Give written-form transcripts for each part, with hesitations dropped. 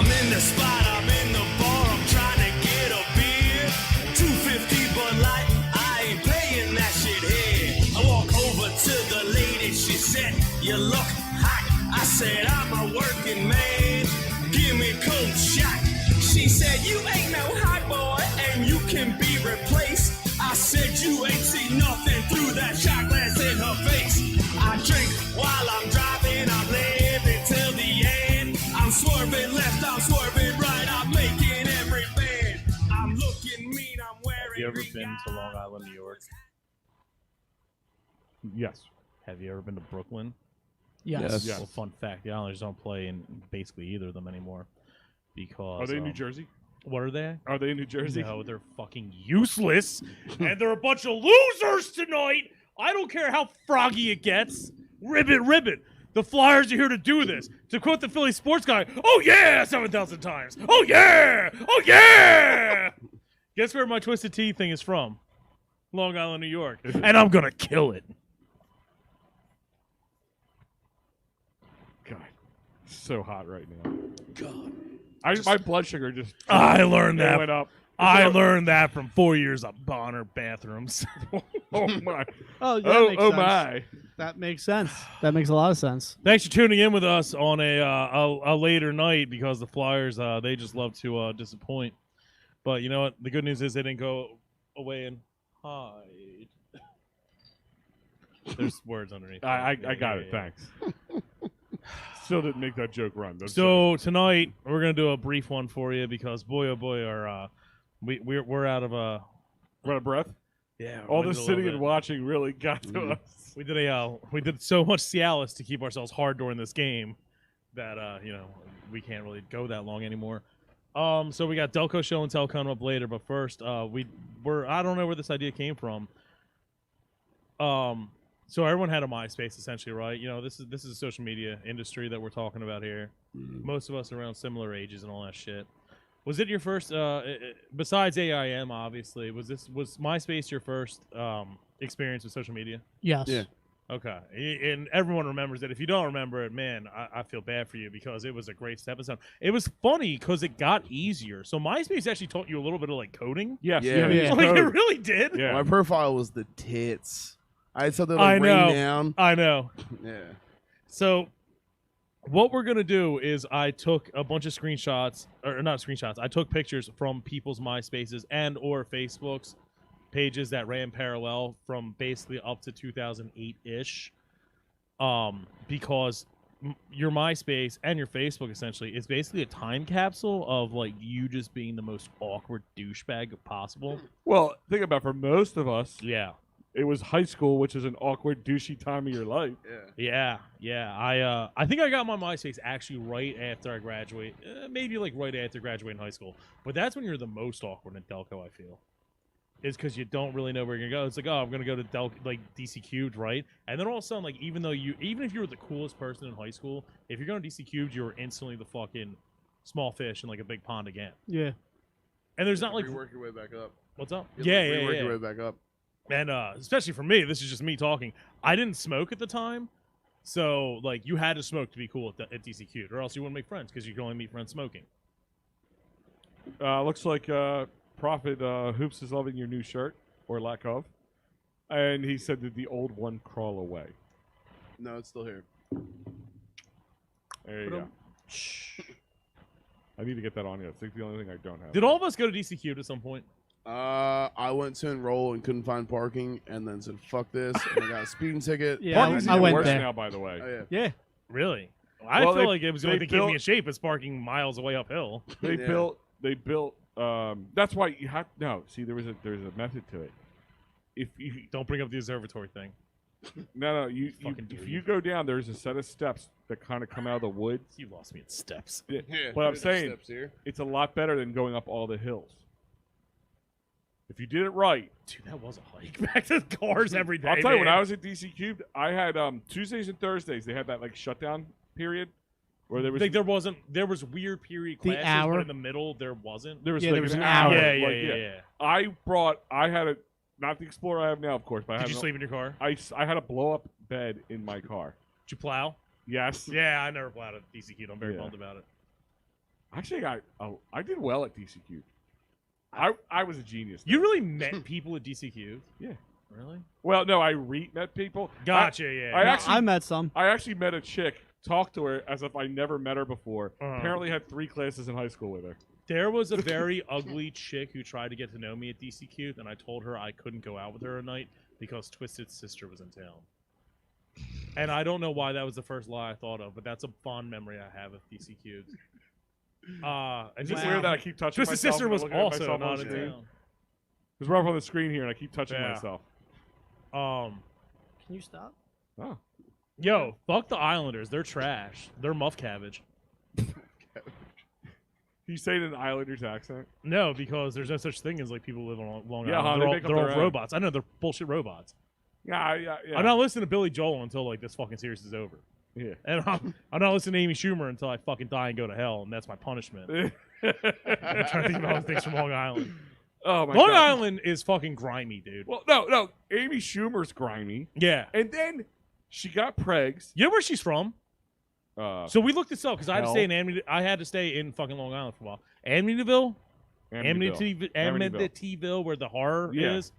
I'm in the spot, I'm in the bar, I'm trying to get a beer. 250 Bud Light, I ain't paying that shit here. I walk over to the lady, she said, you look hot. I said, I'm a working man, give me cold shot. She said, you ain't no hot boy, and you can be replaced. I said, you ain't seen nothing through that shot glass in her face. I drink while I'm driving, I'm living till the end. I'm swerving left, I'm swerving right, I'm making every bend. I'm looking mean, I'm wearing. Have you ever been to Long Island, New York? Yes. Have you ever been to Brooklyn? Yes. Yes. Well, fun fact, the Islanders don't play in basically either of them anymore. Because Are they in New Jersey? What are they? Are they in New Jersey? No, they're fucking useless, and they're a bunch of losers tonight. I don't care how froggy it gets. Ribbit, ribbit. The Flyers are here to do this. To quote the Philly sports guy, oh yeah, 7,000 times. Oh yeah, oh yeah. Guess where my Twisted Tea thing is from? Long Island, New York. And I'm gonna kill it. God, it's so hot right now. God. My blood sugar just. I learned it that. went up. I learned that from 4 years of Bonner bathrooms. Oh my. Oh, yeah, that makes Oh sense. my. That makes sense. That makes a lot of sense. Thanks for tuning in with us on a later night because the Flyers they just love to disappoint. But you know what? The good news is they didn't go away and hide. There's words underneath. I got it. Thanks. Still didn't make that joke run. So tonight we're gonna do a brief one for you because boy oh boy our we're out of We're out of breath. yeah All we the did a little sitting bit. and watching really got to us. We did so much Cialis to keep ourselves hard during this game that we can't really go that long anymore. So we got Delco show and tell coming up later, but first I don't know where this idea came from. So everyone had a MySpace essentially, right? You know, this is a social media industry that we're talking about here. Most of us are around similar ages and all that shit. Was it your first besides AIM obviously, was MySpace your first experience with social media? Yes. Yeah. Okay. And everyone remembers it. If you don't remember it, man, I feel bad for you because it was a great stepping stone. It was funny because it got easier. So MySpace actually taught you a little bit of like coding. Yes. Yeah. Yeah. Like it really did. Yeah. My profile was the tits. I had something I like know. rain down. I know. Yeah. So what we're going to do is I took a bunch of screenshots, or not screenshots, I took pictures from people's MySpaces and or Facebook's pages that ran parallel from basically up to 2008-ish because your MySpace and your Facebook essentially is basically a time capsule of like you just being the most awkward douchebag possible. Well, think about it, for most of us, Yeah. it was high school, which is an awkward, douchey time of your life. Yeah. I think I got my MySpace actually right after I graduate, maybe like right after graduating high school. But that's when you're the most awkward in Delco, I feel. Is because you don't really know where you're gonna go. It's like, oh, I'm gonna go to like DC Cubed, right? And then all of a sudden, like even if you were the coolest person in high school, if you're going to DC Cubed, you're instantly the fucking small fish in like a big pond again. Yeah. And there's not like Rework your way back up. what's up? You have to Yeah. rework your way back up. And especially for me, this is just me talking. I didn't smoke at the time, so like you had to smoke to be cool at DC Cubed, or else you wouldn't make friends because you can only meet friends smoking. Looks like Prophet Hoops is loving your new shirt, or lack of. And he said, did the old one crawl away? No, it's still here. There you go. I need to get that on you. It's like the only thing I don't have. Did all of us go to DC Cubed at some point? I went to enroll and couldn't find parking, and then said "fuck this," and I got a speeding ticket. Yeah, Parking's I even went worse there. now, by the way. Oh, yeah. Yeah. Really? I Well, feel they- like it was the only they thing keeping me built- in shape is parking miles away uphill. They Yeah. built. That's why you have no. See, there's a method to it. If you Don't bring up the observatory thing. no, you Fucking if dweeb. you go down, there's a set of steps that kind of come out of the woods. You lost me at steps. Yeah. But I'm There's saying- steps here. It's a lot better than going up all the hills. If you did it right, Dude, that was a hike. Back to the cars every day. I'll tell you. When man. I was at DC Cubed, I had Tuesdays and Thursdays. They had that like shutdown period where there was like there was weird period The classes, hour? but in the middle there wasn't. there was Yeah, like there was an an hour. hour. Yeah. I had a not the Explorer I have now, of course, but I Did had you an- sleep in your car? I had a blow up bed in my car. Did you plow? Yes. Yeah, I never plowed at DC Cubed. I'm very Yeah. bummed about it. Actually, I did well at DCQ. I was a genius. You really met people at DCQ? Yeah. Really? Well, no, I met people. Gotcha. Yeah. I met some. I actually met a chick, talked to her as if I never met her before. Uh-huh. Apparently had 3 classes in high school with her. There was a very ugly chick who tried to get to know me at DCQ, and I told her I couldn't go out with her at night because Twisted's sister was in town. And I don't know why that was the first lie I thought of, but that's a fond memory I have of DCQ. And Is just it weird that I keep touching Twisted myself? sister and was looking at also myself on not the in screen? town. Because we're up on the screen here, and I keep touching Yeah. myself. Can you stop? Oh. Yo, fuck the Islanders. They're trash. They're muff cabbage. You say it in an Islanders accent? No, because there's no such thing as like people who live on Long Yeah, Island. they They're make up all their own. robots. I know they're bullshit robots. Yeah. I'm not listening to Billy Joel until like this fucking series is over. Yeah. And I'm not listening to Amy Schumer until I fucking die and go to hell, and that's my punishment. I'm trying to think of all the things from Long Island. Oh my Long God. Island is fucking grimy, dude. Well, no. Amy Schumer's grimy, Yeah. and then she got pregs. You know where she's from? So we looked this up because I had to hell. stay in I had to stay in fucking Long Island for a while. Amityville, Amityville, where the horror Yeah. is.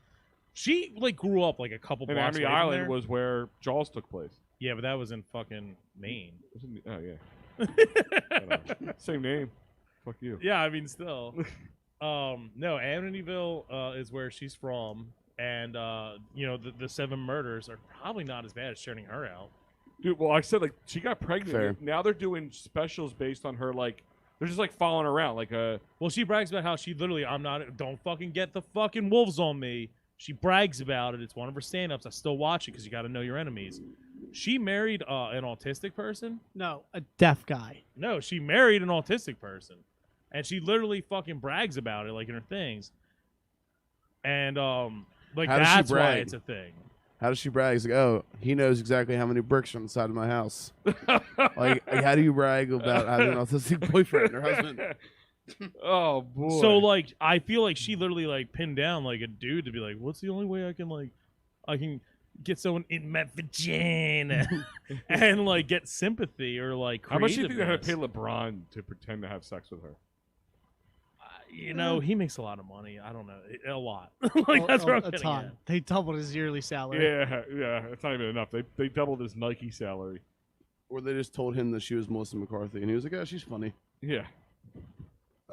She like grew up like a couple And blocks Amity away from Island there. was where Jaws took place. Yeah, but that was in fucking Maine. Oh yeah. Same name. Fuck you. Yeah, I mean still. No, Amityville is where she's from, and you know the 7 murders are probably not as bad as shutting her out. Dude, well, I said like she got pregnant. Fair. Now they're doing specials based on her. Like they're just like following her around. Like Well, she brags about how she literally, don't fucking get the fucking wolves on me. She brags about it. It's one of her stand-ups. I still watch it because you got to know your enemies. She married an autistic person. No, a deaf guy. No, she married an autistic person, and she literally fucking brags about it, like in her things. And like How does she that's why brag? it's a thing. How does she brag? It's like, oh, he knows exactly how many bricks are on the side of my house. like, how do you brag about having an autistic boyfriend or husband? oh boy. So like, I feel like she literally like pinned down like a dude to be like, what's the only way I can get someone in my vagina and like get sympathy or like how much do you think they had to pay creativeness. LeBron to pretend to have sex with her? You know, he makes a lot of money. I don't know, a lot. like that's what I'm a getting ton. at. They doubled his yearly salary. Yeah. It's not even enough. They doubled his Nike salary. Or they just told him that she was Melissa McCarthy, and he was like, oh, she's funny. Yeah.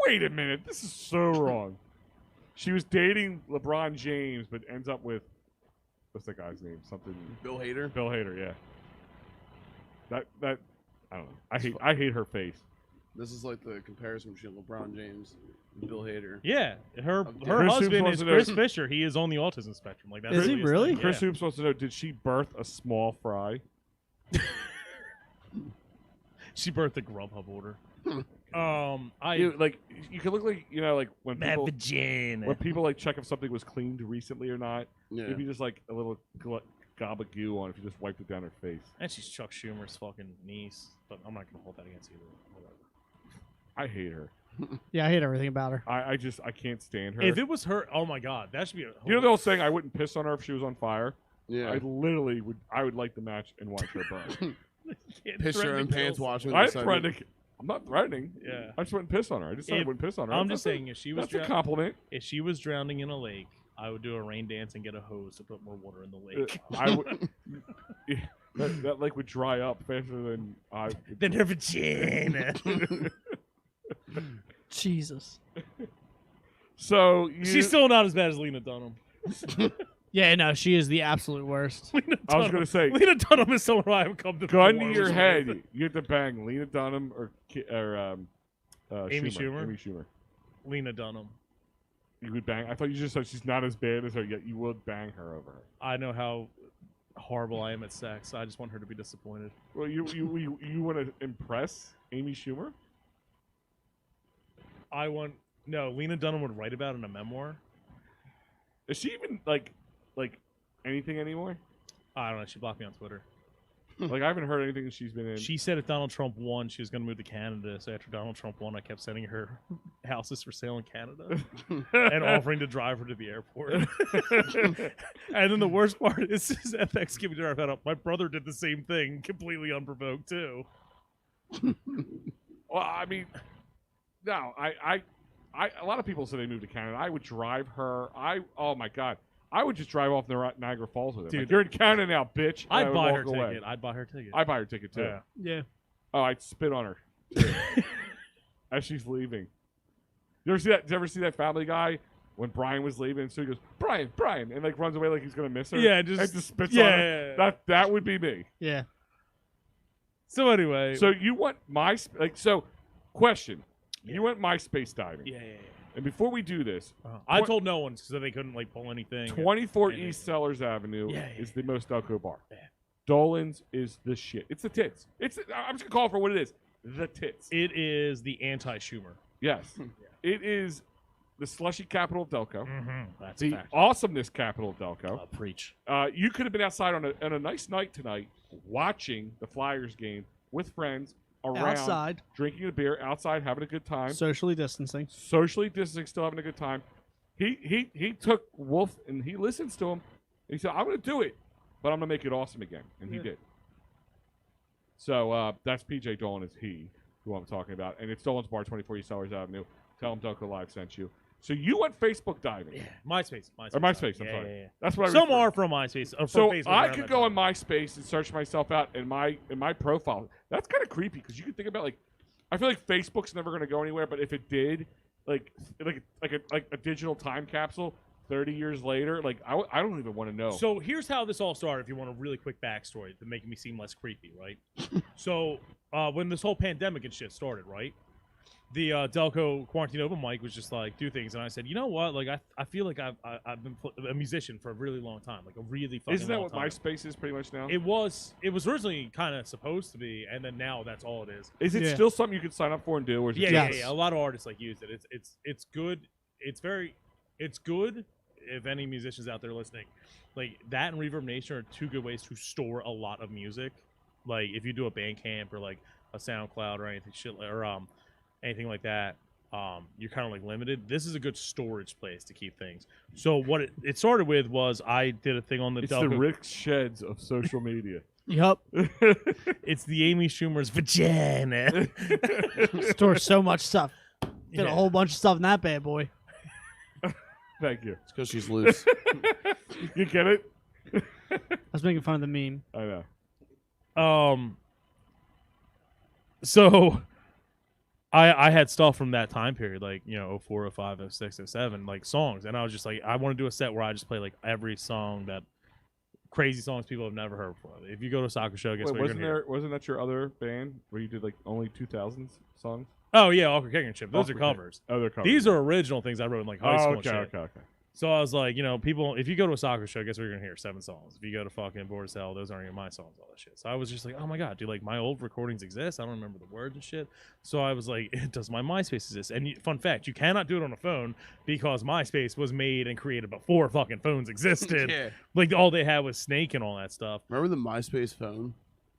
Wait a minute. This is so wrong. She was dating LeBron James, but ends up with what's that guy's name? Something. Bill Hader? Bill Hader. Yeah. That I don't know. I hate her face. This is like the comparison between LeBron James and Bill Hader. Yeah, her Chris husband Hoops wants is to know- Chris Fisher. He is on the autism spectrum. Like that's Is he his really? thing. Chris Yeah. Hoops wants to know: did she birth a small fry? She birthed a Grubhub order. Like you can look like like when my people vagina. when people like check if something was cleaned recently or not. Yeah. It'd be just like a little gob of goo on if you just wiped it down her face. And she's Chuck Schumer's fucking niece, but I'm not gonna hold that against either. Whatever. I hate her. Yeah, I hate everything about her. I can't stand her. If it was her, oh my god, that should be. You know the old saying, I wouldn't piss on her if she was on fire? Yeah. I literally would. I would like the match and watch her burn. Piss her in pants watching. I'm not threatening. Yeah. I just wouldn't piss on her. I just said I If- wouldn't piss on her. I'm just That's saying, if she was that's a compliment. if she was drowning in a lake, I would do a rain dance and get a hose to put more water in the lake. I would. Yeah, that lake would dry up faster than I. Then her vagina. Jesus. So She's still not as bad as Lena Dunham. Yeah, no, she is the absolute worst. Lena I was Dunham- gonna say, Lena Dunham is someone I have come to. gun to war your with. head. You have to bang Lena Dunham or Amy Schumer? Amy Schumer. Lena Dunham. You would bang. I thought you just said she's not as bad as her, yet you would bang her over her. I know how horrible I am at sex. I just want her to be disappointed. Well, you want to impress Amy Schumer? Lena Dunham would write about it in a memoir. Is she even like anything anymore? I don't know. She blocked me on Twitter. Like I haven't heard anything that she's been in. She said if Donald Trump won, she was going to move to Canada. So after Donald Trump won, I kept sending her houses for sale in Canada and offering to drive her to the airport. And then the worst part is at Thanksgiving dinner I found out my brother did the same thing, completely unprovoked too. Well, I mean, No, a lot of people say they moved to Canada. I would drive her. Oh my God, I would just drive off to Niagara Falls with her. Dude. Like, you're in Canada now, bitch. and I I'd would buy walk her away. ticket. I'd buy her ticket. I'd buy her ticket too. Yeah. Yeah. Oh, I'd spit on her too, as she's leaving. You ever see that Family Guy when Brian was leaving? So he goes, Brian, and like runs away like he's gonna miss her. Yeah, and just spits yeah, on her. yeah, yeah. That would be me. Yeah. So anyway, So you want question? Yeah. You went MySpace diving. yeah. And before we do this, I told no one so they couldn't like pull anything. 24 Yeah. East Sellers Avenue Yeah. is the most Delco bar. Yeah. Dolan's is the shit. It's the tits. I'm just gonna call it for what it is. The tits. It is the anti-Schumer. Yes. It is the slushy capital of Delco. Mm-hmm. That's The a fact. awesomeness capital of Delco. Preach. You could have been outside on a nice night tonight watching the Flyers game with friends around, Outside, drinking a beer, outside, having a good time. socially distancing. Socially distancing, still having a good time. He took Wolf and he listens to him. He said, "I'm going to do it, but I'm going to make it awesome again," and he did. So that's PJ Dolan is who I'm talking about, and it's Dolan's Bar, 24 East Sellers Avenue. Tell him Delco Live sent you. So you went Facebook diving. Yeah. MySpace. Or MySpace, I'm Yeah, sorry. yeah. That's what I Some referred- are from MySpace. Or from So Facebook I around could that go time. on MySpace and search myself out in my profile. That's kind of creepy because you can think about I feel like Facebook's never going to go anywhere, but if it did, like a digital time capsule, 30 years later, I don't even want to know. So here's how this all started. If you want a really quick backstory to make me seem less creepy, right? So when this whole pandemic and shit started, right? The Delco Quarantine Open mic was just like, do things, and I said, you know what? Like I feel like I've been a musician for a really long time, like a really fucking Isn't that long what time. MySpace is pretty much now? It was originally kind of supposed to be, and then now that's all it is. Is it Yeah. still something you could sign up for and do? Or is it Yeah, just- yeah. A lot of artists like use it. It's good. It's good. If any musicians out there listening, like that and Reverb Nation are two good ways to store a lot of music. Like if you do a Bandcamp or like a SoundCloud or anything anything like that, you're kind of like limited. This is a good storage place to keep things. So what it started with was I did a thing on the It's Delco. the Rick Sheds of social media. Yup. It's the Amy Schumer's vagina. Store so much stuff. Fit Yeah. a whole bunch of stuff in that bad boy. Thank you. It's because she's loose. You get it? I was making fun of the meme. I know. So I had stuff from that time period, like 04, 05, 06, 07, like songs, and I was just like, I want to do a set where I just play like every song that crazy songs people have never heard before. If you go to a soccer show, guess Wait, what you're gonna hear? wasn't that your other band where you did like only 2000s songs? Oh yeah, Awkward Kicking Ship. Those are Awkward Kicking. covers. Oh, they're covers. These are original things I wrote in like high school. okay, and shit. okay. So I was like, people, if you go to a soccer show, guess what you're gonna hear? 7 songs. If you go to fucking Bored as Hell, those aren't even my songs, all that shit. So I was just like, oh my god, dude, like my old recordings exist. I don't remember the words and shit. So I was like, does my MySpace exist? And fun fact, you cannot do it on a phone because MySpace was made and created before fucking phones existed. Yeah. Like all they had was Snake and all that stuff. Remember the MySpace phone?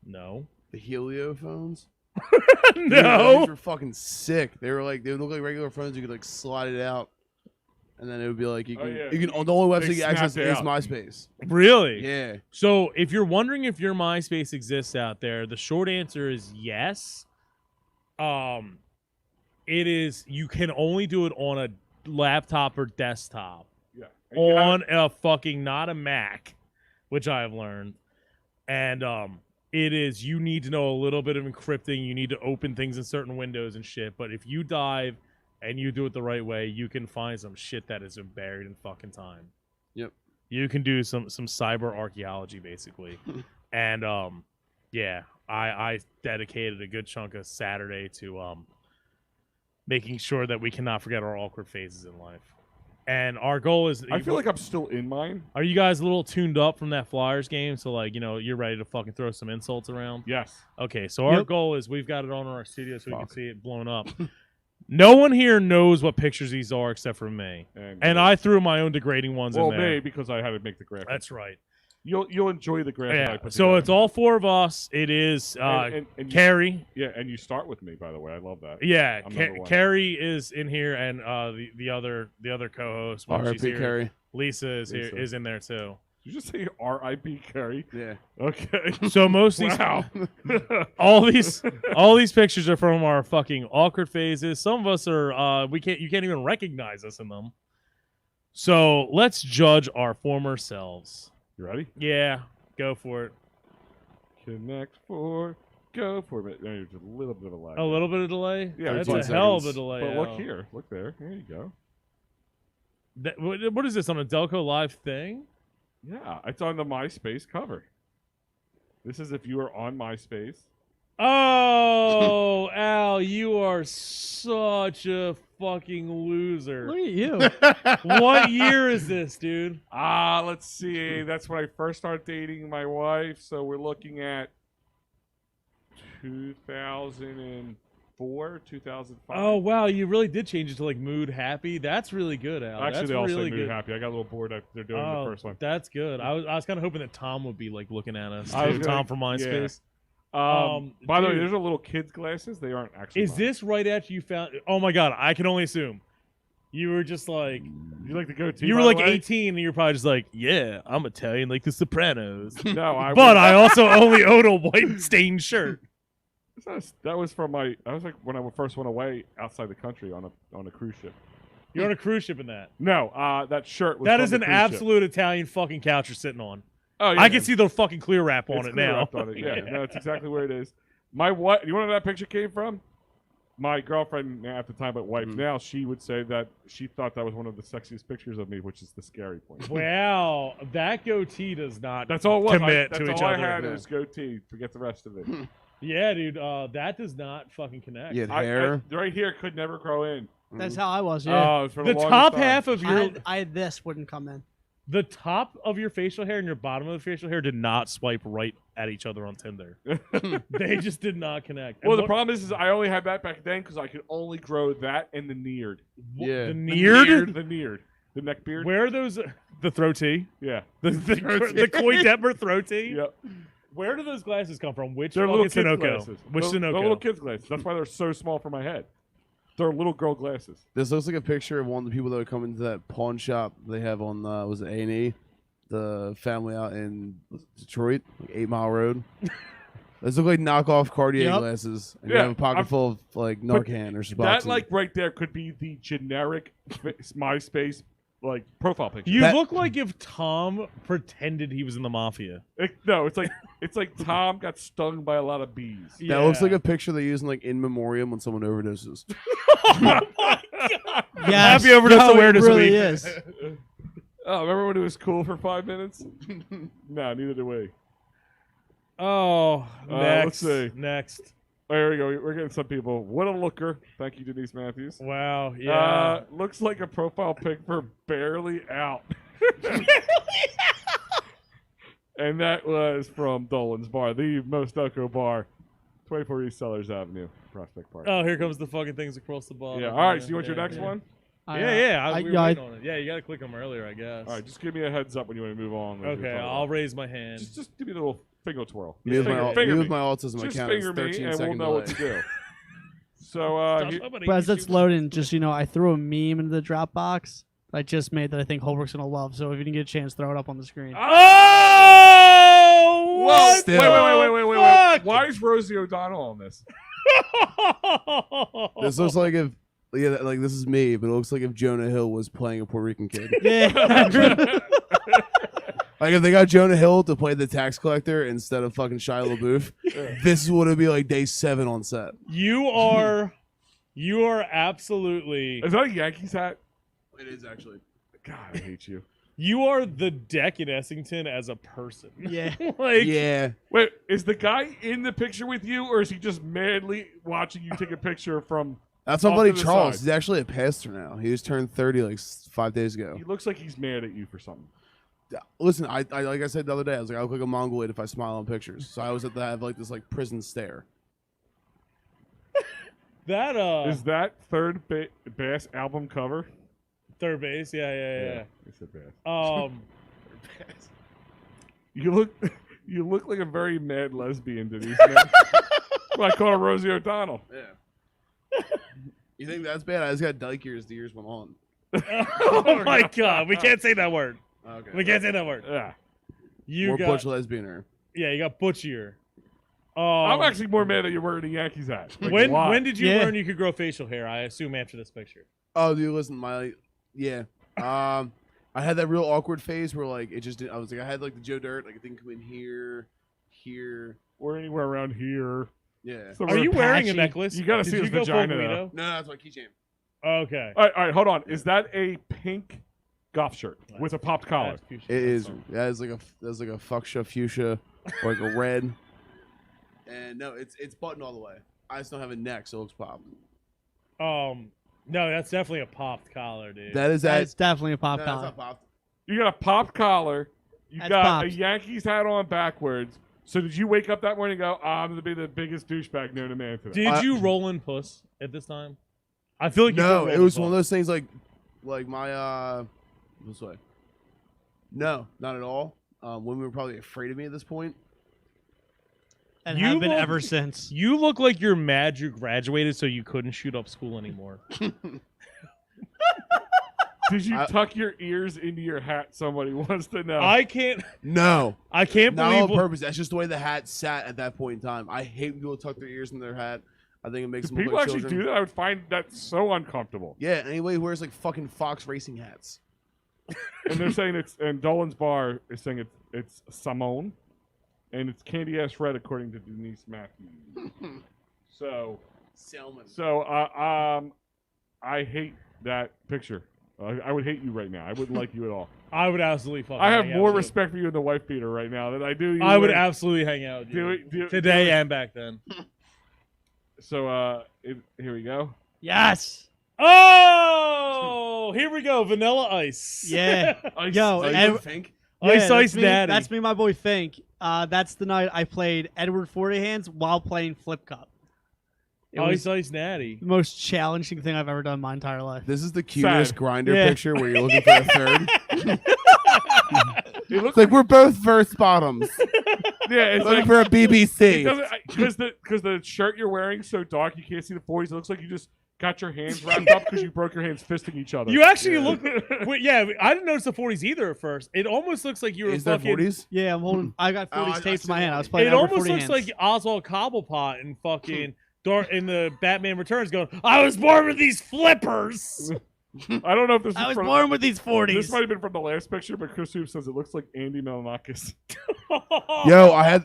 No. The Helio phones? Dude, those No. were fucking sick. They would look like regular phones. You could like slide it out, and then it would be like you Oh, can yeah. the only website They you access snapped it is out. MySpace. Really? Yeah. So if you're wondering if your MySpace exists out there, the short answer is yes. It is. You can only do it on a laptop or desktop. Yeah. And you have- On a fucking not a Mac, which I have learned, and it is. You need to know a little bit of encrypting. You need to open things in certain windows and shit. But if you dive and you do it the right way, you can find some shit that has been buried in fucking time. Yep. You can do some cyber archaeology basically, and yeah, I dedicated a good chunk of Saturday to making sure that we cannot forget our awkward phases in life. And our goal is. I feel like I'm still in mine. Are you guys a little tuned up from that Flyers game? So like, you're ready to fucking throw some insults around. Yes. Okay, so our Yep. goal is we've got it on in our studio so we can Fuck. see it blown up. No one here knows what pictures these are except for me, and I threw my own degrading ones well, in there. me because I had to make the graphic. That's right. You'll enjoy the graphic. I Yeah. put So together. it's all 4 of us. It is and you, Carrie. yeah, and you start with me, by the way. I love that. Yeah, I'm number one. Carrie is in here, and the other co-host. when she's R.I.P. here, Carrie. Lisa is here Lisa. is in there too. Did you just say R.I.P. Curry? Yeah. Okay. So most of these, Wow. all these pictures are from our fucking awkward phases. Some of us are you can't even recognize us in them. So let's judge our former selves. You ready? Yeah, go for it. Connect for. Go for it. There's a little bit of a lag. A little bit of delay. Yeah, That's 13 a hell of a seconds. delay. But look Al. here. Look there. There you go. What is this on a Delco live thing? Yeah, it's on the MySpace cover. This is if you are on MySpace. Oh, Al, you are such a fucking loser. Look at you. What year is this, dude? Let's see. That's when I first started dating my wife. So we're looking at 2004, 2005. Oh wow, you really did change it to like mood happy. That's really good, Al. Actually, that's they all really say mood good. happy. I got a little bored after they're doing Oh, the first one. that's good. I was kind of hoping that Tom would be like looking at us. I was Too. gonna- Tom from MySpace. By the way, dude. there's a little kids' glasses. They aren't actually. Is mine. this right after you found? Oh my god, I can only assume. You were just like You like the goatee? you were by like the way? 18, and you're probably just like, yeah, I'm Italian, like The Sopranos. No, But I also only own a white stained shirt. That was from my. I was like when I first went away outside the country on a cruise ship. You're on a cruise ship in that. No, that shirt was. That from is the an cruise ship. absolute Italian fucking couch you're sitting on. Oh, yeah, I can man. see the fucking clear wrap on It's it clear now. wrapped on it. Yeah, no, it's exactly where it is. My what? You want to know where that picture came from? My girlfriend at the time, but wife now, she would say that she thought that was one of the sexiest pictures of me, which is the scary point. Wow, that goatee does not That's all it was. commit That's to each all other. I had Yeah. was goatee. Forget the rest of it. Yeah, dude, that does not fucking connect. You had hair. Right here could never grow in. That's how I was. Yeah. Oh, for The longest top time. half of your This wouldn't come in. the top of your facial hair and your bottom of the facial hair did not swipe right at each other on Tinder. They just did not connect. Well, And the what- problem is I only had that back then because I could only grow that and the neared. Yeah. the The neared. The neared. The neck beard. Where are those? The throat tee. Yeah. The Coy Detmer throat tee. Yep. Where do those glasses come from? Which They're little fucking kids' Sunoco? glasses. Which They're Sunoco? little kids' glasses. That's why they're so small for my head. They're little girl glasses. This looks like a picture of one of the people that would come into that pawn shop they have on was it A&E, the family out in Detroit, like 8 Mile Road. Those look like knockoff Cartier Yep. glasses. And Yeah, you have a pocket I'm- full of like Narcan or Suboxone. That like right there could be the generic MySpace like profile picture. You That- look like if Tom pretended he was in the mafia. No, it's like Tom got stung by a lot of bees. That looks like a picture they use in like in memoriam when someone overdoses. Yes. Happy Overdose no, Awareness it really Week. is. Oh, remember when it was cool for 5 minutes? No, neither do we. Oh, let's next, see. next. Oh, here we go. We're getting some people. What a looker. Thank you, Denise Matthews. Wow, yeah. Looks like a profile pic for Barely Out. And that was from Dolan's Bar, the most Delco bar, 24 East Sellers Avenue, Prospect Park. Oh, here comes the fucking things across the bottom. yeah. All right. So you want your Yeah, next yeah. one? Yeah, we were I- waiting on it. Yeah, you got to click them earlier, I guess. All right. Just give me a heads up when you want to move on. with your Okay, photo. I'll raise my hand. Just give me a little finger twirl. Me with my, Finger me with me. my autism Just account, finger it's me, 13 and we'll second know what to delay. do. So, Stop here- somebody. But as it's loading, just I threw a meme into the Dropbox I just made that I think Holbrook's gonna love. So if you didn't get a chance, throw it up on the screen. Oh! Whoa! What Still. the Wait. fuck? Why is Rosie O'Donnell on this? This looks like if like this is me, but it looks like if Jonah Hill was playing a Puerto Rican kid. Yeah. Like if they got Jonah Hill to play the tax collector instead of fucking Shia LaBeouf, this is what it'd be like day 7 on set. You are absolutely. Is that a Yankees hat? It is actually. God, I hate you. You are the deck in Essington as a person. Yeah. Like, Yeah. Wait, is the guy in the picture with you, or is he just madly watching you take a picture from? That's my Off buddy to the Charles. side. He's actually a pastor now. He just turned 30 like 5 days ago. He looks like he's mad at you for something. Listen, I like I said the other day, I was like, I look like a mongoloid if I smile on pictures. So I always have to have like this like prison stare. that Is that third Bass album cover? third base. Yeah. I said Bass. You look like a very mad lesbian, Denise. Man. Well, I call her Rosie O'Donnell. Yeah. You think that's bad? I just got dyke ears. The ears went on. Oh my god, we can't say that word. Okay. We can't say that word. Yeah. You More got butch lesbianer. yeah, you got butchier. I'm actually more mad that you're wearing a Yankees hat. Like, why? when did you Yeah. learn you could grow facial hair? I assume after this picture. Oh, dude, listen, yeah. I had that real awkward phase where like it just didn't, I was like I had like the Joe Dirt, like it didn't come in here, or anywhere around here? yeah. So Are you wearing a patchy. necklace? You gotta Did see you his go full vagina, though. burrito? No, that's my keychain. Okay. All right, hold on. Is that a pink golf shirt with a popped collar? That's fuchsia. It is. That's Yeah, it's like a fuchsia, or like a red. And no, it's buttoned all the way. I just don't have a neck, so it looks popped. No, that's definitely a popped collar, dude. That's definitely a pop no, collar. that's not popped. You got a popped collar. You That's got popped. a Yankees hat on backwards. So did you wake up that morning and go, I'm going to be the biggest douchebag known to man today? Did you roll in puss at this time? I feel like you No, did it roll was in one of puss. those things like my this way. No, not at all. Women were probably afraid of me at this point. And You have been look- ever since. You look like you're mad you graduated so you couldn't shoot up school anymore. Did you I- tuck your ears into your hat? Somebody wants to know. I can't No, not not on believe purpose. That's just the way the hat sat at that point in time. I hate when people tuck their ears in their hat. I think it makes Do them look people like actually children. do that? I would find that so uncomfortable. Yeah, anybody who wears like fucking Fox racing hats. And they're saying and Dolan's Bar is saying it's Simone, and it's Candy Ass Red according to Denise Matthews. So Selman. I hate that picture. I would hate you right now. I wouldn't like you at all. I would absolutely fucking I have hang out more with you. respect for you in the wife beater right now than I do you. I would in- absolutely hang out with you. Do it- do- today do it. and back then. So here we go. Yes. Oh, here we go. Vanilla ice. Yeah. Ice- Yo, Oh, you and- know Fink? Ice that's Ice me, Daddy. That's me, my boy Fink. That's the night I played Edward 40 Hands while playing Flip Cup. It was Ice Ice Natty. the most challenging thing I've ever done in my entire life. This is the cutest Sad. grinder Yeah. picture where you're looking for a third. It looks It's like we're both first bottoms. yeah, it's Looking like for a it BBC. doesn't because the shirt you're wearing so dark you can't see the 40s. It looks like you just got your hands wrapped up because you broke your hands fisting each other. You actually Yeah. look. Wait, yeah, I didn't notice the 40s either at first. It almost looks like you were Is there fucking. 40s? Yeah, I'm holding. I got Oh, 40s I taped see in my hand. I one. was playing It Edward almost 40 looks Hands. like Oswald Cobblepot and fucking in the Batman Returns going, I was born with these flippers. I don't know if this I is was from, born with these 40s. This might have been from the last picture, but Chris Hoop says it looks like Andy Milonakis. Yo, I had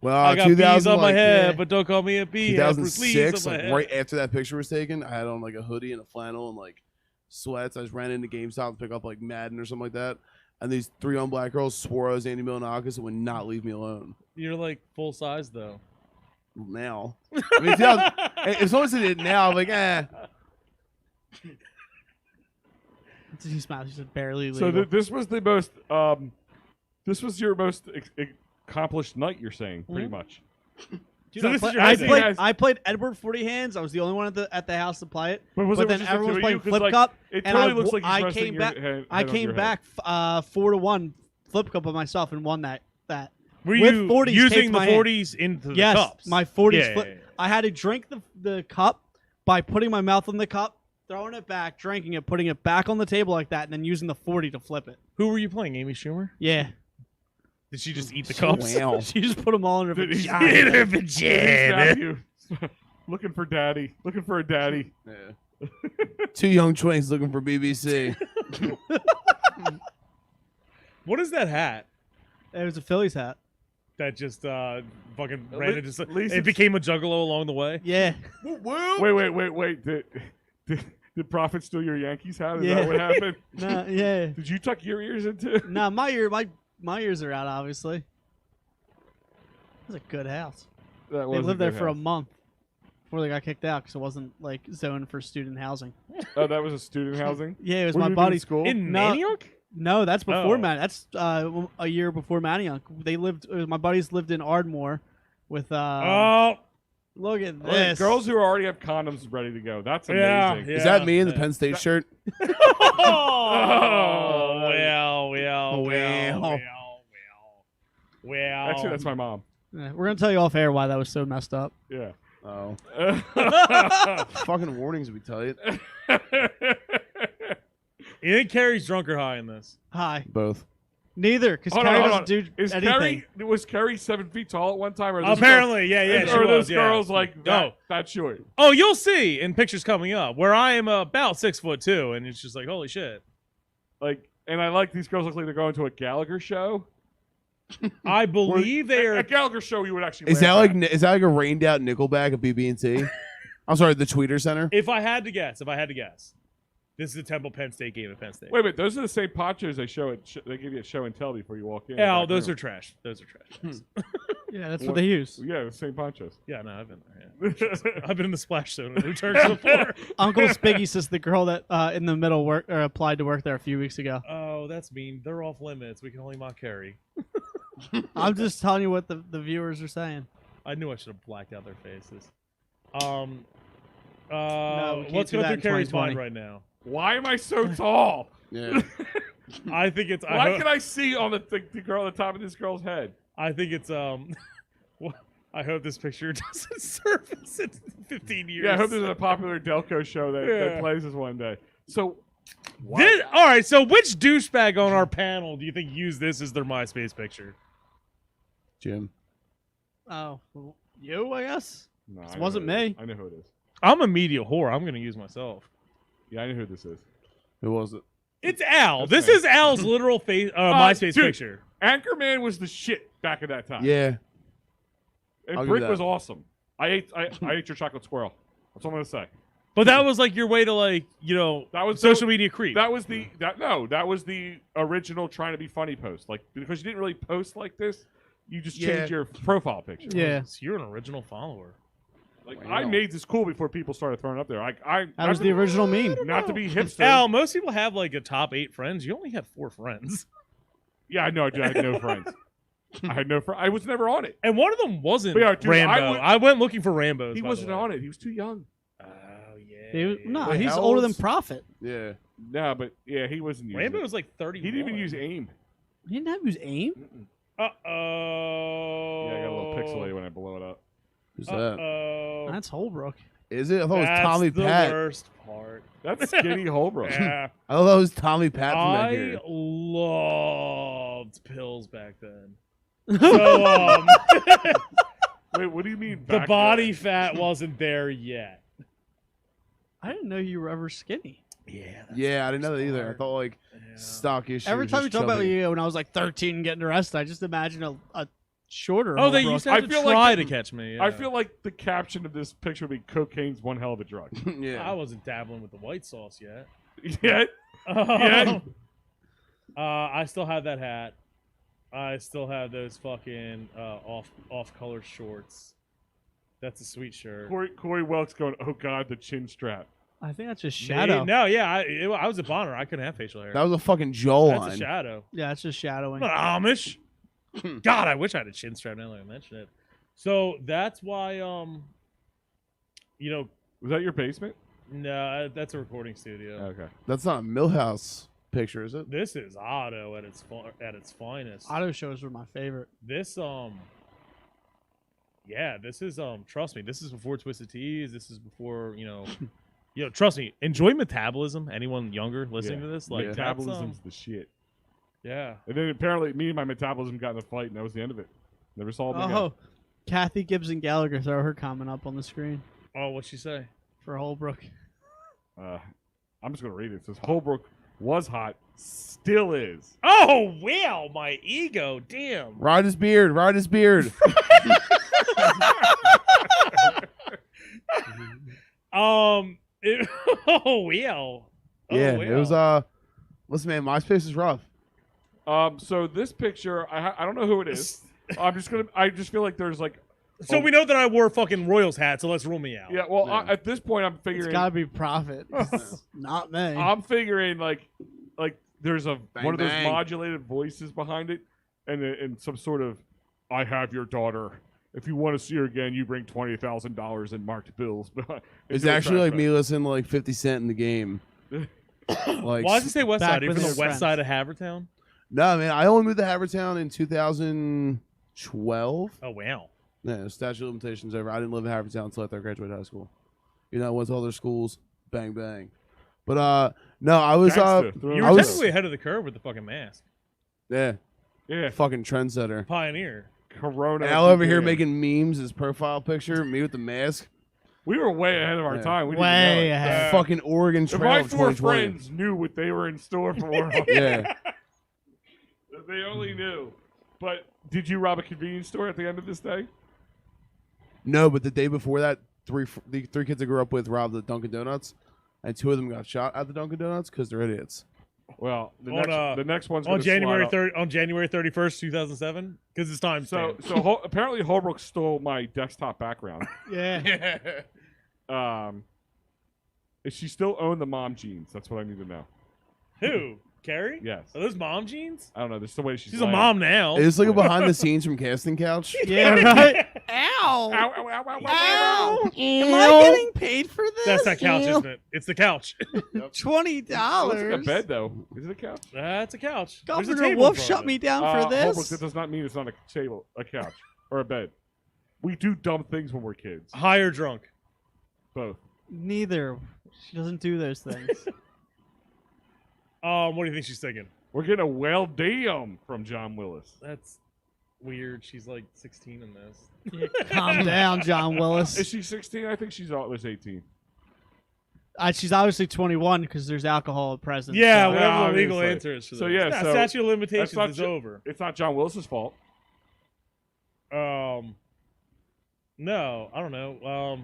I got 2000 bees on my like, head, yeah. but don't call me a bee. Bruce Lee's 2006, on my like head. right after that picture was taken, I had on like a hoodie and a flannel and like sweats. I just ran into GameStop to pick up like Madden or something like that. And these 3 young black girls swore I was Andy Milonakis and would not leave me alone. You're like full size though. Now, I mean, 2000 if someone said it now, I'm like, eh. He smiles. He said barely So legal. this was the most. This was your most accomplished night. You're saying pretty much. Dude, So I, this play- is your I husband. played. I played Edward 40 Hands. I was the only one at the house to play it. But was But it then just the everyone two was of you? playing 'Cause, Flip like, Cup, It and totally I looks w- like he's I resting came your back- head I on came your back 4-1 Flip Cup by myself and won that. Were With you 40s taped using to the my hand. 40s into the Yes, cups? my 40s Yeah, flip. yeah, yeah. I had to drink the cup by putting my mouth on the cup, throwing it back, drinking it, putting it back on the table like that, and then using the 40 to flip it. Who were you playing? Amy Schumer? Yeah. Did she just eat the cups? Wow. She just put them all in her Did he- vagina. In her Denise vagina. Matthews. Looking for daddy. Looking for a daddy. Yeah. 2 young twins looking for BBC. What is that hat? It was a Phillies hat. That just fucking At ran le- into. at least It it's- became a juggalo along the way. Yeah. Wait. Did Prophet steal your Yankees hat? Is Yeah. that what happened? Nah, yeah. Did you tuck your ears into? Nah, my ears are out, obviously. It was a good house. That They was lived there good for a house. month before they got kicked out because it wasn't like zoned for student housing. Oh, that was a student housing. Yeah, it was Were my you even in buddy's school. In No. Manioc? No, that's before Oh. That's a year before Manioc. They lived. My buddies lived in Ardmore with. Oh, Look at Look, this. girls who already have condoms ready to go. That's Yeah, amazing. yeah. Is that me in the Penn State shirt? Oh, well. Actually, that's my mom. Yeah, we're gonna tell you off air why that was so messed up. Yeah. Oh. Fucking warnings would be tight. You think Carrie's drunk or high in this? Hi. Both. Neither, because Hold Carrie on, hold doesn't on. do Is anything. was Carrie 7 feet tall at one time? Or those Apparently, yeah, girls, she or those was, yeah. girls like that, No. that short? Oh, you'll see in pictures coming up where I am about 6'2", and it's just like holy shit. Like, and I like these girls look like they're going to a Gallagher show. I believe they A are. Gallagher show you would actually. Is that laugh like at. is that like a rained out Nickelback at BB&T? I'm sorry, the Tweeter Center. If I had to guess, this is a Temple Penn State game at Penn State. Wait a minute, those are the same ponchos they show at they give you at show and tell before you walk in. Oh, those are trash. Those are trash. Yeah, that's what they use. Yeah, the same ponchos. Yeah, no, I've been there. Yeah. I've been in the splash zone in Turks before. Uncle Spiggy says the girl that in the middle applied to work there a few weeks ago. Oh, that's mean. They're off limits. We can only mock Carrie. I'm just telling you what the viewers are saying. I knew I should have blacked out their faces. We can't Let's do go that through in Carrie's 2020. mind right now. Why am I so tall? Yeah. I think it's. Why can I see on the girl on the top of this girl's head? I think it's. I hope this picture doesn't surface in 15 years. Yeah, I hope there's a popular Delco show that Yeah. plays this one day. So, All right. So, which douchebag on our panel do you think used this as their MySpace picture? Jim. Oh, well, you, I guess? No, This I know wasn't who it is. me. I know who it is. I'm a media whore. I'm going to use myself. Yeah, I know who this is. Who was it? It's Al. That's This is Al's literal face, MySpace dude. picture. Anchorman was the shit back at that time. Yeah. And I'll give Brick that. was awesome. I ate your chocolate squirrel. That's what I'm gonna say. But that was like your way to That was social media creep. That was the original trying to be funny post. Like, because you didn't really post like this, you just changed your profile picture. Yeah. So you're an original follower. Like, Wow. I made this cool before people started throwing it up there. That was the original meme. Not to be hipster. Al, most people have like a top 8 friends. You only have 4 friends. Yeah, I know. I had no friends. I had no friends. I was never on it. And one of them wasn't But yeah, dude, Rambo. I went looking for Rambos. He by the wasn't way. on it. He was too young. Oh, yeah. No, Wait, he's how older than old's- Prophet. Yeah. No, but yeah, he wasn't using Rambo it. was like 30. He didn't even use AIM. He didn't have his aim? Uh-oh. Yeah, I got a little pixelated when I blow it up. Who's that? Uh-oh. That's Holbrook. Is it? I thought it was That's Tommy the Pat. worst part. That's Skinny Holbrook. Yeah. I thought it was Tommy Pat from that I here. loved pills back then. So, Wait, what do you mean? the back body then? fat wasn't there yet. I didn't know you were ever skinny. Yeah. Yeah, I didn't know that either. I thought like Yeah. stock issue. Every time you just talk about chubby. you when I was like 13 and getting arrested, I just imagine a shorter Oh, they Holbrook. used to have I to feel try like to catch me. I yeah. feel like the caption of this picture would be "Cocaine's one hell of a drug." I yeah. wasn't dabbling with the white sauce yet. Yet, Yeah. I still have that hat. I still have those fucking off color shorts. That's a sweet shirt. Corey Welk's going, "Oh God, the chin strap." I think that's just shadow. No, yeah, I was a Bonner. I couldn't have facial hair. That was a fucking jawline. That's a shadow. Yeah, it's just shadowing. I'm not Amish. God, I wish I had a chin strap now that I mention it. So that's why, Was that your basement? no, that's a recording studio. Okay. That's not a Millhouse picture, is it? This is Otto at its finest. Auto shows were my favorite. This yeah, this is trust me, this is before Twisted Teas. This is before trust me. Enjoy Metabolism. Anyone younger listening to this, like Yeah. that's, Metabolism's the shit. yeah. And then apparently, me and my metabolism got in a fight, and that was the end of it. Never saw him again. Oh, Kathy Gibson Gallagher, throw her comment up on the screen Oh, what'd she say? for Holbrook. I'm just gonna read it. It says Holbrook was hot, still is. Oh well, my ego. Damn. Ride his beard. Ride his beard. Oh well. Yeah, Oh, it was listen, man, MySpace is rough. So this picture, I don't know who it is. I just feel like there's like. So we know that I wore fucking Royals hat, so let's rule me out. Yeah. Well, Yeah. at this point, I'm It's figuring. got to be Prophet. Not me. I'm figuring like there's one of those bang. modulated voices behind it, and some sort of, I have your daughter. If you want to see her again, you bring $20,000 in marked bills. It's actually like me listening to like 50 Cent in the game. Like, Why does it say West Back Side? Are you when from they the were west side of Havertown? no, man, I only moved to Havertown in 2012. Oh wow. Yeah, statute of limitations over. I didn't live in Havertown until after I graduated high school. I went to other schools. Bang bang. But no, I was Gangsta. You I were was- technically ahead of the curve with the fucking mask. yeah. Yeah. Fucking trendsetter. Pioneer. Corona. And Al over here began. making memes, his profile picture, me with the mask. We were way ahead of our Yeah. time. We didn't Way know it. ahead. Fucking Oregon If Trail my of four 2020. friends knew what they were in store for, Yeah. they only knew. But did you rob a convenience store at the end of this day? No, but the day before that, the three kids I grew up with robbed the Dunkin' Donuts, and 2 of them got shot at the Dunkin' Donuts because they're idiots. Well, the On, next one's On gonna January slide up. 3rd, on January 31st, 2007, because it's time stamp. So apparently Holbrook stole my desktop background. Yeah. Is she still own the mom jeans? That's what I need to know. Who? Carrie? Yes. Are those mom jeans? I don't know. There's the way She's a mom now. It's like a behind the scenes from Casting Couch. Yeah, right? Ow, ow, ow, ow, ow, ow. Am I getting paid for this? That's that couch, isn't it? It's the couch. $20. Looks like a bed, though. Is it a couch? That's a couch. There's a Governor table Wolf in front shut of me it. down for Holbrook, this. that does not mean it's not a table, a couch, or a bed. We do dumb things when we're kids. High or drunk? Both. Neither. She doesn't do those things. What do you think she's thinking? We're getting a well damn from John Willis. That's weird. She's like 16 in this. Calm down, John Is Willis. she 16? I think she's always 18. She's obviously 21 because there's alcohol present. Yeah, so- whatever the legal obviously. answer is for So, this. yeah, so statute of limitations not is ju- over. It's not John Willis's fault. No, I don't know.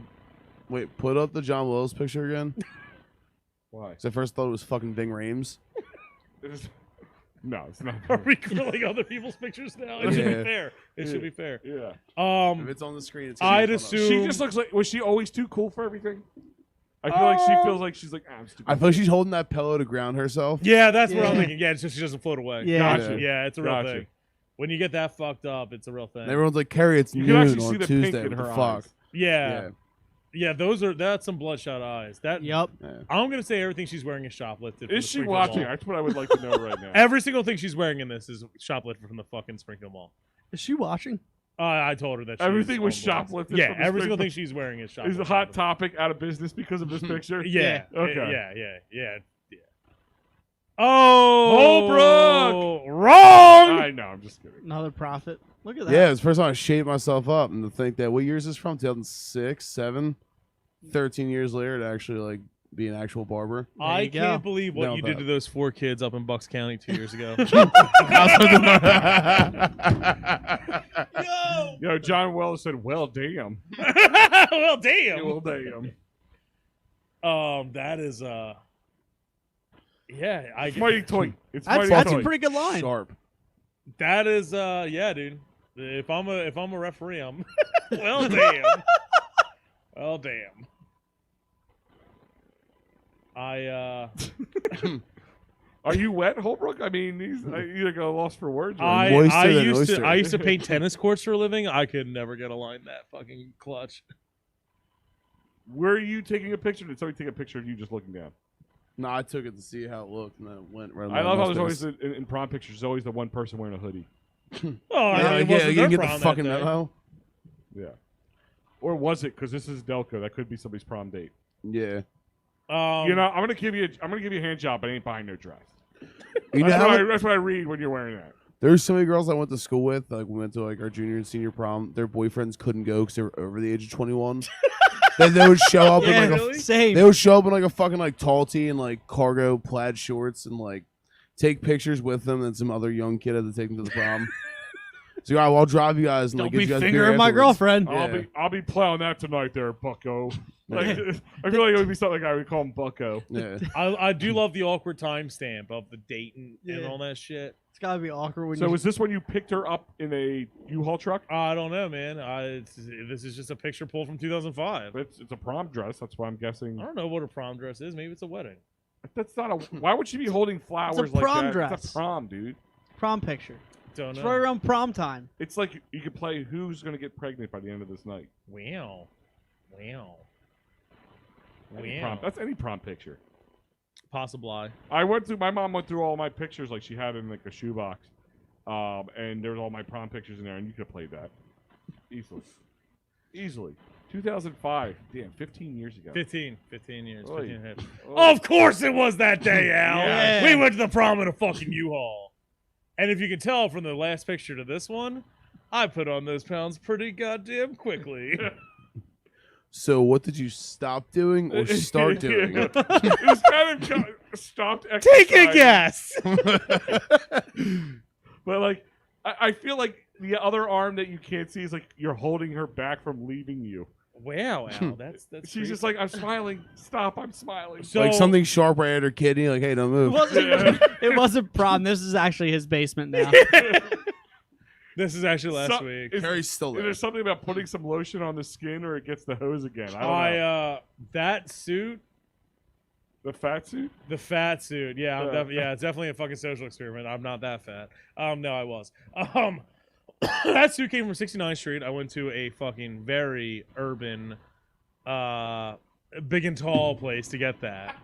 Wait, put up the John Willis picture again. Why? Because I first thought it was fucking Ving Rhames. No, it's not. Are we grilling other people's pictures now? It should be Yeah. fair. It should be fair. Yeah. If it's on the screen, it's I'd gonna be assume- She just looks like. Was she always too cool for everything? I feel like she feels like she's like. I'm too cool. I feel like she's holding that pillow to ground herself. Yeah, that's what I'm Yeah. thinking. Yeah, so she doesn't float away. Yeah. Gotcha. Yeah, it's a real Gotcha. thing. When you get that fucked up, it's a real thing. And everyone's like, Carrie, it's You can noon actually see on the Tuesday. pink in What her the fuck? eyes. Yeah. Yeah, that's some bloodshot eyes. That Yep. Yeah. I'm gonna say everything she's wearing is shoplifted. from Is the she Springfield watching? Mall. That's what I would like to know right now. Every single thing she's wearing in this is shoplifted from the fucking Springfield Mall. Is she watching? I told her that she Everything was on board. shoplifted. Yeah, from the every single Springfield- thing she's wearing is shoplifted. Is the hot topic out of business because of this picture? Yeah. Okay. Yeah. Oh, Holbrook! Wrong. I know. I'm just kidding. Another profit. Look at that. Yeah, it's the first time I shaped myself up, and to think that what year is this from? 2006, 7, 13 years later to actually like be an actual barber. I you go. can't believe what No, you did but- to those 4 kids up in Bucks County 2 years ago. Yo, John Wells said, "Well, damn." Well, damn. Well, damn. That is yeah, It's mighty toy. It's That's, mighty that's toy. a pretty good line. Sharp. that is yeah, dude. If I'm a referee, I'm well, damn. Well, damn. Are you wet, Holbrook? I mean, you like a lost for words. Or I Moister than used to oyster. I used to paint tennis courts for a living. I could never get a line that fucking clutch. Were you taking a picture? Did somebody take a picture of you just looking down? No, I took it to see how it looked, and then it went right. on I my love how there's mustache. always in prom pictures. There's always the one person wearing a hoodie. Oh, I Yeah, mean, it yeah, wasn't you their didn't get prom the that fucking day. memo. Yeah. Or was it? Because this is Delco. That could be somebody's prom date. Yeah. You know, I'm gonna give you a hand job, but I ain't buying no dress. You know That's, how that's what I read when you're wearing that. there's so many girls I went to school with, like we went to like our junior and senior prom. Their boyfriends couldn't go because they were over the age of 21. Then they would show up Yeah, in like really? Same. they would show up in like a fucking like tall tee and like cargo plaid shorts and like take pictures with them, and some other young kid had to take them to the prom. So all right, well, I'll drive you guys and Don't like get be you guys beer fingering my afterwards. girlfriend. Yeah. I'll be plowing that tonight, there, Bucko. Like, I feel like it would be something like I would call him Bucko. Yeah. I do love the awkward timestamp of the date and Yeah. all that shit. It's gotta be awkward when So you. was this when you picked her up in a U-Haul truck? I don't know, man. This is just a picture pulled from 2005. It's a prom dress. That's why I'm guessing. I don't know what a prom dress is. Maybe it's a wedding. That's not a. Why would she be holding flowers like prom that? dress. It's a prom, dude. prom picture. Don't It's know. right around prom time. It's like you could play who's gonna get pregnant by the end of this night. Wow. Wow. Any Wow. prom, that's any prom picture. Possible eye. My mom went through all my pictures like she had in like a shoebox, and there's all my prom pictures in there, and you could have played that easily. 2005, damn, 15 years ago. 15 years. Oy. 15 and a half. Oh. Of course it was that day, Al. Yeah. We went to the prom in a fucking U-Haul. And if you can tell from the last picture to this one, I put on those pounds pretty goddamn quickly. So what did you stop doing or start doing? It was kind of stopped Take a exercising. guess. But like, I feel like the other arm that you can't see is like you're holding her back from leaving you. Wow, Al, that's She's just like, I'm smiling. Stop, I'm smiling. So Like something sharp right at her kidney. Like, hey, don't move. It wasn't prom. This is actually his basement now. This is actually last So- week. Carrie's still Is there. there something about putting some lotion on the skin or it gets the hose again? I don't know. That suit, The fat suit? the fat suit. Yeah, Yeah. yeah, it's definitely a fucking social experiment. I'm not that fat. No, I was. That suit came from 69th Street. I went to a fucking very urban, big and tall place to get that.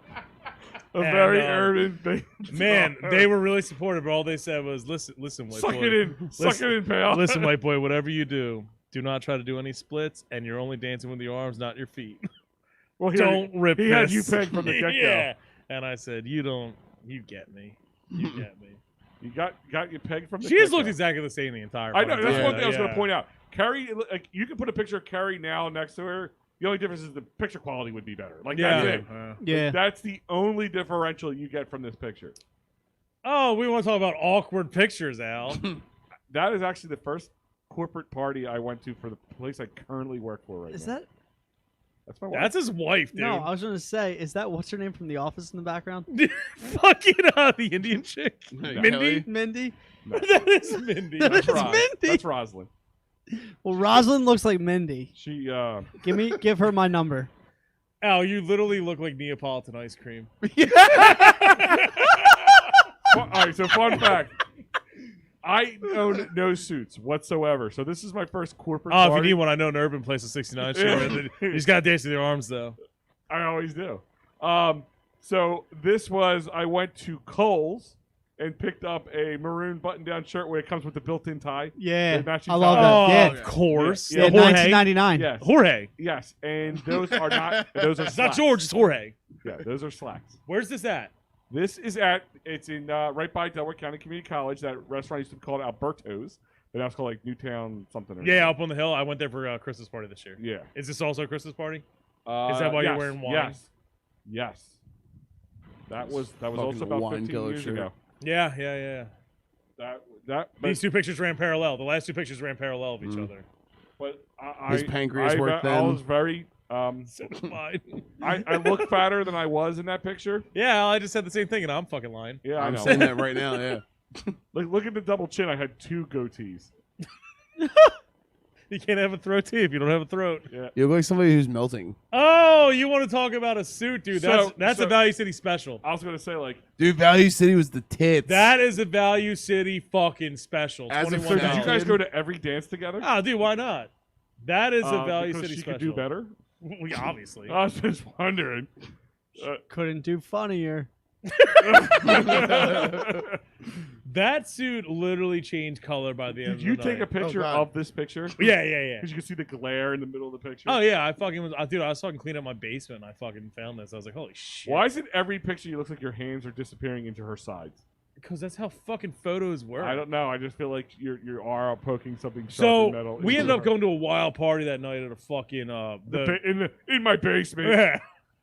A And, very urban thing. Man, they were really supportive, but all they said was, listen, white Suck boy. it in. Suck it in, pal. Listen, white boy, whatever you do not try to do any splits, and you're only dancing with your arms, not your feet. Well, Don't rip He this. had you pegged from the get-go. Yeah. And I said, you get me. You get me. You got you pegged from the She has get-go. looked exactly the same the entire I know. fucking That's time. one thing I was going Yeah. to point out. Carrie, like, you can put a picture of Carrie now next to her. The only difference is the picture quality would be better. Like, Yeah. that's it. Yeah. That's the only differential you get from this picture. Oh, we want to talk about awkward pictures, Al. That is actually the first corporate party I went to for the place I currently work for right Is now. that? That's my wife. That's his wife, dude. No, I was gonna say, is that what's her name from The Office in the background? Fucking the Indian chick. Mindy? Kelly? Mindy. That is Mindy. That That's is Ros- Mindy. That's Rosalind. Well, Rosalind looks like Mindy. She Give her my number. Al, you literally look like Neapolitan ice cream. all right, so fun fact. I own no suits whatsoever. So this is my first corporate Oh, if you party. need one, I know an urban place at 69th Street. You just got to dance with your arms, though. I always do. So this was I went to Kohl's and picked up a maroon button-down shirt where it comes with the built-in tie. Yeah, The matching I love tie. that. Oh, Yeah. of course. Yeah, The Yeah, Jorge. 1999. Yes. Jorge. Yes, and those are not. Those are It's not slacks. George, it's Jorge. Yeah, those are slacks. Where's this at? It's in right by Delaware County Community College. That restaurant used to be called Alberto's, but now it's called like Newtown something. Or Yeah, another. up on the hill. I went there for a Christmas party this year. Yeah. Is this also a Christmas party? Is that why you're yes, wearing wine? Yes. That was Fucking also about wine 15 color years shirt. ago. Yeah. But These two pictures ran parallel. The last two pictures ran parallel of each other. But His pancreas worked I then. was very. So did mine. I look fatter than I was in that picture. Yeah, I just said the same thing, and I'm fucking lying. Yeah, I I'm know. saying that right now. Yeah. Like, look at the double chin. I had 2 goatees. You can't have a throat tee if you don't have a throat. Yeah. You look like somebody who's melting. Oh, you want to talk about a suit, dude? That's So- a Value City special. I was gonna say like. Dude, Value City was the tits. That is a Value City fucking special. As a So did you Valid. guys go to every dance together? Oh, dude, why not? That is a Value because City she special. could do better. We obviously. I was just wondering. Couldn't do funnier. That suit literally changed color by the end Did of you the take a night. picture God. of this picture? Yeah. Because you can see the glare in the middle of the picture. Oh yeah, I fucking was. Dude, I was fucking cleaning up my basement. And I fucking found this. I was like, holy shit. Why is it every picture you look like your hands are disappearing into her sides? Because that's how fucking photos work. I don't know. I just feel like you are poking something sharp So and metal. we into ended up her. going to a wild party that night at a fucking in my basement. Yeah.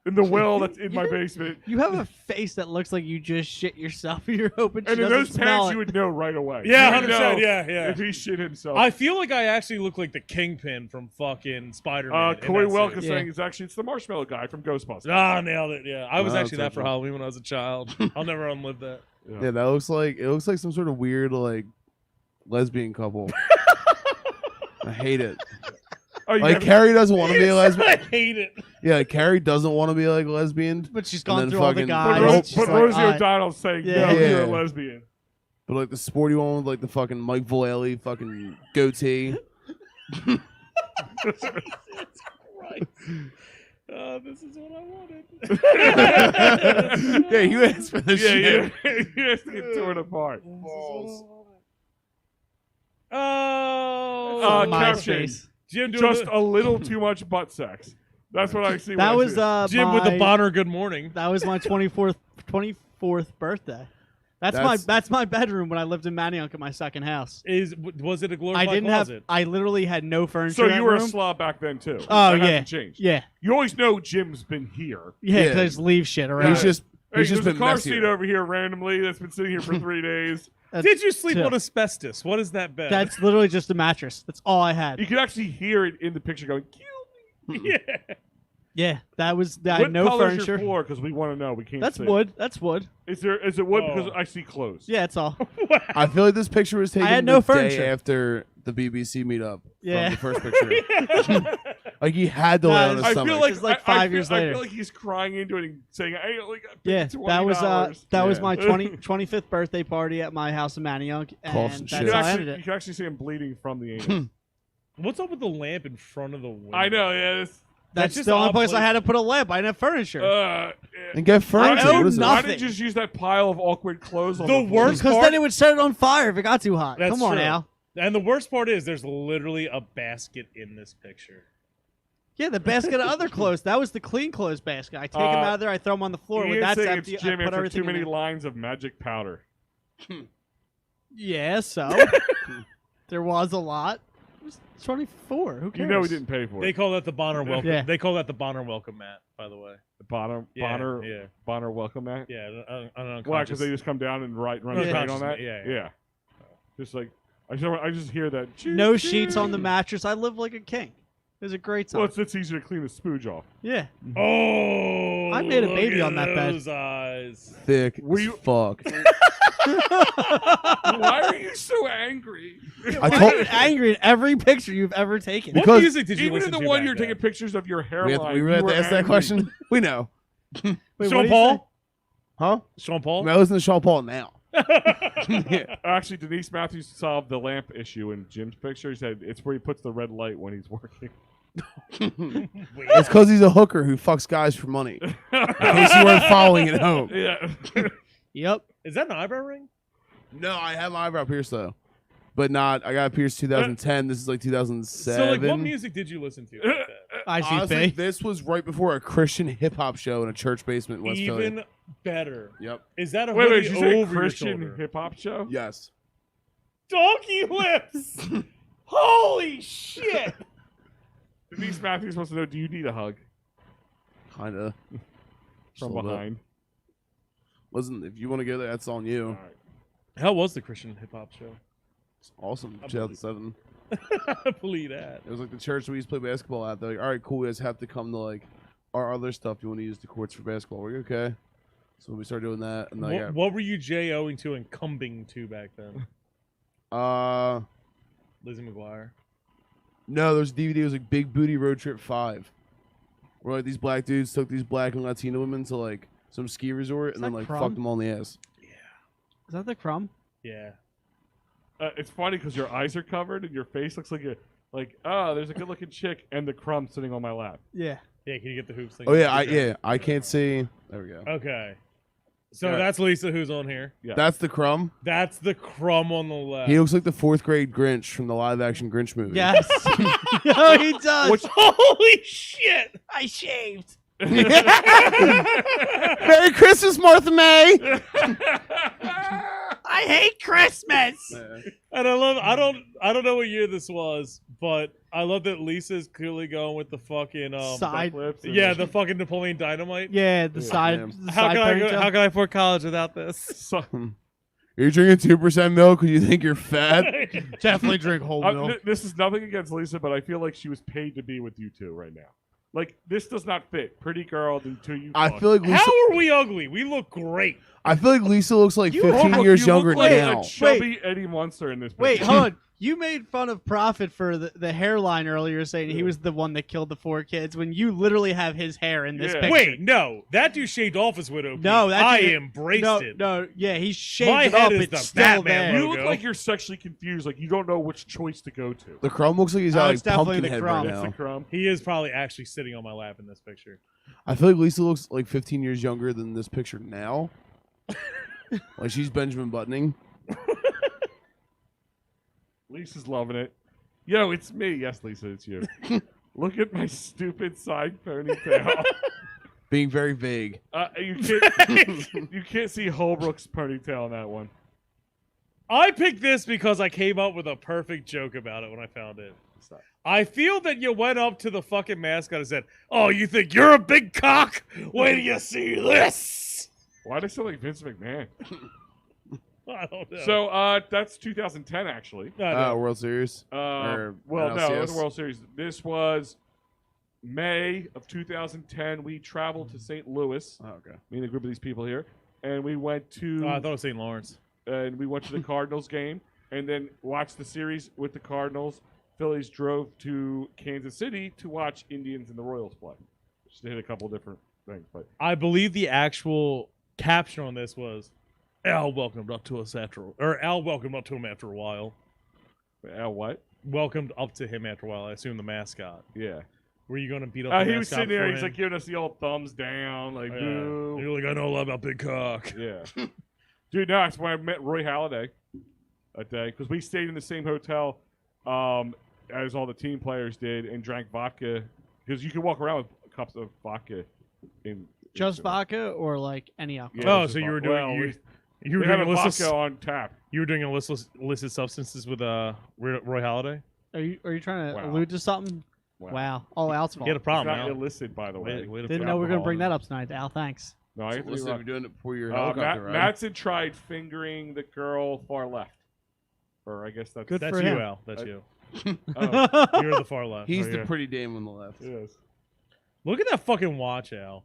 In the well that's in my basement. You have a face that looks like you just shit yourself, and you're hoping she And in doesn't those smell pants, it. you would know right away. Yeah, You would 100%. know Yeah. If he shit himself. I feel like I actually look like the Kingpin from fucking Spider-Man. in Corey that Welk suit. is saying it's the marshmallow guy from Ghostbusters. Ah, nailed it. Yeah, I was Wow, actually that for touching. Halloween when I was a child. I'll never unlive that. Yeah, that looks like some sort of weird like lesbian couple. I hate it. Oh, you Like haven't- Carrie doesn't want to be a I lesbian. hate it. Yeah, Carrie doesn't want to be like lesbian. But she's And gone then through all the fucking- guys. But, Nope. She's but like, Rosie all right. O'Donnell's saying, Yeah. no, you're a Yeah. lesbian. But like the sporty one with like the fucking Mike Vallely fucking goatee. Christ. This is what I wanted. Yeah, you asked for this shit. Yeah. You have to get torn apart. Oh, caption. MySpace. Jim doing Just the, a little too much butt sex. That's what I see. when That I was see it. Jim with the my- Bonner. Good morning. That was my 24th birthday. That's my bedroom when I lived in Manayunk in my second house. Was it a I glorified didn't closet? have. I literally had no furniture. So in that you were a room. slob back then too. Oh That yeah, hasn't changed. yeah, You always know Jim's been here. yeah. Yeah. Because leave shit around. He's just Hey, he's just there's been a car messier. seat over here randomly that's been sitting here for 3 days. Did you sleep Chill. on asbestos? What is that bed? That's literally just a mattress. That's all I had. You can actually hear it in the picture going, kill me. yeah. Yeah, that was. I What had no color's furniture. your floor? Because we want to know. We can't That's see. wood. That's wood. Is it wood? Oh. Because I see clothes. Yeah, it's all. I feel like this picture was taken had the no day furniture. after the BBC meetup. Yeah. From the first picture. Like he had to lay on his I stomach. feel like It's like I 5 years I later. feel like he's crying into it and saying, "I only got paid Yeah, $20." that was Yeah. my 25th birthday party at my house in Manayunk, Cough and some that's shit. how I ended You it. can actually see him bleeding from the anus. What's up with the lamp in front of the window? I know. Yeah. That's just the only odd place I place. had to put a lamp. I didn't have furniture. Yeah. And get furniture. own What is it? Why nothing. didn't you just use that pile of awkward clothes on The the floor? worst Because part- then it would set it on fire if it got too hot. That's Come on true. now. And the worst part is there's literally a basket in this picture. Yeah, the basket of other clothes. That was the clean clothes basket. I take them out of there. I throw them on the floor. When Ian's that's saying empty, it's I Jim put after everything too many in there. lines of magic powder. Yeah, so there was a lot. It was 24. Who cares? You know he didn't pay for They it. call that the Bonner welcome. Yeah. They call that the Bonner welcome mat, by the way. Bonner, Yeah, Bonner, yeah. Bonner welcome mat. Yeah, I don't Why? Because they just come down and run Yeah. straight on that. Yeah. Just like I just hear that. No Choo-choo. sheets on the mattress. I live like a king. It was a great time. Well, it's easier to clean the spooge off. Yeah. Oh, I made a look baby at on that bed. those eyes. Thick Were as you- fuck. Why are you so angry? I Why told are you angry at every picture you've ever taken? What Because- music did you Even in listen the to one back you're then? taking pictures of your we hairline. have, we you have were to ask that angry. question. We know, Wait, what Sean did he Paul? huh? Sean I Paul? mean, I listen to Sean Paul now. Actually, Denise Matthews solved the lamp issue in Jim's picture. He said it's where he puts the red light when he's working. It's because he's a hooker who fucks guys for money. In case you weren't following at home. Yeah. say? Yep. Is that an eyebrow ring? No, I have my eyebrow pierced though, but not. I got pierced 2010. This is like 2007. So, like, what music did you listen to? Like that? Honestly, ICP. this was right before a Christian hip hop show in a church basement in West Philly. Even better. Yep. Is that a Wait, hoodie did you say over your Christian shoulder? hip hop show? Yes. Donkey lips! Holy shit! Denise Matthews wants to know: do you need a hug Kinda. from a little bit. behind? Listen, if you want to go there, that's on you. All right. How was the Christian hip hop show? It's awesome. I 2007. I believe that. It was like the church we used to play basketball at. They're like, all right, cool. You guys have to come to like our other stuff. You want to use the courts for basketball? We're like, okay. So we started doing that, and then What were you J-O-ing to and cumbing to back then? Lizzie McGuire. No, there's a DVD. It was like Big Booty Road Trip 5, where like these black dudes took these black and Latino women to like some ski resort and Is then that like Crumb? fucked them all in the ass. Is that the crumb? Yeah. It's funny because your eyes are covered and your face looks like there's a good looking chick and the crumb sitting on my lap. Yeah. Yeah, can you get the hoops thing? Oh yeah, I can't see. There we go. Okay. So Yeah. that's Lisa who's on here. Yeah. That's the Crumb. That's the crumb on the left. He looks like the 4th grade Grinch from the live action Grinch movie. Yes. Oh, he does. Which- Holy shit! I shaved. Merry Christmas, Martha May. I hate Christmas. And I don't know what year this was, but I love that Lisa's clearly going with the fucking Side. Lips and- yeah, the fucking Napoleon Dynamite. Yeah, the side. Damn. The How side can I ponytail. how can I afford college without this? So, You're drinking 2% milk because you think you're fat. Definitely drink whole milk. this is nothing against Lisa, but I feel like she was paid to be with you two right now. Like this does not fit. Pretty girl, the two you. I fuck. feel like Lisa. How are we ugly? We look great. I feel like Lisa looks like You 15 look- years you look younger like now. A chubby Eddie Munster in this. Wait, picture. hold on. You made fun of Prophet for the hairline earlier, saying he was the one that killed the 4 kids, when you literally have his hair in this Yeah. picture. Wait, no, that dude shaved off his widow. No, that I dude- embraced no, it. no, yeah, he shaved My it head up. is It's the still Batman there. You look logo. like you're sexually confused. Like you don't know which choice to go to. The Crumb looks like he's Oh, got it's like definitely pumpkin the head Crumb. right It's the now. crumb. He is probably actually sitting on my lap in this picture. I feel like Lisa looks like 15 years younger than this picture now. Like she's Benjamin Buttoning. Lisa's loving it. Yo, it's me. Yes, Lisa, it's you. Look at my stupid side ponytail. Being very vague. You can't see Holbrook's ponytail in that one. I picked this because I came up with a perfect joke about it when I found it. I feel that you went up to the fucking mascot and said, "Oh, you think you're a big cock? Wait till you see this." Why do they sound like Vince McMahon? I don't know. So that's 2010 actually. World Series. Well, no, it was the World Series. This was May of 2010. We traveled to St. Louis. Oh, okay. Me and a group of these people here, and we went to. I thought it was St. Lawrence. And we went to the Cardinals game, and then watched the series with the Cardinals. Phillies drove to Kansas City to watch Indians and the Royals play. Just to hit a couple different things, but I believe the actual caption on this was, "Al welcomed up to us Al welcomed up to him after a while." what? Welcomed up to him after a while. I assume the mascot. Yeah. Were you going to beat up the mascot? He was sitting there. for He's him? like giving us the old thumbs down, like boo. You're like, "I know a lot about big cock." Yeah. Dude, no, that's when I met Roy Halladay that day because we stayed in the same hotel as all the team players did and drank vodka because you can walk around with cups of vodka. Just vodka or like any alcohol? Yeah, Oh, just so you were vodka. doing Well, you were we had doing a illicit vodka on tap. you were doing illicit substances with Roy Halladay. Are you trying to Wow. allude to something? Wow. Oh, Al's fault. He had a It's problem. not Al. illicit, by the way. Way to Didn't put know we were going to alcohol bring in that it. up tonight. Al, thanks. No, I have to Listen, be you're doing it before your Matt, helicopter ride. Mattson tried fingering the girl far left. Or I guess that's... Good That's for you, him. Al. That's you. Oh, You're the far left. He's Oh, the yeah. pretty dame on the left. yes. Look at that fucking watch, Al.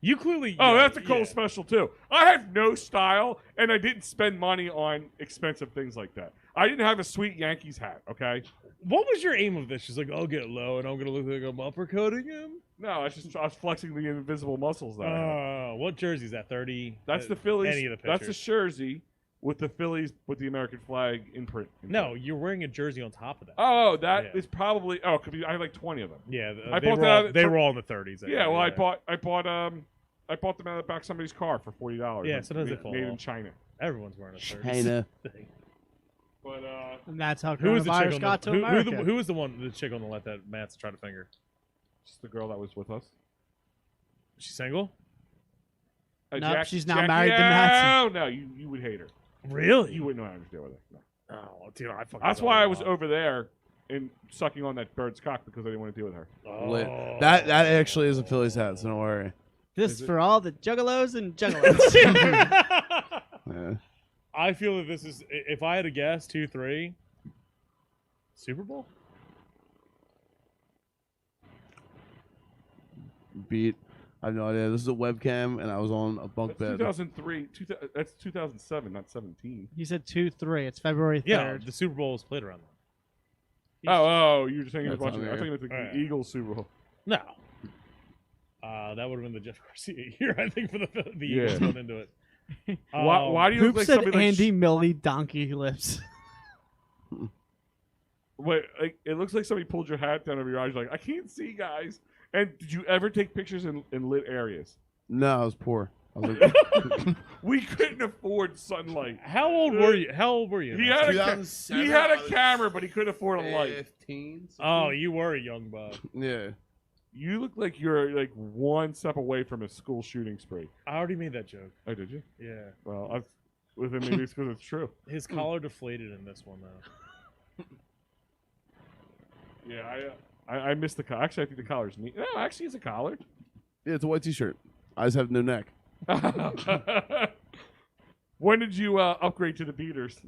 You clearly. Oh, yeah, that's a Cole yeah. special, too. I have no style, and I didn't spend money on expensive things like that. I didn't have a sweet Yankees hat, okay? What was your aim of this? She's like, "I'll get low, and I'm gonna look like I'm uppercutting him." No, I was flexing the invisible muscles that I had. What jersey is that? 30. That's the Phillies. Any of the That's pictures. the jersey with the Phillies with the American flag imprint. No, you're wearing a jersey on top of that. Oh, that is Yeah. probably. Oh, could be. I have like 20 of them. Yeah, I they bought were that all, they from- were all in the 30s. Yeah, well, I bought them out of the back of somebody's car for $40. Yeah, sometimes they fall made in off. China. Everyone's wearing a 30s. China. thing. But And that's how Who was the chick coronavirus on got the, to who, America. who was the chick on the left that Matt's trying to finger? just the girl that was with us. She's single? Nope, she's now married to Mattson. No, you would hate her. Really? You wouldn't know how to understand with her. No. Oh, dude, I fucking. That's don't why I know. was over there and sucking on that bird's cock because I didn't want to deal with her. Lit. Oh. That actually is a Phillies hat, so don't worry. This Is it? for all the juggalos and juggalos. Yeah. I feel that this is. If I had to guess, 2-3. Super Bowl? Beat. I have no idea. This is a webcam, and I was on a bunk That's bed. 2003. That's 2007, not 17. He said 2-3. It's February 3rd. Yeah, the Super Bowl was played around then. Oh, you were just saying you was That's watching. on I thought you meant the there. Eagles Super Bowl. No. That would have been the Jeff Garcia year, I think, for the Yeah. Eagles going into it. Why do you look Hoop like said somebody like Andy Millie donkey lips. Wait, like it looks like somebody pulled your hat down over your eyes. Like I can't see, guys. And did you ever take pictures in lit areas? No, I was poor. I was like, We couldn't afford sunlight. How old were you? How old were you? He had a 2007, he had I a was camera, but he couldn't afford a light. 15. Oh, you were a young buck. Yeah. You look like you're like one step away from a school shooting spree. I already made that joke. Oh, did you? Yeah. Well, maybe it's because it's true. His collar deflated in this one, though. Yeah, I missed the collar. Actually, I think the collar's neat. No, actually, it's a collar. Yeah, it's a white T-shirt. I just have no neck. When did you upgrade to the beaters?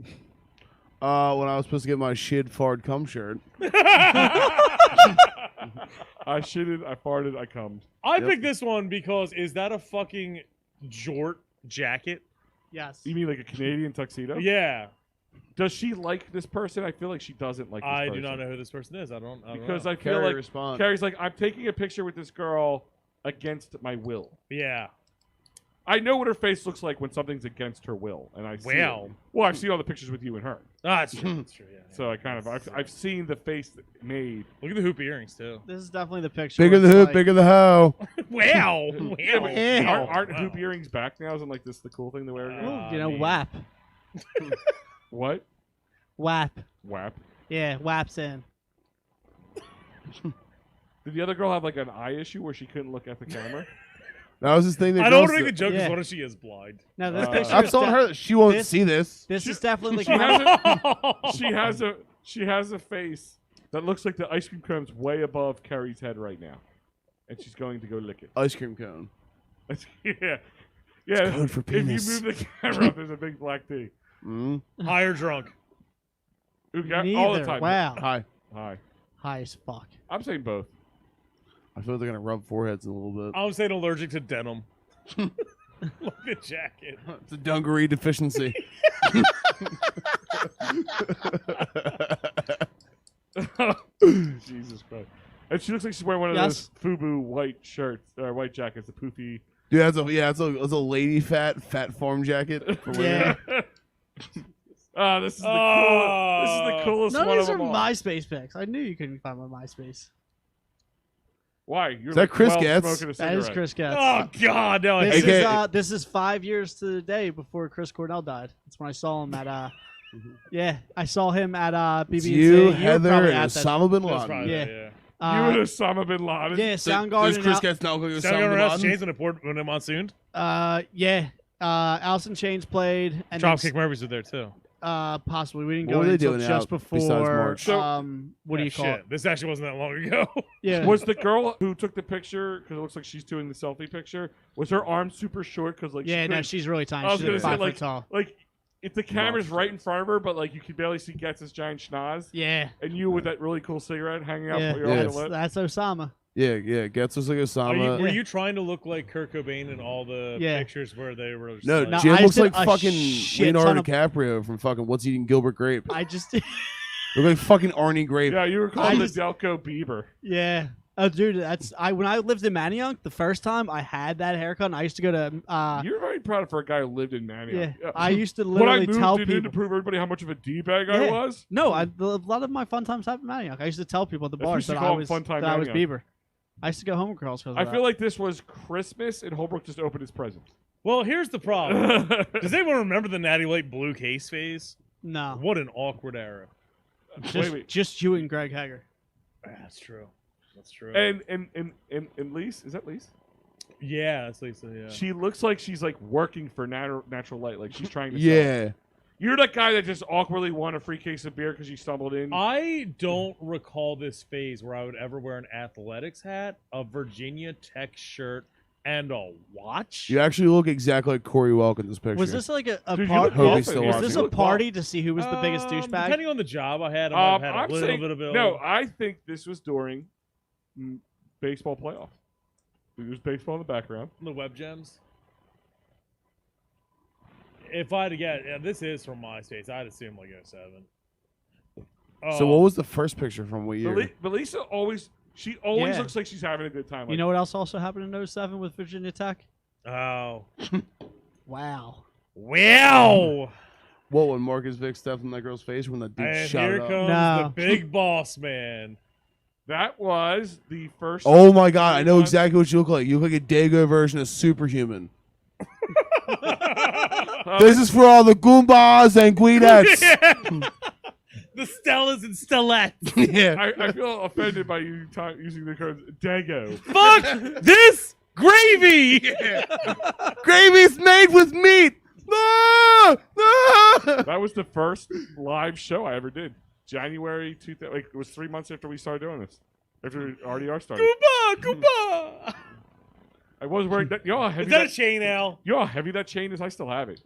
When I was supposed to get my shit fart cum shirt. I shitted, I farted, I cummed. I Yep. picked this one because is that a fucking jort jacket? Yes. You mean like a Canadian tuxedo? Yeah. Does she like this person? I feel like she doesn't like this I person. do not know who this person is. I don't Because know. I feel Carrie like response. Carrie's like, I'm taking a picture with this girl against my will. Yeah. I know what her face looks like when something's against her will, and I see it. Well. Well, I've seen all the pictures with you and her, That's true. That's true. Yeah. so I kind of I've seen the face that made. Look at the hoop earrings too. This is definitely the picture. Bigger where the it's hoop, like- bigger the hoe. Wow. Yeah, but Wow. aren't Wow. hoop earrings back now? Isn't like this the cool thing to wear? again? Ooh, you know, man. WAP. What? WAP. WAP. Yeah, WAP's in. Did the other girl have like an eye issue where she couldn't look at the camera? That was his thing. I don't want to make the joke because Yeah. what if she is blind? No, this picture. I'm is telling her that she won't this- see this. This is definitely She has a face that looks like the ice cream cone's way above Carrie's head right now, and she's going to go lick it. Ice cream cone. Yeah, yeah. code for If you penis. move the camera up, there's a big black T. Mm. High or drunk? neither. All the time. Wow. Hi. Hi. High as fuck. I'm saying both. I feel like they're gonna rub foreheads in a little bit. I was saying allergic to denim. Like the jacket. It's a dungaree deficiency. Jesus Christ. And she looks like she's wearing one of Yes. those FUBU white shirts, or white jackets, the poofy. Dude, that's a lady fat form jacket. For women. Yeah. Ah, this is the coolest. This is the coolest None one of of these are them all. MySpace pics. I knew you couldn't find my MySpace. Why? You're Is that Chris well Getz? smoking a That is cigarette. Chris Getz. Oh God, no! I This hate Okay. it. this is 5 years to the day before Chris Cornell died. That's when I saw him at yeah, I saw him at BB&T. It's you, were Heather, probably and at that. Osama bin That's Laden. probably Yeah. yeah. You and Osama bin Laden. Yeah, So, Soundgarden. does Chris and Getz not look like Sound Osama bin House Laden? Chains when it monsooned. yeah. Alice in Chains played, and Dropkick Murphys were there too. possibly we didn't What go were they until doing just out before. besides March? So- What do Yeah, you call shit. it? This actually wasn't that long ago. Yeah. Was the girl who took the picture, because it looks like she's doing the selfie picture, was her arm super short? Because like yeah, she no, couldn't- she's really tiny. I was She's gonna like say 5 like foot tall. like if the camera's right in front of her, but like you could barely see Getz's giant schnoz, Yeah. and you with that really cool cigarette hanging out Yeah, your Yeah. upper lip. that's Osama. Yeah. Getz looks like Osama. Were you trying to look like Kurt Cobain in all the Yeah. pictures where they were? just No, like- No, Jim I looks did like a fucking shit Leonardo ton of- DiCaprio from fucking What's Eating Gilbert Grape. I just Look like fucking Arnie Grape. Yeah, you were I calling the just- Delco Bieber. yeah. Oh, dude, when I lived in Manayunk the first time I had that haircut. And I used to go to You're very proud for a guy who lived in Manny. yeah. I used to When I literally moved tell in people. to prove everybody how much of a d-bag I Yeah. was. No, a lot of my fun times happened in Manayunk. I used to tell people at the That's what bars you that call I them, was fun time that I was Manayunk. Bieber. I used to go home with girls because I feel like this was Christmas and Holbrook just opened his present. Well, here's the problem. Does anyone remember the Natty Light blue case phase? no, What an awkward era. wait. just you and Greg Hager. That's true. That's true. And Lise, is that Lise? yeah, that's Lisa. Yeah. She looks like she's like working for natural light, like she's trying to. Sell. Yeah. You're that guy that just awkwardly won a free case of beer because you stumbled in. I don't recall this phase where I would ever wear an athletics hat, a Virginia Tech shirt, and a watch. You actually look exactly like Corey Welk in this picture. Was this like a Dude, you party? look Hope he's golfing. still Yeah, Was watching. this you a look party to see who was the biggest douchebag? Depending on the job I had, I might have had I'm a little saying bit of a no. I think this was during baseball playoffs. There's baseball in the background. the web gems. If I had to get, yeah, this is from MySpace. I'd assume like 07. So what was the first picture from what year? But Lisa always Yeah. looks like she's having a good time. You Like, know what else also happened in 07 with Virginia Tech? Oh. Wow. Wow. What, when Marcus Vick stepped in that girl's face when that dude And shot here it up? comes No. the big boss man. that was the first. Oh my god, I know months- exactly what you look like. You look like a Dago version of Superhuman. This is for all the Goombas and Guidettes. The Stellas and Stellettes. Yeah. I feel offended by you using the term Dago. Fuck this gravy. Gravy's made with meat. No! No! That was the first live show I ever did. January 2000. Like it was 3 months after we started doing this. After RDR started. Gooba. I was wearing that. You know how heavy Is that a chain, Al? you know how heavy that chain is? I still have it.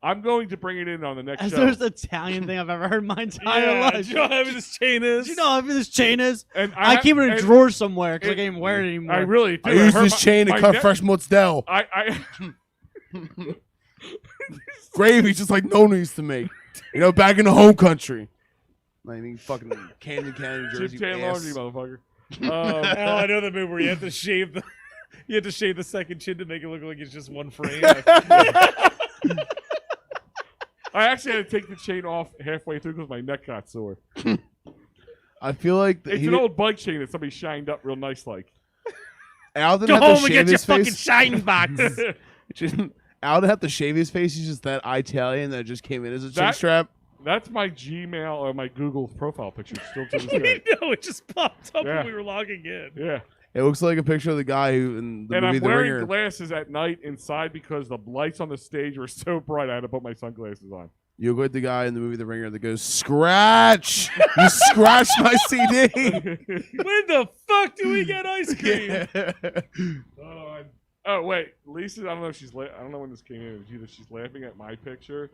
I'm going to bring it in on the next That's show. the most Italian thing I've ever heard in my entire Yeah, life. do you know how heavy this chain is? Do you know how heavy this chain is? And I keep it in a and drawer somewhere because I it- can't even wear it anymore. I really do. I use hurt this my- chain to my cut neck- fresh mozzarella. I Gravy just like Nona used to make. You know, back in the home country. I mean, fucking Camden County, Chip Jersey. Chain ass. Laundry, motherfucker. Al, I know the move where you have to shave the you have to shave the second chin to make it look like it's just one frame. I actually had to take the chain off halfway through because my neck got sore. I feel like It's an old bike chain that somebody shined up real nice like. Al didn't Go have to home and shave get your his fucking face. shine box. Al didn't have to shave his face. He's just that Italian that just came in as a chin That- strap. That's my Gmail or my Google profile picture still to this We day. know it just popped up Yeah. when we were logging in. Yeah. It looks like a picture of the guy who in the And movie I'm The wearing Ringer. glasses at night inside because the lights on the stage were so bright. I had to put my sunglasses on. You look like the guy in the movie The Ringer that goes, "Scratch! You scratched my CD." When the fuck do we get ice cream? Oh wait, Lisa. I don't know if she's. I don't know when this came in. It's either she's laughing at my picture.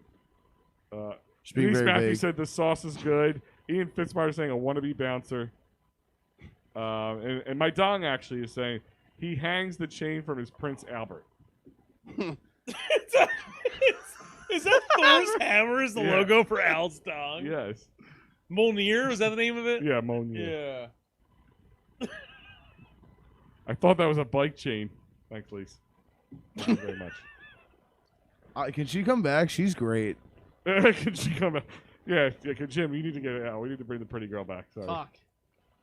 Just being Denise very Matthews vague. said the sauce is good. Ian Fitzmyer saying a wannabe bouncer. And my dong actually is saying he hangs the chain from his Prince Albert. Is that Thor's hammer? Is the Yeah. logo for Al's dog? Yes. Mjolnir, is that the name of it? Yeah, Monier. Yeah. I thought that was a bike chain. Thanks, Lise. Thank you very much. Can she come back? She's great. Can she come back? Yeah, Jim, you need to get it out. We need to bring the pretty girl back. Sorry. Fuck.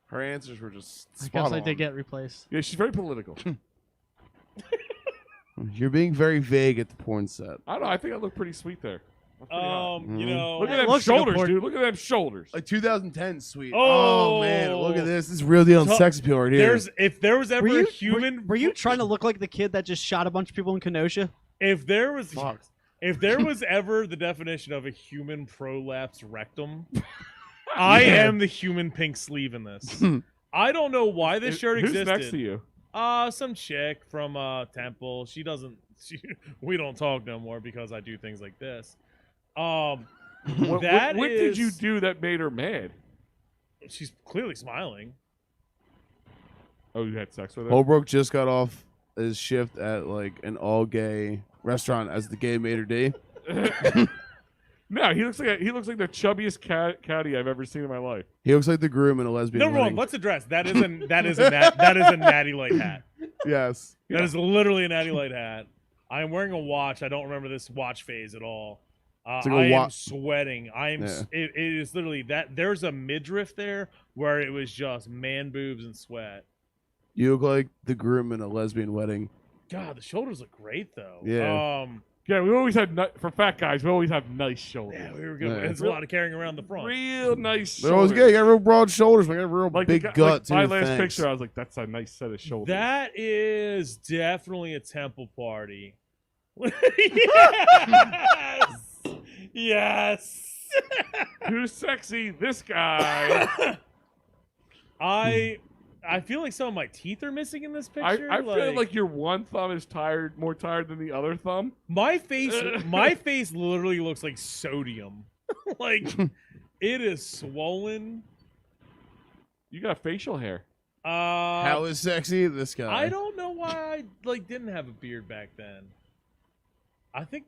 Her answers were just I spot guess I on. did get replaced. Yeah, she's very political. You're being very vague at the porn set. I don't know. I think I look pretty sweet there. That's pretty hot. You know. Look at It them looks like a shoulders, porn- dude. Look at them shoulders. Like 2010, sweet. Oh. Man, look at this. This is real deal and So- sex appeal right here. If there was ever Were you, a human, were you trying to look like the kid that just shot a bunch of people in Kenosha? if there was, Fuck. if there was ever the definition of a human prolapse rectum, I Yeah. am the human pink sleeve in this. I don't know why this shirt Who's existed. next to you? Some chick from Temple. She doesn't. We don't talk no more because I do things like this. What That what did you is- do that made her mad? She's clearly smiling. Oh, you had sex with her? Holbrook just got off his shift at like an all-gay restaurant as the gay maitre d'. No, he looks like the chubbiest caddy I've ever seen in my life. He looks like the groom in a lesbian Number one, wedding. let's address that is a natty light hat. Yes. That is literally a natty light hat. I am wearing a watch. I don't remember this watch phase at all. It's like a I am wa- sweating. I am. Yeah. It is literally that. There's a midriff there where it was just man boobs and sweat. You look like the groom in a lesbian wedding. God, the shoulders look great though. Yeah. Yeah, we always had for fat guys. We always have nice shoulders. Yeah, we were good. Yeah. It's a lot of carrying around the front. Real nice. They're always shoulders. gay. You got real broad shoulders. Man. You got a real Like big the guy- gut too. My last Thanks. picture, I was like, "That's a nice set of shoulders." That is definitely a temple party. yes. Yes. Who's sexy? This guy. I feel like some of my teeth are missing in this picture. I feel like your one thumb is more tired than the other thumb. my face literally looks like sodium. Like it is swollen. You got facial hair. How is sexy? This guy. I don't know why I didn't have a beard back then. I think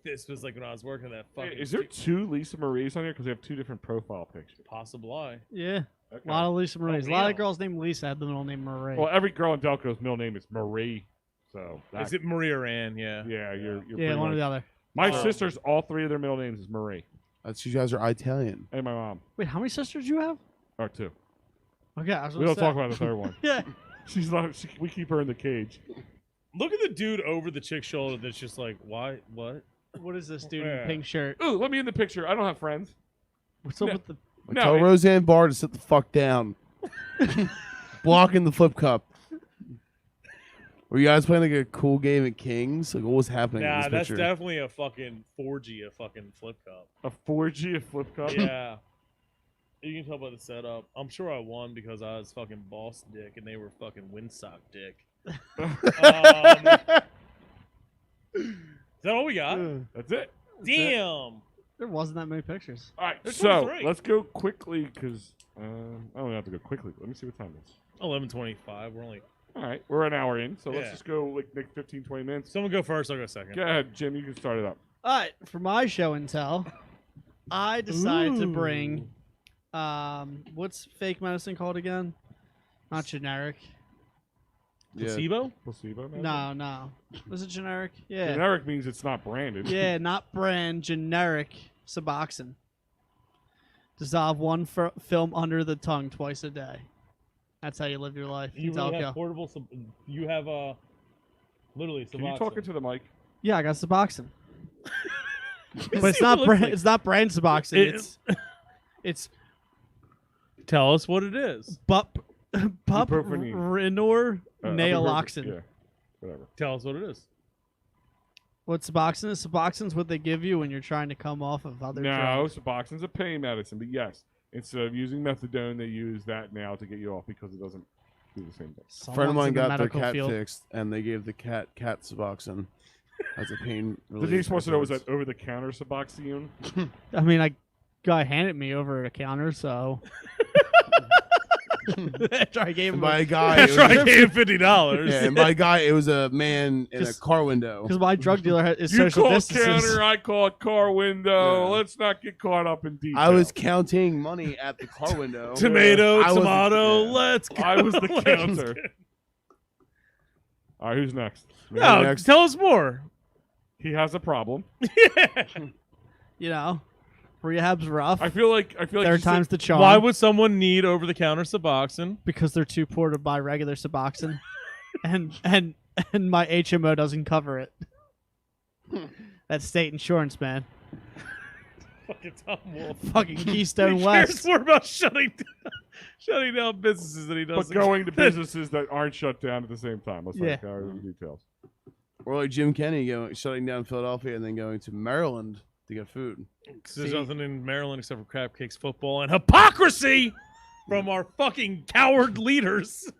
this was like when I was working that Hey, fucking. is there two Lisa Marie's on here? Because they have two different profile pictures. possible lie? Yeah. Okay. A lot of Lisa Marie's. A lot yeah. of girls named Lisa had the middle name Marie. Well, every girl in Delco's middle name is Marie. So Is it Maria or Ann? Yeah. Yeah, you're yeah, pretty one or much- the other. My Oh. sisters, all three of their middle names is Marie, That's you guys are Italian. and my mom, Wait, how many sisters do you have? or two. Okay, I was We don't talk about the third one. Yeah. She's not. We keep her in the cage. Look at the dude over the chick's shoulder. That's just like, why? What? What is this dude Yeah. in pink shirt? Ooh, let me in the picture. I don't have friends. What's up No. with the? No, Tell it- Roseanne Barr to sit the fuck down. Blocking the flip cup. Were you guys playing like a cool game at Kings? Like what was happening in Nah, this that's picture? definitely a fucking 4G, a fucking flip cup. A 4G, a flip cup. Yeah. You can tell by the setup. I'm sure I won because I was fucking boss dick and they were fucking windsock dick. Is that all we got? That's it. Damn. There wasn't that many pictures. All right, There's so 23. let's go quickly because I don't have to go quickly. Let me see what time it is. 11:25. We're only. All right, we're an hour in, so Yeah. let's just go like next 15, 20 minutes. Someone go first. I'll go second. Go ahead, Jim. You can start it up. All right, for my show and tell, I decided to Ooh. bring, what's fake medicine called again? Not generic. Yeah. Placebo. Placebo. Maybe? No. Was it generic? Yeah. Generic means it's not branded. Yeah, not brand, generic Suboxone. Dissolve one film under the tongue twice a day. That's how you live your life. You in really Delco. have portable. You have literally. Can you talk into the mic? Yeah, I got Suboxone. See But it's what not it looks brand. like. It's not brand Suboxone. It- It's Tell us what it is. but Pup Buprenorphine. Renor Ibuprofen, Naloxone. Yeah, whatever. Tell us what it is. What Suboxone is? Suboxone's what they give you when you're trying to come off of other No, drugs. Suboxone's a pain medicine, but yes, instead of using methadone, they use that now to get you off because it doesn't do the same thing. A friend of Someone's mine in the got their medical cat field. fixed, and they gave the cat Suboxone as a pain The relief. Denise wants to know, was that over-the-counter Suboxone? I mean, I guy handed me over a counter, so after I gave him by a guy? It was Try a- paying $50. yeah, and by a guy, it was a man in a Just- car window. because my drug dealer is You social call distances. counter, I call car window. Yeah. Let's not get caught up in detail. I was counting money at the car window. Tomato, I was the- tomato. yeah. Let's go. I was the Let's counter. go. All right, who's next? No, Next. tell us more. He has a problem. You know, rehab's rough. I feel like there are you said- times to charm. Why would someone need over-the-counter Suboxone? Because they're too poor to buy regular Suboxone, and my HMO doesn't cover it. That's state insurance, man. Fucking Tom Wolf. Fucking Keystone He cares West. more about shutting down businesses than he but does. going to businesses that aren't shut down at the same time. Let's Yeah. not cover the details. Or like Jim Kenney shutting down Philadelphia and then going to Maryland to get food. 'Cause there's nothing in Maryland except for crab cakes, football, and hypocrisy from our fucking coward leaders.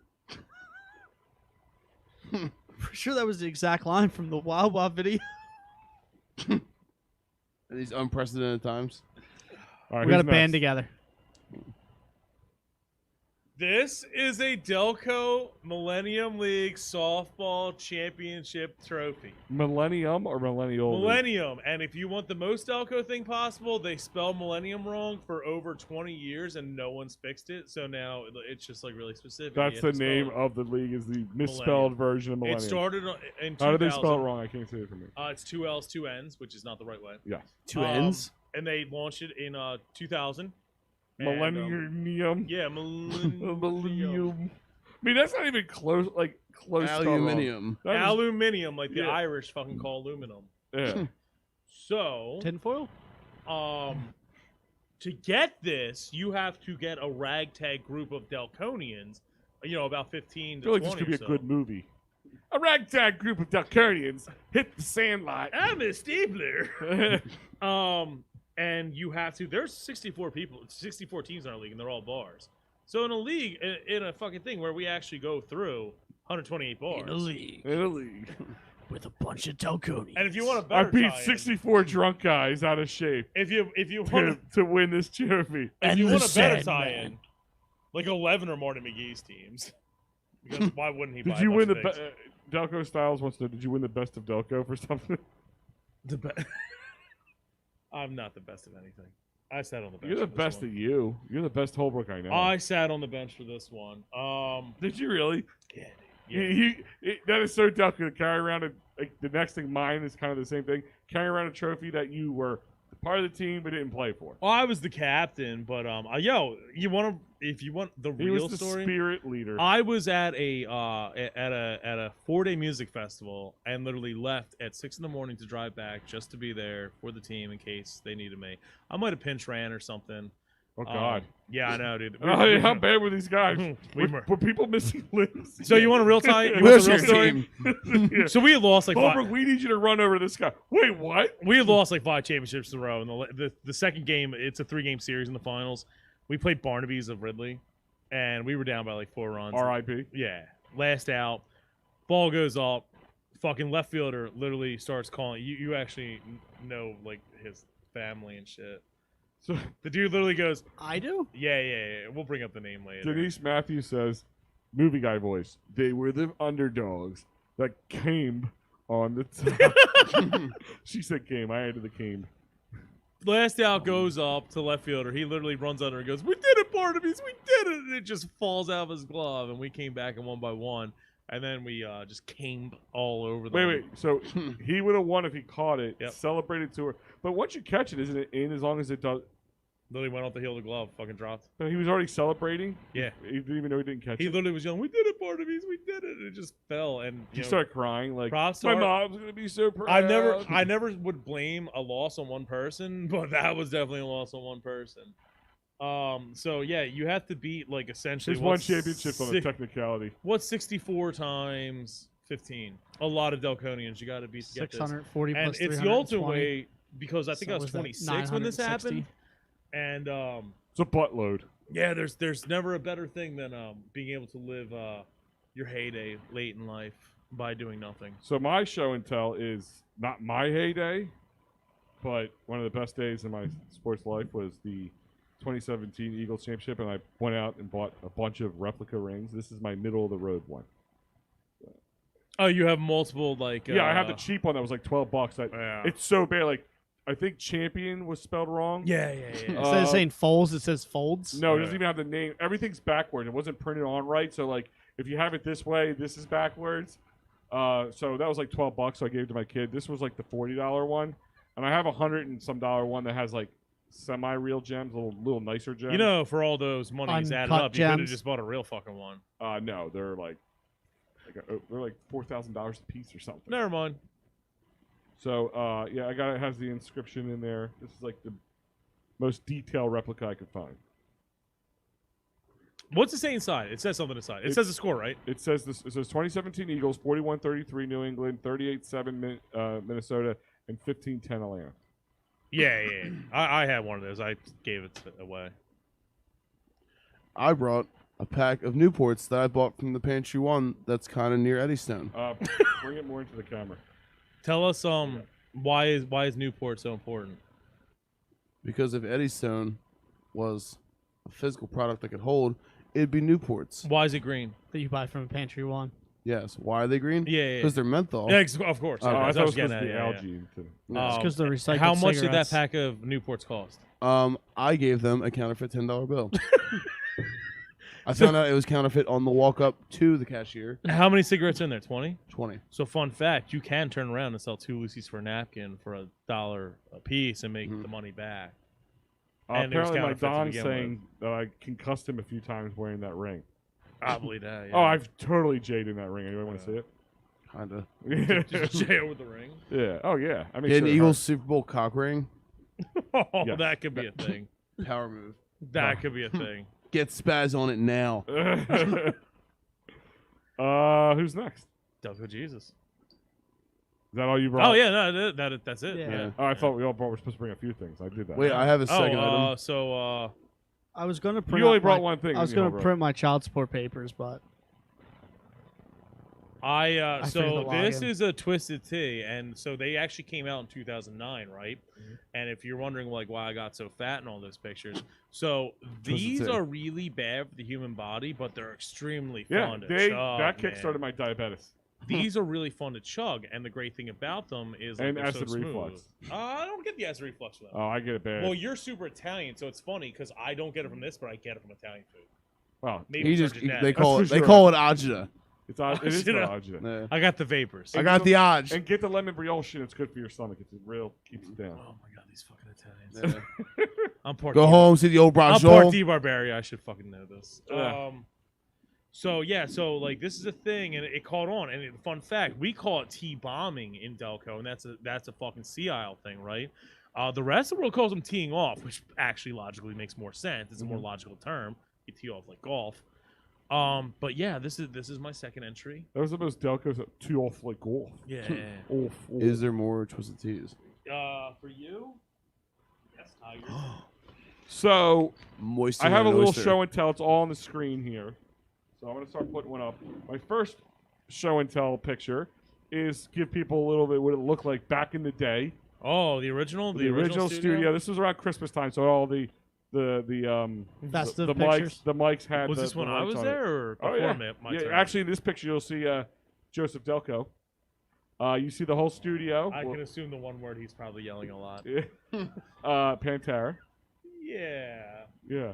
Pretty sure that was the exact line from the Wild Wild video. In these unprecedented times. All right, We got to who's band next? together. This is a Delco Millennium League Softball Championship trophy. Millennium or millennial? Millennium. And if you want the most Delco thing possible, they spell Millennium wrong for over 20 years and no one's fixed it. So now it's just like really specific. That's You the have to spell name it. of the league. Is the misspelled Millennium. version of millennium? It started in 2000. How do they spell it wrong? I can't say it for me. It's 2 L's, 2 N's, which is not the right way. Yes. Two ends. And they launched it in 2000. And, Millennium. yeah, millennium. Millennium. I mean, that's not even close. Like close. spelled wrong. Aluminium. That is- Aluminium, like the Yeah. Irish fucking call aluminum. Yeah. So, Tinfoil? to get this, you have to get a ragtag group of Delconians, about 15 I to feel like 20 this could be or a so. good movie. A ragtag group of Delconians hit the sandlot. I'm a Stabler. And you have to. There's 64 people, 64 teams in our league, and they're all bars. So in a league, in a fucking thing where we actually go through 128 bars, In a league In a league. with a bunch of Delconians. and if you want a I better beat tie-in, 64 drunk guys out of shape if you want to win this trophy. if you And want the a better Sandman. tie-in, like 11 or more to McGee's teams, because why wouldn't he? buy Did a you bunch win of the things? Delco Styles wants to? Did you win the best of Delco for something? The I'm not the best of anything. I sat on the bench. You're the for this best one. of you. You're the best Holbrook I know. I sat on the bench for this one. Did you really? Yeah. That is so Delco to carry around. Like the next thing, mine is kind of the same thing. Carry around a trophy that you were part of the team but didn't play for. Well, I was the captain, but you want to? If you want the He real was the story, spirit leader. I was at a 4-day music festival and literally left at 6 a.m. to drive back just to be there for the team in case they needed me. I might have pinch ran or something. Oh God! Yeah, I know, dude. Oh, yeah, how bad were these guys? We were people missing limbs? So you want a real tie? You want Where's the real your story? team? Yeah. So we had lost like Holbrook, five, we need you to run over this guy. Wait, what? we had lost like 5 championships in a row. And the second game, it's a 3-game series in the finals. We played Barnaby's of Ridley, and we were down by like 4 runs. R.I.P. Yeah. Last out. Ball goes up. Fucking left fielder literally starts calling. You actually know like his family and shit. So The dude literally goes, I do? yeah. We'll bring up the name later. Denise Matthews says, movie guy voice, they were the underdogs that came on the top. She said came. I added the came. Last out goes up to left fielder. He literally runs under and goes, "We did it, Barnaby's. We did it!" And it just falls out of his glove, and we came back and won by 1. And then we just came all over them. Wait. So he would have won if he caught it, Yep. celebrated to her. But once you catch it, isn't it in as long as it does? Literally went off the heel of the glove. Fucking dropped. But he was already celebrating. Yeah. He didn't even know he didn't catch He it. literally was yelling, "We did it, Barnaby's. We did it!" And it just fell. And He started crying like, props to my our- mom's gonna be so proud. I never would blame a loss on one person, but that was definitely a loss on one person. So yeah, you have to beat like essentially There's one what's championship on the technicality. What's 64 times 15? A lot of Delconians you got to beat to get this. 640 And plus it's the ultimate 320. way because I think I was 26 when this happened. And It's a buttload. yeah, there's never a better thing than being able to live your heyday late in life by doing nothing. So my show and tell is not my heyday, but one of the best days in my sports life was the 2017 Eagles Championship, and I went out and bought a bunch of replica rings. This is my middle of the road one. Oh, you have multiple like Yeah, I have the cheap one that was like $12. Yeah. It's so bad. Like, I think champion was spelled wrong. Yeah. Instead of saying folds, it says folds. No, it doesn't even have the name. Everything's backward. It wasn't printed on right. So like, if you have it this way, this is backwards. So that was like $12. So I gave it to my kid. This was like the $40 one, and I have $100 and some one that has like semi-real gems, little nicer gems. You know, for all those monies added Uncut up, you could have gems. just bought a real fucking one. No, they're like $4,000 a piece or something. Never mind. So yeah, it has the inscription in there. This is like the most detailed replica I could find. What's it say inside? It says something inside. It says the score, right? It says this. It says 2017 Eagles, 41-33 New England, 38-7 Minnesota, and 15-10 Atlanta. Yeah. I had one of those. I gave it away. I brought a pack of Newports that I bought from the Pantry One that's kind of near Eddystone. Bring it more into the camera. Tell us why is Newport so important? Because if Eddystone was a physical product that could hold, it'd be Newports. Why is it green? That you buy from a pantry one. Yes. Why are they green? Yeah. Because they're menthol. Yeah, of course. Oh, I That's thought it what was supposed to getting be at, algae. It's because they're recycled How much did that cigarettes. pack of Newports cost? I gave them a counterfeit $10 bill. I found out it was counterfeit on the walk up to the cashier. How many cigarettes in there? 20? 20. So fun fact, you can turn around and sell 2 Lucy's for a napkin for $1 a piece and make the money back. And it was apparently, my counterfeit to Don's begin saying that I concussed him a few times wearing that ring. Probably that. Yeah. Oh, I've totally jaded in that ring. Anybody want to see it? Kinda. Just jail with the ring. Yeah. Oh, yeah. I mean, Get an Eagles Super Bowl cock ring. Oh, Yes. that could be a thing. Power move. That could be a thing. Get spaz on it now. Who's next? Delco Jesus. Is that all you brought? Oh yeah, no, that's it. Yeah. Yeah. Oh, I thought we were supposed to bring a few things. I did that. Wait, I have a second item. So I was going to print. You only out brought my- one thing. I was didn't you, going to Albert? print my child support papers, but I forget so the this login. is a Twisted Tea, and so they actually came out in 2009, right? And if you're wondering like why I got so fat in all those pictures, so these Tea. are really bad for the human body, but they're extremely Yeah, fun to that chug. kickstarted my diabetes. These are really fun to chug, and the great thing about them is like, And they're acid so smooth. reflux. I don't get the acid reflux from them. Oh, I get it bad. Well, you're super Italian, so it's funny because I don't get it from this, but I get it from Italian food. Well, Maybe He it's just our genetics. they call it That's for they sure. call it agita. it is Shut not up. agita. Yeah. I got the vapors. I got the aj. And get the lemon brioche, and it's good for your stomach. It's keeps it down. Oh my god, these fucking Italians. Yeah. I'm part. Go home, see the old I'm bracciole. part D Barbaria. I should fucking know this. Yeah. So yeah, so like this is a thing, and it caught on. And fun fact, we call it tea bombing in Delco, and that's a fucking sea isle thing, right? The rest of the world calls them teeing off, which actually logically makes more sense. It's a more logical term. You tee off like golf. But yeah, this is my second entry. That was the most Delco's too off like golf. Yeah. Off. Is there more Twisted Teas? For you, yes, Tiger. So Moist. I have a little oyster. show and tell. It's all on the screen here. So I'm gonna start putting one up. My first show and tell picture is give people a little bit what it looked like back in the day. Oh, the original, The original studio. This was around Christmas time, so all the Festive the pictures. mics had. Was the, this the when I lights was on it. there, or Oh before yeah. my Yeah, turn? actually, in this picture you'll see Joseph Delco. You see the whole studio. I can assume the one word he's probably yelling a lot. Pantera. Yeah. Yeah.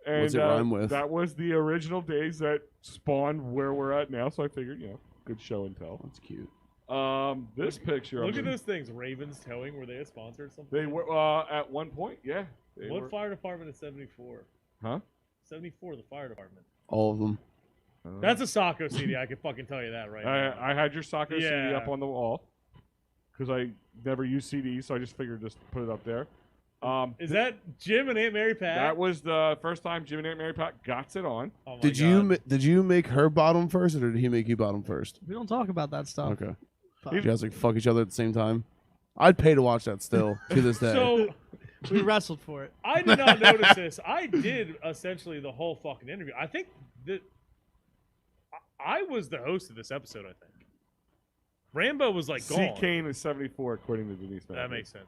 And What's it rhyme with? that was the original days that spawned where we're at now. So I figured, good show and tell. That's cute. This picture. Look at those things. Ravens Towing. Were they a sponsor or something? They were at one point, yeah. They What were. fire department is 74? Huh? 74, the fire department. All of them. That's a Sacco CD. I can fucking tell you that right now. I had your Soccer CD Yeah. up on the wall because I never use CDs, so I just figured just put it up there. Is that Jim and Aunt Mary Pat? That was the first time Jim and Aunt Mary Pat got it on. Oh my Did God. you make her bottom first, or did he make you bottom first? We don't talk about that stuff. Okay. Fuck. Did you guys like fuck each other at the same time? I'd pay to watch that still to this day. So We wrestled for it. I did not notice this. I did essentially the whole fucking interview. I think that I was the host of this episode. I think Rambo was like C. gone. Kane is 74, according to Denise. That makes sense.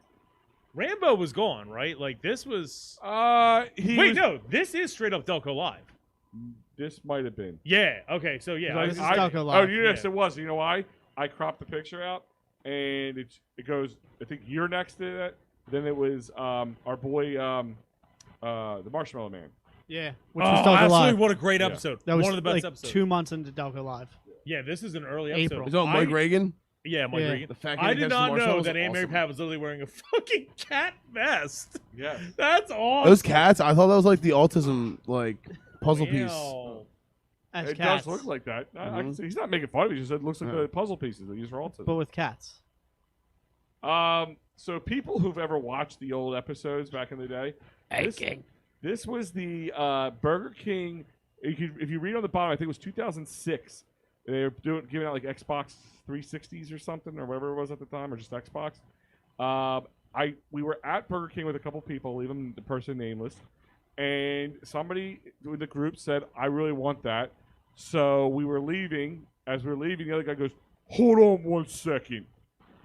Rambo was gone, right? Like this was. No. This is straight up Delco Live. This might have been. Yeah. Okay. So yeah. I- This is I- Delco Oh, Live. yes, Yeah. it was. You know why? I cropped the picture out, and it goes. I think you're next to that. Then it was our boy, the Marshmallow Man. Yeah. Which was Delco absolutely! Live. What a great Yeah. episode. That was one of the best like episodes. 2 months into Delco Live. Yeah, this is an early April. episode. Is that Mike Reagan? Yeah, Mike Yeah. Reagan. The fat I kid did catches not know marshmallows? that Aunt Mary Awesome. Pat was literally wearing a fucking cat vest. Yes. That's awesome. Those cats, I thought that was like the autism like puzzle piece. Wow. As It cats. does look like that. I can Mhm. see. He's not making fun of it. He just said it looks like Yeah. the puzzle pieces they use for autism. But with cats. So people who've ever watched the old episodes back in the day, this was the Burger King. If you read on the bottom, I think it was 2006. They were giving out like Xbox 360s or something, or whatever it was at the time, or just Xbox. We were at Burger King with a couple people, leaving the person nameless, and somebody in the group said, "I really want that." So we were leaving. As we were leaving, the other guy goes, "Hold on 1 second."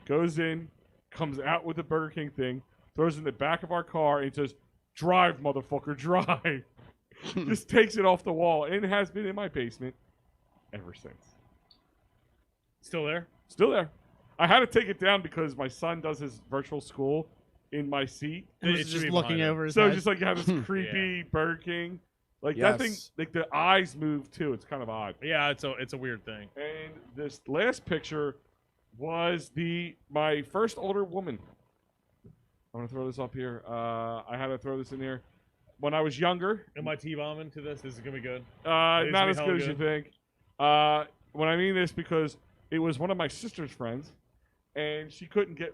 Goes in, comes out with the Burger King thing, throws it in the back of our car, and says, "Drive, motherfucker, drive." Just takes it off the wall, and it has been in my basement ever since. Still there? Still there. I had to take it down because my son does his virtual school in my seat. It was It should just be looking behind it. over his So head. just like you have this creepy Burger King. Like that thing, Yes. like the eyes move too. It's kind of odd. Yeah, it's a weird thing. And this last picture was my first older woman. I'm gonna throw this up here. I had to throw this in here. When I was younger, Am I T-bombing to this? This is gonna be good. not gonna as be good hella as you good. think. When I mean this, because it was one of my sister's friends, and she couldn't get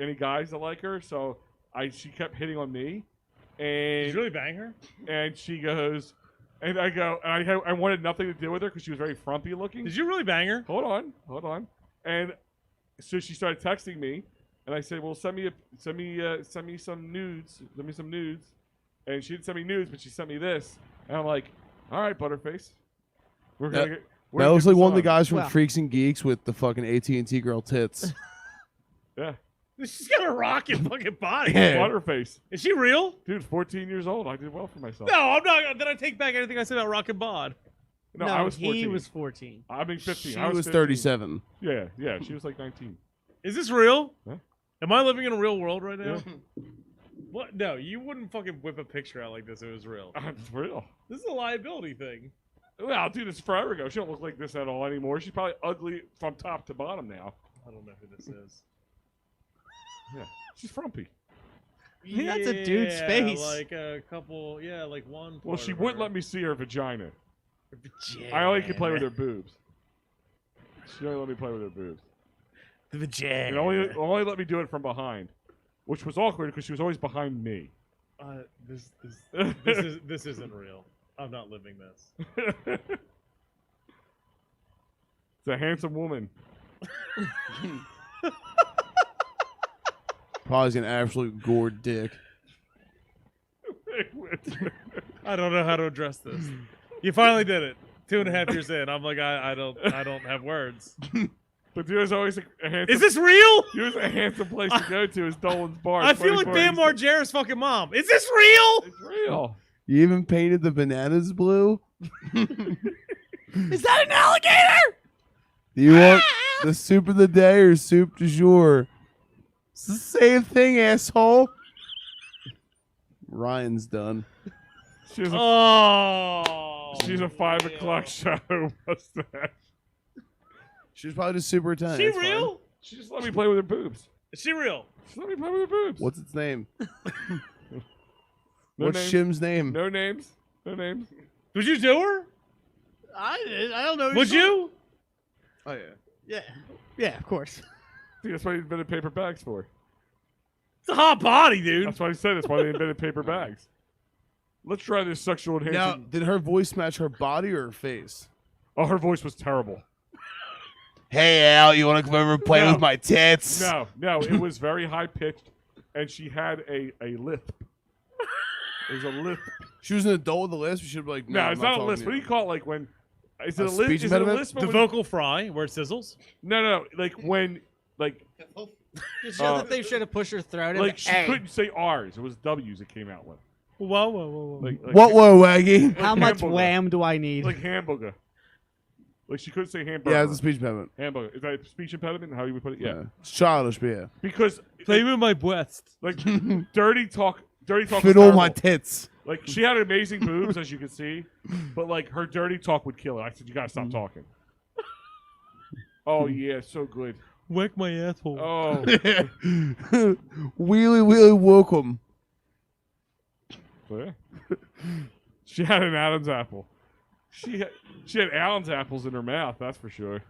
any guys that like her, so she kept hitting on me, Did and you really bang her? and she goes, and I go, and I wanted nothing to do with her because she was very frumpy looking. Did you really bang her? Hold on. And so she started texting me, and I said, "Well, send me some nudes. Send me some nudes." And she didn't send me nudes, but she sent me this, and I'm like, "All right, Butterface, we're gonna get." we're That gonna looks get like this one of the on." guys from Well. Freaks and Geeks with the fucking AT&T girl tits. Yeah, She's got a rocking fucking body. Yeah. Butterface, Is she real? dude, 14 years old. I did well for myself. No, I'm not. Did I take back anything I said about Rockin' Bod? No, I was 14. he was 14. I mean 15. She I was 15. 37. Yeah, she was like 19. Is this real? Huh? Am I living in a real world right now? Yeah. What? No, you wouldn't fucking whip a picture out like this if it was real. It's real. This is a liability thing. Well, dude, it's forever ago. She don't look like this at all anymore. She's probably ugly from top to bottom now. I don't know who this is. Yeah, she's frumpy. That's a dude's Yeah, face. Like a couple, yeah, like one. Well, part she of wouldn't her. let me see her vagina. I only could play with her boobs. She only let me play with her boobs. The vagina. And only let me do it from behind, which was awkward because she was always behind me. This isn't real. I'm not living this. It's a handsome woman. Probably an absolute gourd dick. I don't know how to address this. You finally did it. 2.5 years in, I'm like, I don't have words. But there's always a handsome. Is this real? There's a handsome place to go to is Dolan's Bar. I feel like 24 Bam East. Margera's fucking mom. Is this real? It's real. You even painted the bananas blue? Is that an alligator? Do you want the soup of the day or soup du jour? It's the same thing, asshole. Ryan's done. She's a, she's a 5 o'clock shadow mustache. She was probably just super Is intense. she That's fine. real? She just let me play with her boobs. Is she real? Just let me play with her boobs. What's its name? No What's names. Shim's name? No names. No names. Would you do her? I did. I don't know. Would you? Oh, yeah. Yeah. Yeah, of course. I think that's what he's been in paper bags for. It's a hot body, dude. That's why I said. That's why they invented paper bags. Let's try this sexual Now, enhancing. did her voice match her body or her face? Oh, her voice was terrible. Hey, Al, you want to come over and play No. with my tits? No, it was very high pitched, and she had a lisp. It was a lisp. She was an adult with a lisp. You should be like, no, No, I'm it's not a talking lisp. to What do you. you call it? Like when is A it a lisp? speech Is it a impediment? lisp? The when- vocal fry where it sizzles. No. Like when like Just show that they should have pushed her throat. in. like she Hey, couldn't say R's. It was W's it came out with. Whoa. Like What, whoa, Waggy? how like much hamburger. wham do I need? Like hamburger. Like she couldn't say hamburger. Yeah, it's a speech impediment. Hamburger. Is that a speech impediment? How you would put it? Yeah. It's childish, but yeah. Because Play with my breast. like dirty talk was Fiddle my terrible. tits. Like she had amazing boobs, as you can see, but like her dirty talk would kill it. I said, "You gotta stop talking." Oh yeah, so good. Whack my asshole. Oh, Wheelie, welcome. so yeah. She had an Adam's apple. She had Allen's apples in her mouth. That's for sure.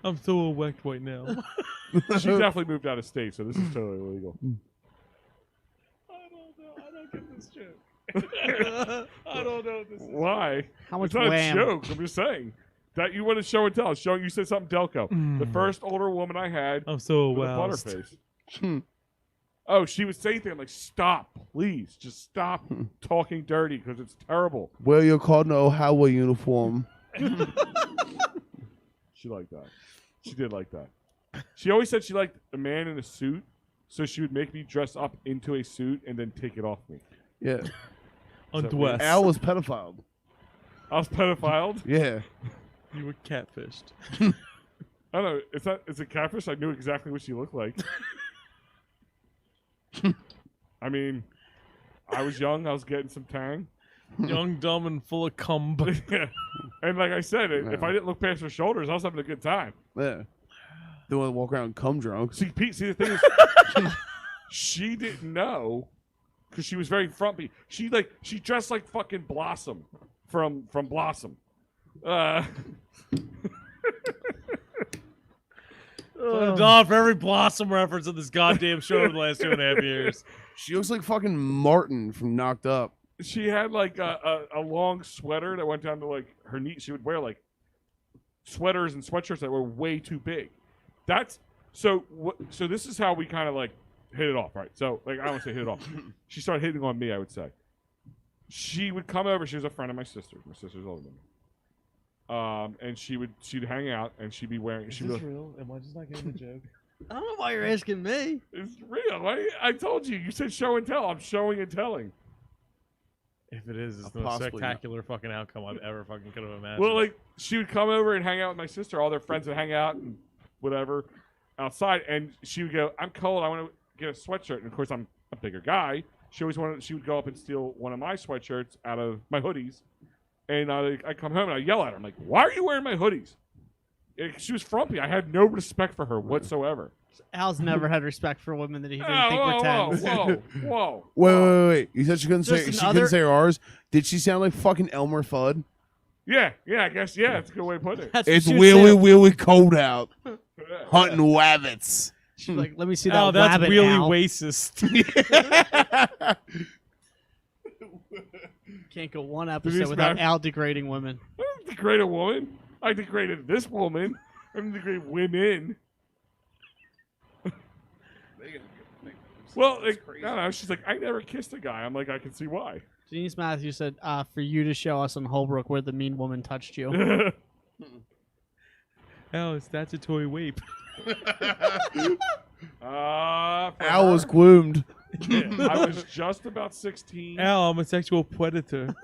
I'm so whacked right now. She definitely moved out of state, so this is totally illegal. I don't get this joke. I don't know this is. Why? How much It's not wham? a joke. I'm just saying that you want to show and tell. You said something Delco. The first older woman I had I'm so with a aroused. butterface. Oh, she would say things like, "Stop, please, just stop talking dirty because it's terrible." Wear your Cardinal Ohio uniform. She liked that. She did like that. She always said she liked a man in a suit, so she would make me dress up into a suit and then take it off me. Yeah. Undressed. Al was pedophile. I was pedophiled. Yeah. You were catfished. I don't know. It's a catfish. I knew exactly what she looked like. I mean, I was young. I was getting some tang. Young, dumb, and full of cum. Yeah. And like I said, if I didn't look past her shoulders, I was having a good time. Yeah. They want to walk around cum drunk. See, Pete, the thing is, she didn't know because she was very frumpy. She dressed like fucking Blossom from Blossom. God, for every Blossom reference in this goddamn show over the last 2.5 years. She looks like fucking Martin from Knocked Up. She had like a long sweater that went down to like her knee. She would wear like sweaters and sweatshirts that were way too big. That's so. So this is how we kind of like hit it off, right? So like I don't want to say hit it off. She started hitting on me. I would say she would come over. She was a friend of my sister. My sister's older than me. And she'd hang out and she'd be wearing. She'd be like, real? Am I just not getting the joke? I don't know why you're asking me. it's real. I told you. You said show and tell. I'm showing and telling. If it is, it's the most Possibly spectacular fucking outcome I've ever fucking could have imagined. Well, like she would come over and hang out with my sister. All their friends would hang out and whatever outside, and she would go, "I'm cold. I want to get a sweatshirt." And of course, I'm a bigger guy. She always wanted. She would go up and steal one of my sweatshirts out of my hoodies, and I come home and I yell at her. I'm like, "Why are you wearing my hoodies?" She was frumpy. I had no respect for her whatsoever. Al's never had respect for women that he didn't Oh, think were whoa, tens. whoa. Wait. You said she couldn't say Just she another- couldn't say ours. Did she sound like fucking Elmer Fudd? Yeah, I guess that's a good way to put it. That's what It's she would say. wheelie cold out. Hunting wabbits. She's like, let me see that Oh, that's rabbit, really Al. racist. Can't go one Denise episode without Mac- Al degrading women. I didn't degrade a woman. I degraded this woman. I didn't degrade women. Well, like, I don't know. She's like, I never kissed a guy. I'm like, I can see why. Denise Matthews said, for you to show us on Holbrook where the mean woman touched you. Oh, statutory rape. For Al was her, gloomed. I was just about 16, Al, I'm a sexual predator.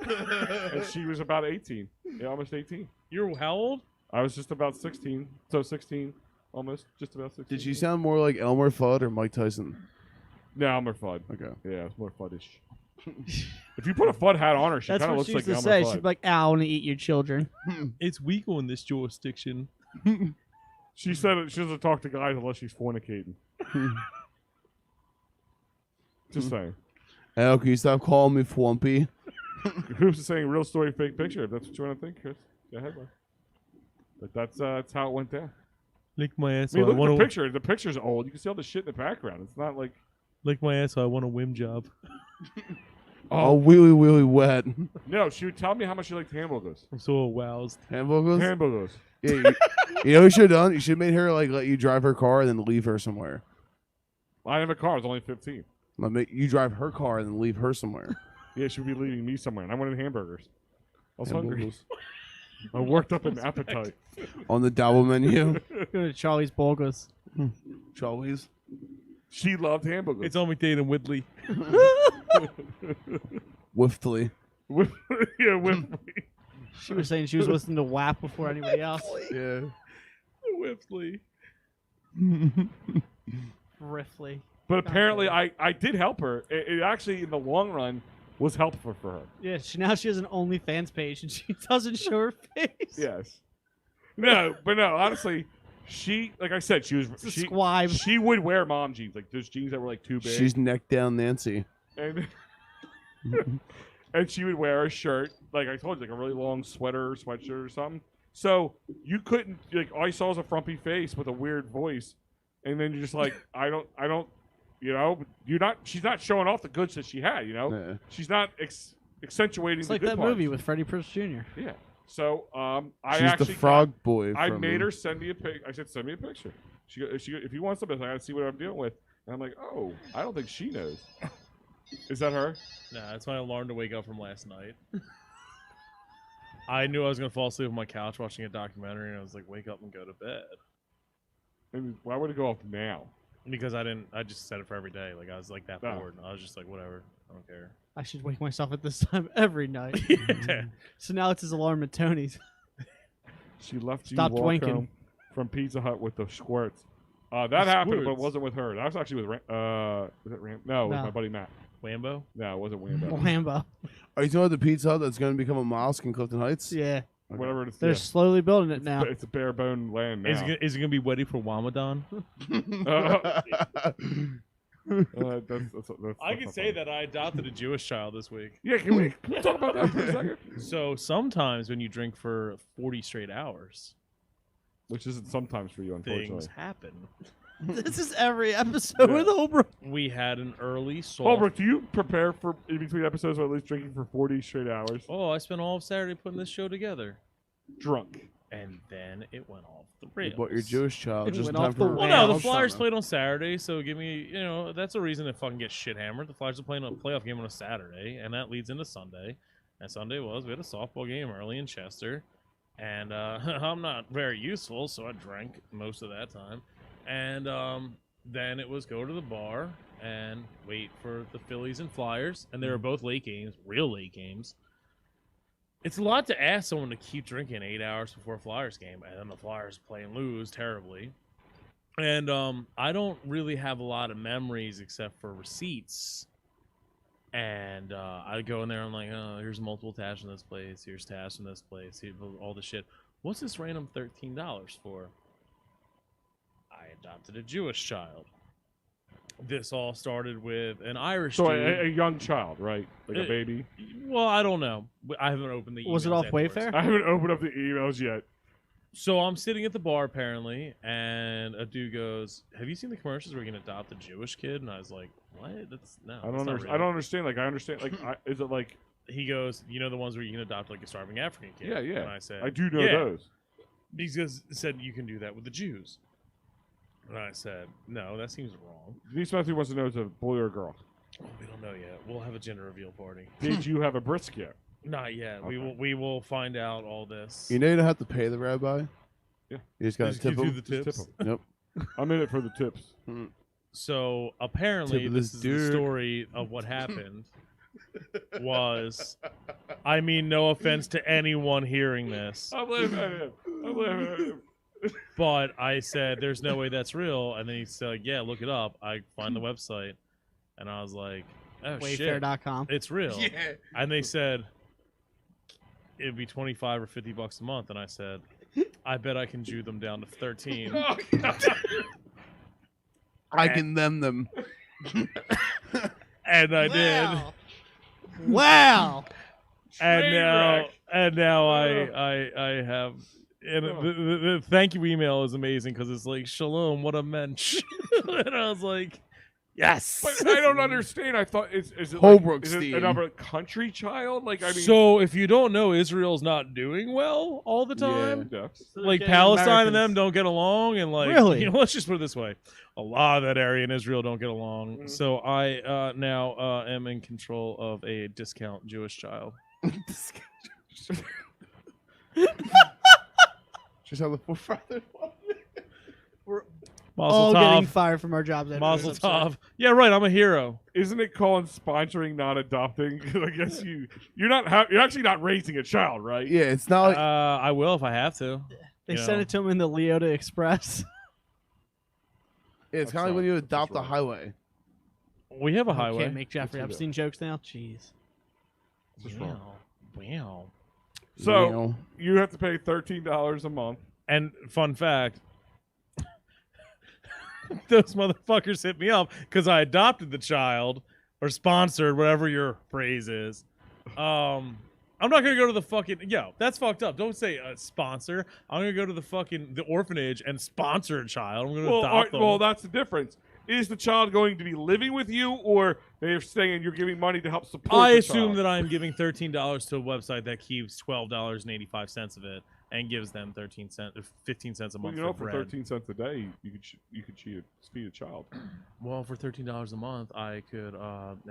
and she was about 18. Yeah, almost 18. You're how old? I was just about 16. So 16, almost, just about 16. Did she sound more like Elmer Fudd or Mike Tyson? No, Elmer Fudd. Okay. Yeah, it's more Fuddish. If you put a Fudd hat on her, she That's kind of what looks she used like to Elmer say. Fudd. She'd be like, Al, I want to eat your children. It's legal in this jurisdiction. She said she doesn't talk to guys unless she's fornicating. Just saying. Al, can you stop calling me Flumpy? Who's saying real story, fake picture? If that's what you want to think, Chris. Go ahead, man. But that's how it went down. Lick my ass. I mean, look at the picture. The picture's old. You can see all the shit in the background. It's not like Lick my ass, so I want a whim job. Oh, wheelie wet. No, she would tell me how much she liked hamburgers. I'm so aroused. Hamburgers? Hamburgers. Yeah, you know what you should have done? You should have made her like let you drive her car and then leave her somewhere. I have a car. It's only 15. You drive her car and then leave her somewhere. Yeah, she would be leaving me somewhere, and I wanted hamburgers. I was hungry. Hamburgers. I worked up an appetite. On the double menu. Go to Charlie's Burgers. Charlie's. She loved hamburgers. It's only dating Whitley. Wiftly. Yeah, with me. She was saying she was listening to WAP before anybody else. Yeah. Whitley. Riffly. But apparently, I did help her. It actually, in the long run, was helpful for her. Yeah, now she has an OnlyFans page and she doesn't show her face. Yes. No, honestly, she, like I said, she Squib. would wear mom jeans, like those jeans that were like too big. She's neck down Nancy. And and she would wear a shirt, like I told you, like a really long sweater or sweatshirt or something. So you couldn't, like, all I saw was a frumpy face with a weird voice, and then you're just like, I don't, you know, she's not showing off the goods that she had, you know, Yeah. she's not accentuating. It's the like good that parts. movie with Freddie Prinze Jr. Yeah. So I She's actually the frog boy. I from- made her send me a pic. I said, send me a picture. If you want something, I got to see what I'm dealing with. And I'm like, oh, I don't think she knows. Is that her? Nah, that's my alarm to wake up from last night. I knew I was gonna fall asleep on my couch watching a documentary, and I was like, "Wake up and go to bed." And why would it go off now? Because I didn't. I just set it for every day. Like I was like that Oh. bored. I was just like, whatever. I don't care. I should wake myself at this time every night. So now it's his alarm at Tony's. She left you Stop walk winking. home from Pizza Hut with the squirts. That happened, but it squirts? wasn't with her. That was actually with was it Ram? No, it was No. my buddy Matt. Wambo. No, it wasn't Wambo. Lambo. Are you talking about the pizza Hut that's going to become a mosque in Clifton Heights? Yeah. Whatever it is. They're Yeah. slowly building it now. It's a bare bone land now. Is it gonna be ready for Ramadan? I can say that I adopted a Jewish child this week. Yeah, can we talk about that for a second? So sometimes when you drink for 40 straight hours, Which isn't sometimes for you, unfortunately. things happen. This is every episode Yeah. with Holbrook. We had an early soft. Holbrook, do you prepare for in between episodes or at least drinking for 40 straight hours? Oh, I spent all of Saturday putting this show together, Drunk. and then it went off the You rails. bought your Jewish child It just in went time off the for Well, no, the rails. Flyers played on Saturday, so give me, that's a reason to fucking get shit hammered. The Flyers are playing a playoff game on a Saturday, and that leads into Sunday. And Sunday we had a softball game early in Chester, and I'm not very useful, so I drank most of that time. And then it was go to the bar and wait for the Phillies and Flyers, and they were both late games, real late games. It's a lot to ask someone to keep drinking 8 hours before a Flyers game, and then the Flyers play and lose terribly. And I don't really have a lot of memories except for receipts. And I go in there, I'm like, oh, here's multiple tabs in this place, here's tabs in this place, here's all this shit. What's this random $13 for? I adopted a Jewish child. This all started with an Irish So dude. a young child, right? Like a baby? Well, I don't know. I haven't opened the emails. Was it off afterwards. Wayfair? I haven't opened up the emails yet. So I'm sitting at the bar apparently, and a dude goes, "Have you seen the commercials where you can adopt a Jewish kid?" And I was like, "What? That's no." I that's don't not understand. real." I don't understand. Like, I understand. Like, is it like? He goes, "You know the ones where you can adopt like a starving African kid?" Yeah, yeah. And I said, I do know "Yeah." those. He said you can do that with the Jews. And I said, "No, that seems wrong." Denise Matthew wants to know if it's a boy or a girl. Oh, we don't know yet. We'll have a gender reveal party. Did you have a brisket? Not yet. Okay. We will find out all this. You know you don't have to pay the rabbi. Yeah. You just got to Just tip give you him. the Just tips. tip 'em. Yep. I'm in it for the tips. So apparently, Tip of this this is the dude. story of what happened. Was, I mean, no offense to anyone hearing this, I'm laughing at him. I'm laughing at him. but I said, "There's no way that's real." And then he said, "Yeah, look it up." I find the website, and I was like, "Oh shit, Wayfair.com. it's real." And they said it'd be $25 or $50 a month, and I said, "I bet I can Jew them down to 13." Oh, God. I can them. And I did. Wow. And Train now, wreck. I have. And the thank you email is amazing because it's like, "Shalom, what a mensch," and I was like, Yes. But I don't understand. I thought is it Holbrook is it Steen. another country child? Like I mean, So if you don't know, Israel's not doing well all the time. yeah. Like getting Palestine and them Americans. don't get along, and like Really? you know, let's just put it this way: a lot of that area in Israel don't get along. Mhm. So I now am in control of a discount Jewish child. Just how the forefather. We're Mazel all getting tov. fired from our jobs. after this Mazel episode. tov. Yeah, right. I'm a hero. Isn't it called sponsoring, not adopting? 'Cause I guess you're not you're actually not raising a child, right? Yeah, it's not like I will if I have to. They You sent know. it to him in the Leota Express. it's That's kind of like when not- you that's adopt a wrong. highway. We have a I highway. can't make Jeffrey Let's do Epstein jokes now. Jeez. This is wrong. Wow. So You know. you have to pay $13 a month. And fun fact, those motherfuckers hit me up because I adopted the child or sponsored, whatever your phrase is. I'm not gonna go to the fucking that's fucked up. Don't say sponsor. I'm gonna go to the orphanage and sponsor a child. I'm gonna adopt them. Well, that's the difference. Is the child going to be living with you, or they're saying you're giving money to help support? I the assume child? that I'm giving $13 to a website that keeps $12.85 of it and gives them 15 cents a Well, month you know, for for bread. 13 cents a day, you could feed a child. Well, for $13 a month, I could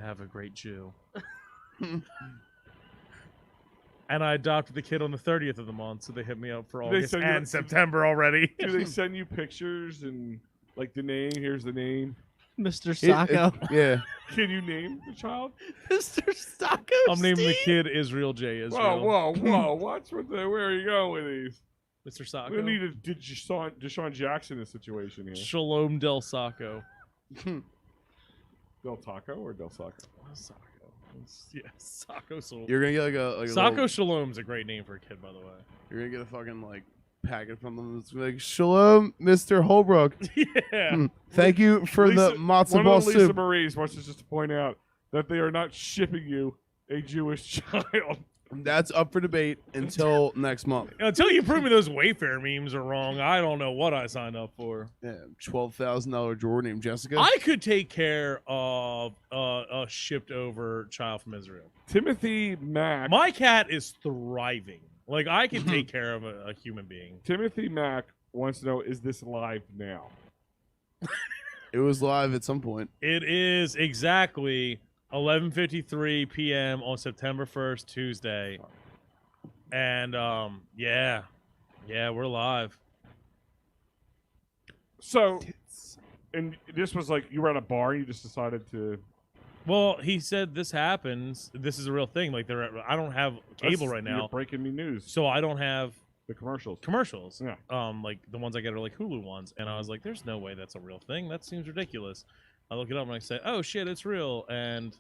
have a great Jew. And I adopted the kid on the 30th of the month, so they hit me up for They August send you- and September already. Do they send you pictures and like the name? Here's the name. Mr. It- Sacco. yeah. Can you name the child? Mr. Sacco. I'm naming the Steve? kid Israel J. Israel. Whoa! Watch where are you going with these? Mr. We Sacco. don't need a Deshaun Jackson in this situation here. Shalom Del Sacco. Del Taco or Del Sacco? Sacco. Yeah, Sacco. You're gonna get like a Sacco little- Shalom's a great name for a kid, by the way. You're gonna get a fucking like packet from them. It's like Shalom, Mr. Holbrook. Yeah. Thank you for the matzo one ball of the Lisa soup. Marie's wants us just to point out that they are not shipping you a Jewish child. That's up for debate until next month. Until you prove me those Wayfair memes are wrong, I don't know what I signed up for. Yeah, $12,000 Jordan named Jessica. I could take care of a shipped over child from Israel. Timothy Mack. My cat is thriving. Like I can take care of a human being. Timothy Mack wants to know: is this live now? It was live at some point. It is exactly 11:53 p.m. on September 1st, Tuesday. And yeah, we're live. So, and this was like you were at a bar. You just decided to. Well, he said this happens. This is a real thing. Like I don't have cable right You're now, breaking me news. so I don't have The commercials. commercials. Yeah. Like the ones I get are like Hulu ones, and I was like, "There's no way that's a real thing. That seems ridiculous." I look it up and I say, "Oh shit, it's real," and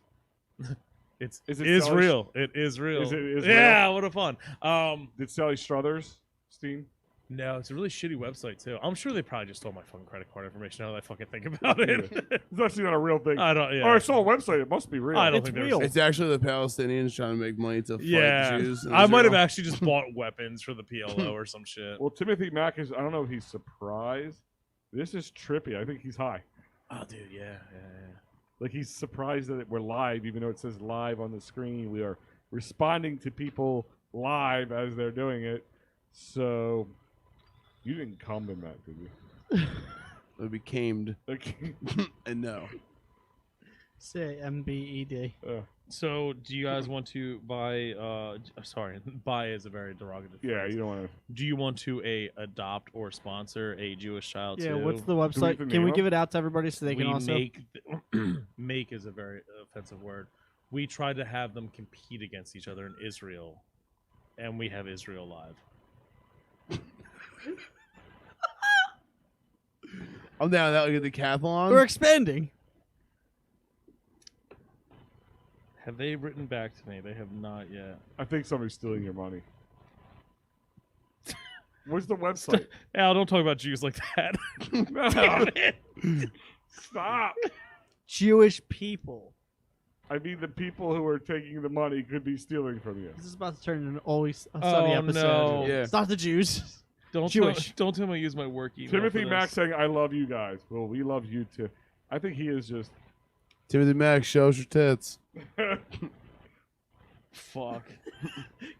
it's Is it is Sally- real. It is real. Is it yeah, what a fun. Did Sally Struthers, Steen? No, it's a really shitty website too. I'm sure they probably just stole my fucking credit card information. Now that I fucking think about it, It's actually not a real thing. I don't. Yeah, Oh, I saw a website. It must be real. I don't It's think there's. real. It's actually the Palestinians trying to make money to fight Yeah, the Jews. in I might have Israel. actually just bought weapons for the PLO or some shit. Well, Timothy Mack is. I don't know if he's surprised. This is trippy. I think he's high. Oh, dude, yeah. Like he's surprised that we're live, even though it says live on the screen. We are responding to people live as they're doing it. So you didn't come in that, did you? It would be camed Like, and no. Say MBED. So, do you guys want to buy? Sorry, buy is a very derogatory. yeah, phrase. you don't want to. Do you want to adopt or sponsor a Jewish child? Yeah, too? what's the we website? even Can we name give it out to everybody so they can we also? make make is a very offensive word. We tried to have them compete against each other in Israel, and we have Israel live. I'm down with that. Like a decathlon. We're expanding. Have they written back to me? They have not yet. I think somebody's stealing your money. Where's the website? Al, don't talk about Jews like that. No. Stop. Jewish people. I mean, the people who are taking the money could be stealing from you. This is about to turn into an always a sunny Oh, episode. no. Yeah. It's not the Jews. Don't Jewish. Don't tell me I use my work email. Timothy for Mack this. saying, "I love you guys." Well, we love you too. I think he is just Timothy Mack, show us your tits. Fuck.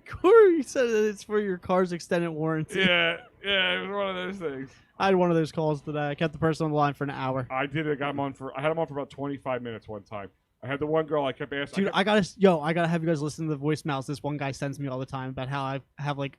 Corey said that it's for your car's extended warranty. Yeah, it was one of those things. I had one of those calls today. I kept the person on the line for an hour. I did it. I had him on for about 25 minutes one time. I had the one girl I kept asking. Dude, I gotta have you guys listen to the voicemails this one guy sends me all the time about how I have like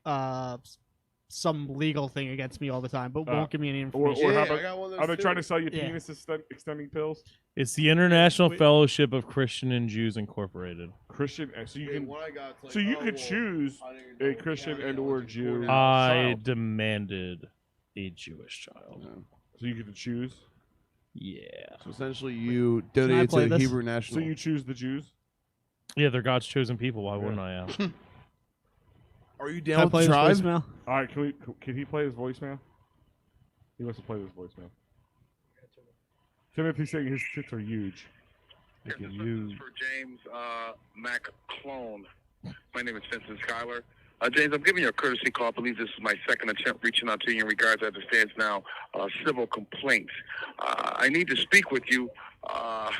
some legal thing against me all the time, but won't give me any information. Or how Yeah, about, I got one of those are they too. trying to sell you Yeah. penis extending pills? It's the International Fellowship of Christian and Jews Incorporated. Christian, so you Hey, can, what I got, it's like, so you oh, could well, choose I didn't a know Christian county and I or was in Jew. court. I child. demanded a Jewish child. Yeah. So you get to choose. Yeah. So essentially, you Can I donated play to the this? Hebrew So National. you choose the Jews. Yeah, they're God's chosen people. Why wouldn't I? Are you Can I down play with the this tribe? voicemail? All right, can he play his voicemail? He wants to play this voicemail. Timothy's saying his tits are huge. This is for James Mac Clone. My name is Vincent Schuyler. James, I'm giving you a courtesy call. I believe this is my second attempt reaching out to you in regards, as it stands now, civil complaints. I need to speak with you to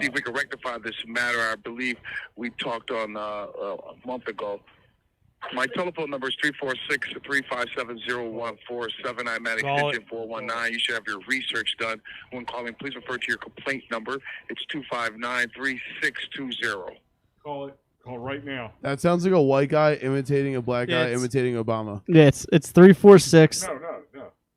see if we can rectify this matter. I believe we talked on a month ago. My telephone number is 346-357-0147. I'm at Call extension 419. You should have your research done. When calling, please refer to your complaint number. It's 259-3620. Call it. Call right now. That sounds like a white guy imitating a black Yeah, guy it's- imitating Obama. Yeah, it's 346. No.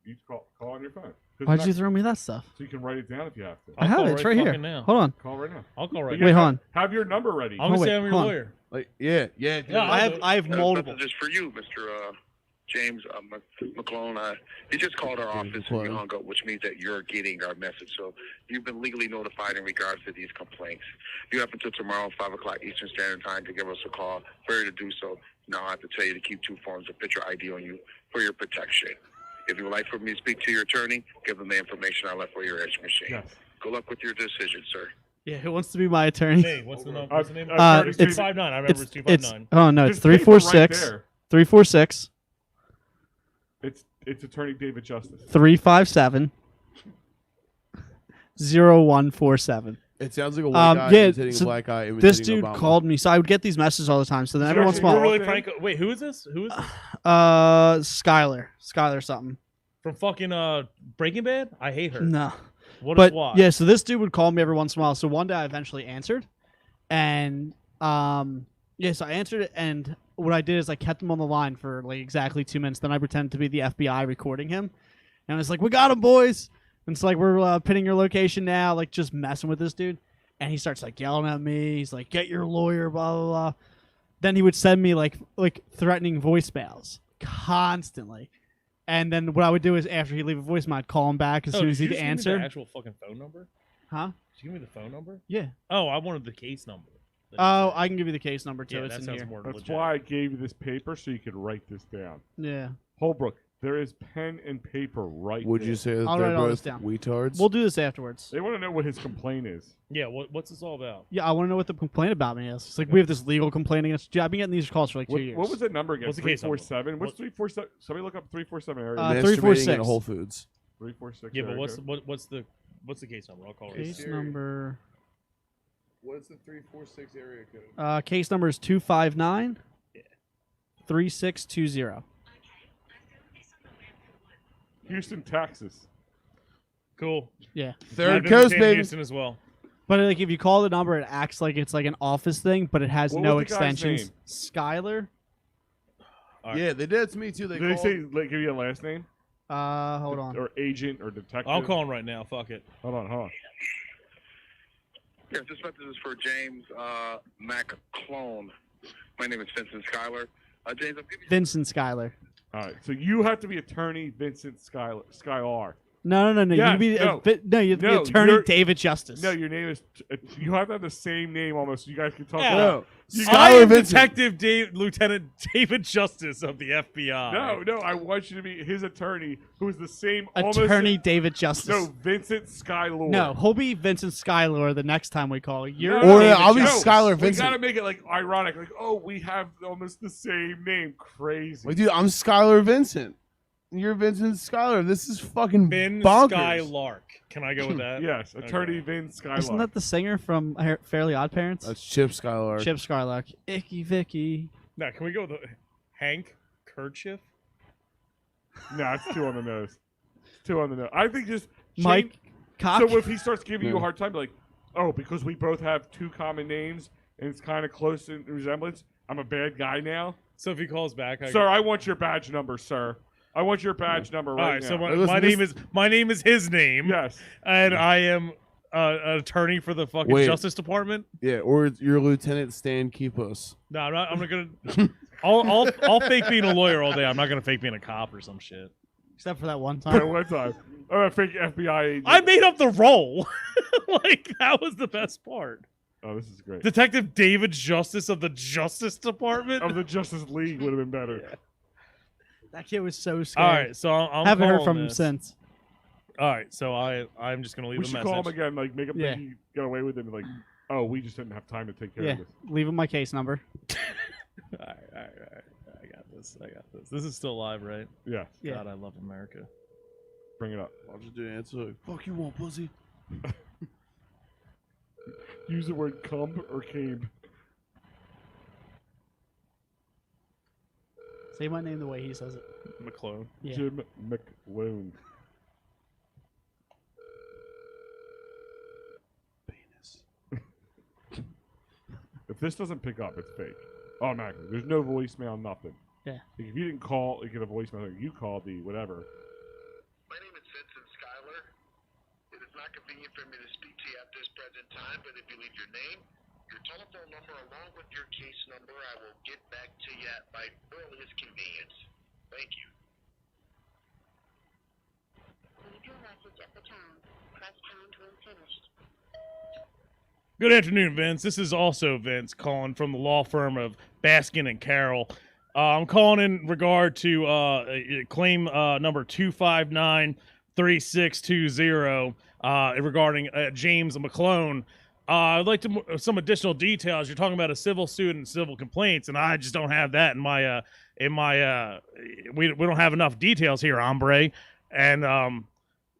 You call on your phone. 'Cause Why'd not- you throw me that stuff? So you can write it down if you have to. I have call it. It's right here. fucking now. Hold on. Call right now. I'll call right But now. Wait, have, hold on. Have your number ready. I'm gonna wait, say I'm your hold on. lawyer. Like, yeah. Dude. Yeah, I have This multiple. message is for you, Mr. James McClone. You just called our office and you McClone. hung up, which means that you're getting our message. So you've been legally notified in regards to these complaints. You have until tomorrow, 5 o'clock Eastern Standard Time, to give us a call. Fair to do so. Now I have to tell you to keep 2 forms of picture ID on you for your protection. If you would like for me to speak to your attorney, give them the information I left for your answer machine. Yes. Good luck with your decision, sir. Yeah, who wants to be my attorney? Hey, what's the number? Uh, What's the name? uh, It's it's- 259. I remember it's 259. Oh no, it's Just paper 346. Right there. 346 It's attorney David Justice. 357 0147. It sounds like a white guy yeah, imitating so a black guy imitating This dude Obama. called me, so I would get these messages all the time. So then every once in a You're while, really Franco. Wait, who is this? Who is this? Skylar something. From fucking Breaking Bad? I hate her. No, What is but why? yeah, so this dude would call me every once in a while. So one day I eventually answered, and yeah, so I answered it, and what I did is I kept him on the line for like exactly 2 minutes. Then I pretended to be the FBI recording him, and I was like, "We got him, boys!" And it's like we're pinning your location now, like just messing with this dude. And he starts like yelling at me. He's like, "Get your lawyer!" Blah blah blah. Then he would send me like threatening voicemails constantly. And then what I would do is after he'd leave a voicemail, I'd call him back as Oh, soon did as you he'd just give me answer. the actual fucking phone number? Huh? Did you give me the phone number? Yeah. Oh, I wanted the case number. Oh, I can give you the case number too. Yeah, It's that in sounds here. more That's legit. why I gave you this paper so you could write this down. Yeah. Holbrook, there is pen and paper right Would there. you say that I'll they're write all this both down. retards? We'll do this afterwards. They want to know what his complaint is. Yeah, what's this all about? Yeah, I want to know what the complaint about me is. It's like we have this legal complaint against. Yeah, I've been getting these calls for like 2 years. What was that number again? What's the case number? 347. What's What- 347? Somebody look up 347 area. Uh, Masturbating 346. in a Whole Foods. 346. Yeah, but area what's code. what's the case number? I'll call it. Case number. What's the 346 area code? Case number is 259 3620. Houston, Texas. Cool. Yeah. I've Third been Coast, to baby. Houston as well. But like if you call the number, it acts like it's like an office thing, but it has What no was the guy's extensions. name? Skylar. All right. Yeah, they did it to me too. They Did they called. say like give you a last name? Hold on. Or agent or detective? I'll call him right now. Fuck it. Hold on. Yes, this message is for James Mac Clone. My name is Vincent Schuyler. James, I'm giving you Vincent Skylar. All right. So you have to be attorney Vincent Skylar. No. Yes, you be no. you have to No, be attorney you're- David Justice. No, your name is. You have to have the same name almost. So you guys can talk Yeah. about. No. You Skylar I am Vincent. Detective Lieutenant David Justice of the FBI. No. I want you to be his attorney, who is the same. attorney Almost, David Justice. no, Vincent Skylord. No, he'll be Vincent Skylor the next time we call. You're No, Or David I'll be Justice. Skylar We Vincent. gotta make it like ironic, like we have almost the same name. Crazy. Like, dude, I'm Skylar Vincent. You're Vincent Schuyler. This is fucking Vin bonkers. Skylark. Can I go with that? Yes, attorney Okay. Vin Skylar. Isn't that the singer from Fairly Odd Parents? That's Chip Schuyler. Chip Scarlock. Icky Vicky. Now, can we go with Hank Kerchief? No, it's too on the nose. It's too on the nose. I think just Mike Cock. So if he starts giving you a Yeah. hard time, like, oh, because we both have two common names and it's kind of close in resemblance, I'm a bad guy now. So if he calls back, Sir, I want your badge number, sir. I want your badge number all right right. now. So Hey, listen, my name is his name. Yes. And I am an attorney for the fucking Wait. Justice Department. Yeah, or you're Lieutenant Stan Keepus. No, I'm not. I'm not gonna. I'll fake being a lawyer all day. I'm not gonna fake being a cop or some shit. Except for that one All right, time. one time. I'm a fake FBI agent. I made up the role. Like that was the best part. Oh, this is great. Detective David Justice of the Justice Department. Of the Justice League would have been better. That kid was so scary. All right, so I'm Haven't heard calling from him this. since. All right, so I'm just gonna leave We a should message. call him again, like make up Yeah. that he got away with it, and like, oh, we just didn't have time to take care Yeah. of this. Leave him my case number. All right. I got this. This is still live, right? Yeah, Yeah. God, I love America. bring it up. I'll just do an answer like, fuck you, want pussy. Use the word cum or came. Say my name the way he says it. McClone. Yeah. Jim McLoone. Penis. If this doesn't pick up, it's fake. Automatically. There's no voicemail, nothing. Yeah. Like, if you didn't call, you get a voicemail. Like, you called the whatever. My name is Vincent Schuyler. It is not convenient for me to speak to you at this present time, but if you leave your name, your telephone number, along with your case number, I will get back to you at my earliest convenience. Thank you. Leave your message at the tone. Press pound when finished. Good afternoon, Vince. This is also Vince calling from the law firm of Baskin and Carroll. I'm calling in regard to claim number 2593620 regarding James McClone. I'd like some additional details. You're talking about a civil suit and civil complaints, and I just don't have that in my we don't have enough details here, hombre. And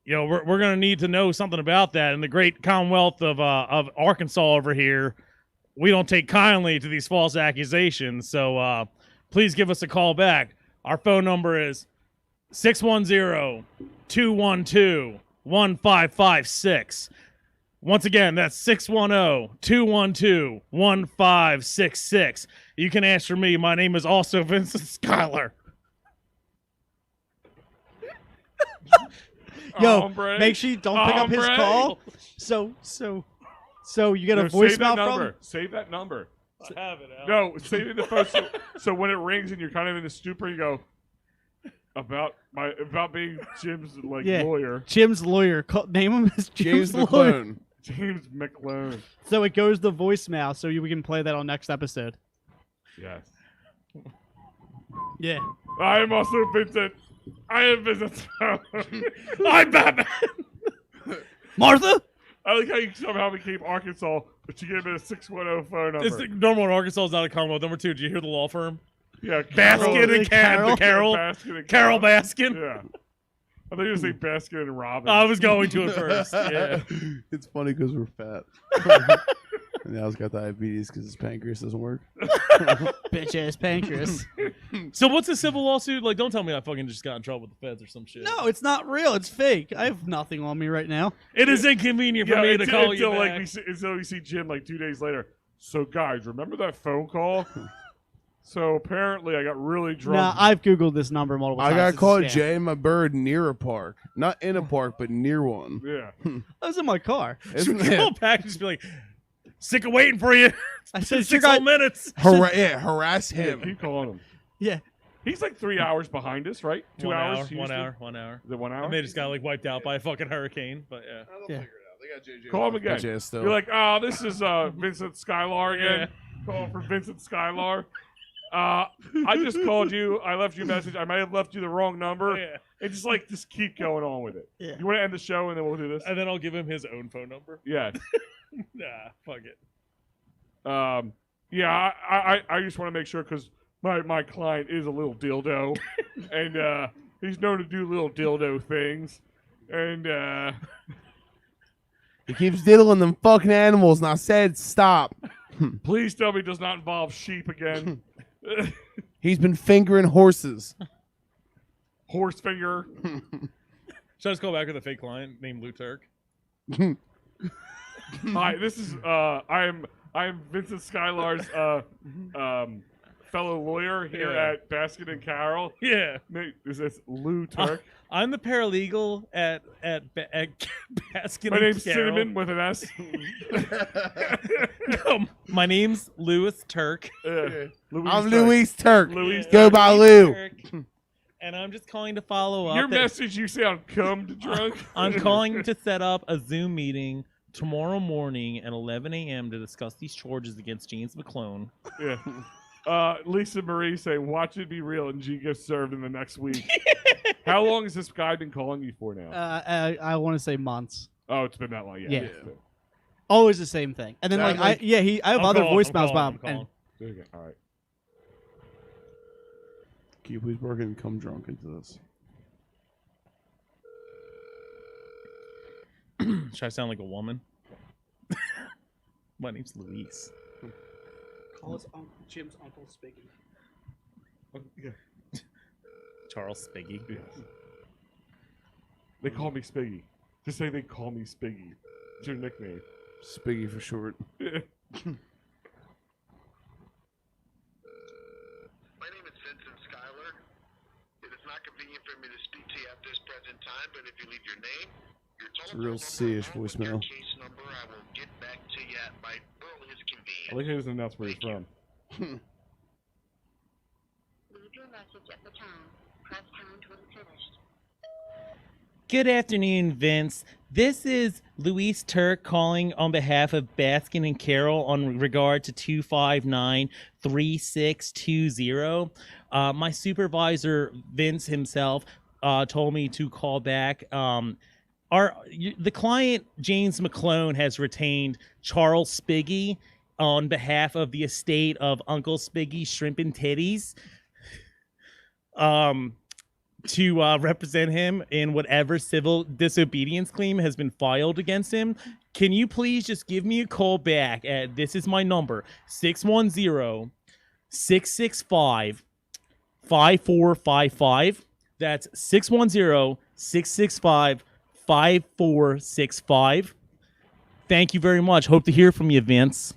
you know, we're going to need to know something about that. In the great Commonwealth of Arkansas over here, we don't take kindly to these false accusations. So please give us a call back. Our phone number is 610-212-1556. Once again, that's 610-212-1566. You can ask for me. My name is also Vincent Schuyler. Yo, Hombre. make sure you don't pick up his Hombre. call. So you get a No, save voicemail that from number. him? Save that number. I have it out. No, save it in the phone. So when it rings and you're kind of in the stupor, you go about being Jim's Yeah. lawyer, Jim's lawyer. Name him as James Jim's lawyer. McClone. James McLone. So it goes to voicemail, so we can play that on next episode. Yes. Yeah. I am also Vincent. I am Vincent. I'm Batman. Martha? I like how you somehow became Arkansas, but you gave it a 610 phone number. It's normal in Arkansas is not a Commonwealth. Number two, did you hear the law firm? Yeah, Baskin and Carol. Carol. Baskin and Carol Baskin. Yeah. I think you were saying Baskin and Robin. I was going to it first. Yeah. It's funny because we're fat. And now he's got diabetes because his pancreas doesn't work. Bitch ass pancreas. So what's a civil lawsuit? Like, don't tell me I fucking just got in trouble with the feds or some shit. No, it's not real. It's fake. I have nothing on me right now. It is inconvenient for me to call you back. Until we see Jim like 2 days later. So guys, remember that phone call? So apparently I got really drunk. Nah, I've Googled this number multiple I times. got It's a caught scam. jaying my bird near a park. Not in a park, but near one. Yeah. I was in my car. Isn't Should we call it? back and just be like, sick of waiting for you. I said, Six "Sure, whole guy-" minutes. Harass him. Keep calling him. Yeah. He's like 3 hours behind us, right? 2 1 hours. hour, Houston? 1 hour, 1 hour. Is it 1 hour? And they just got like wiped out by a fucking hurricane. But yeah. Yeah. Call him again. Bitch ass still. You're like, oh, this is Vincent Schuyler again. Call for Vincent Schuyler. I just called you. I left you a message. I might have left you the wrong number. Yeah. And just keep going on with it. Yeah. You want to end the show and then we'll do this? And then I'll give him his own phone number. Yeah. Nah, fuck it. Yeah, I just want to make sure because my client is a little dildo, and He's known to do little dildo things, and He keeps diddling them fucking animals, and I said stop. please tell me it does not involve sheep again. He's been fingering horses. Horse finger. Should I just call back with a fake client named Lou Turk? Hi, this is I am Vincent Skylar's fellow lawyer here at Baskin and Carroll. Yeah. Is this Lou Turk? I'm the paralegal at Baskin. My name's Carroll. Cinnamon with an S. No, my name's Louis Turk. I'm Luis Turk. Luis Go Turk. by Lou. Turk. And I'm just calling to follow up. Your that- message, you sound cummed drunk. I'm calling to set up a Zoom meeting tomorrow morning at 11 a.m. to discuss these charges against James McClone. Yeah. Lisa Marie saying, watch it be real, and G gets served in the next week. How long has this guy been calling you for now? I want to say months. Oh, it's been that long. Yeah. Yeah. It's been- Always the same thing. And then Sounds I have I'm other calling, voicemails I'm about calling. and There you go. All right. Can you please work and come drunk into this? Should I sound like a woman? My name's Luis. call us Jim's Uncle Spiggy. Charles Spiggy. Yes. They call me Spiggy. Just say they call me Spiggy. It's your nickname. Spiggy for short. My name is Vincent Schuyler. It is not convenient for me to speak to you at this present time, but if you leave your name, your telephone real number, C-ish along with your voicemail. case number, I will get back to you at my earliest I convenience. like how he doesn't announce where he's from. Leave your message at the tone. Press pound when finished. Good afternoon, Vince. This is Luis Turk calling on behalf of Baskin and Carroll on regard to 259-3620. My supervisor, Vince himself, told me to call back. The client, James McClone, has retained Charles Spiggy on behalf of the estate of Uncle Spiggy Shrimp and Titties. To represent him in whatever civil disobedience claim has been filed against him. Can you please just give me a call back at, this is my number, 610-665-5455. That's 610-665-5465. Thank you very much. Hope to hear from you, Vince.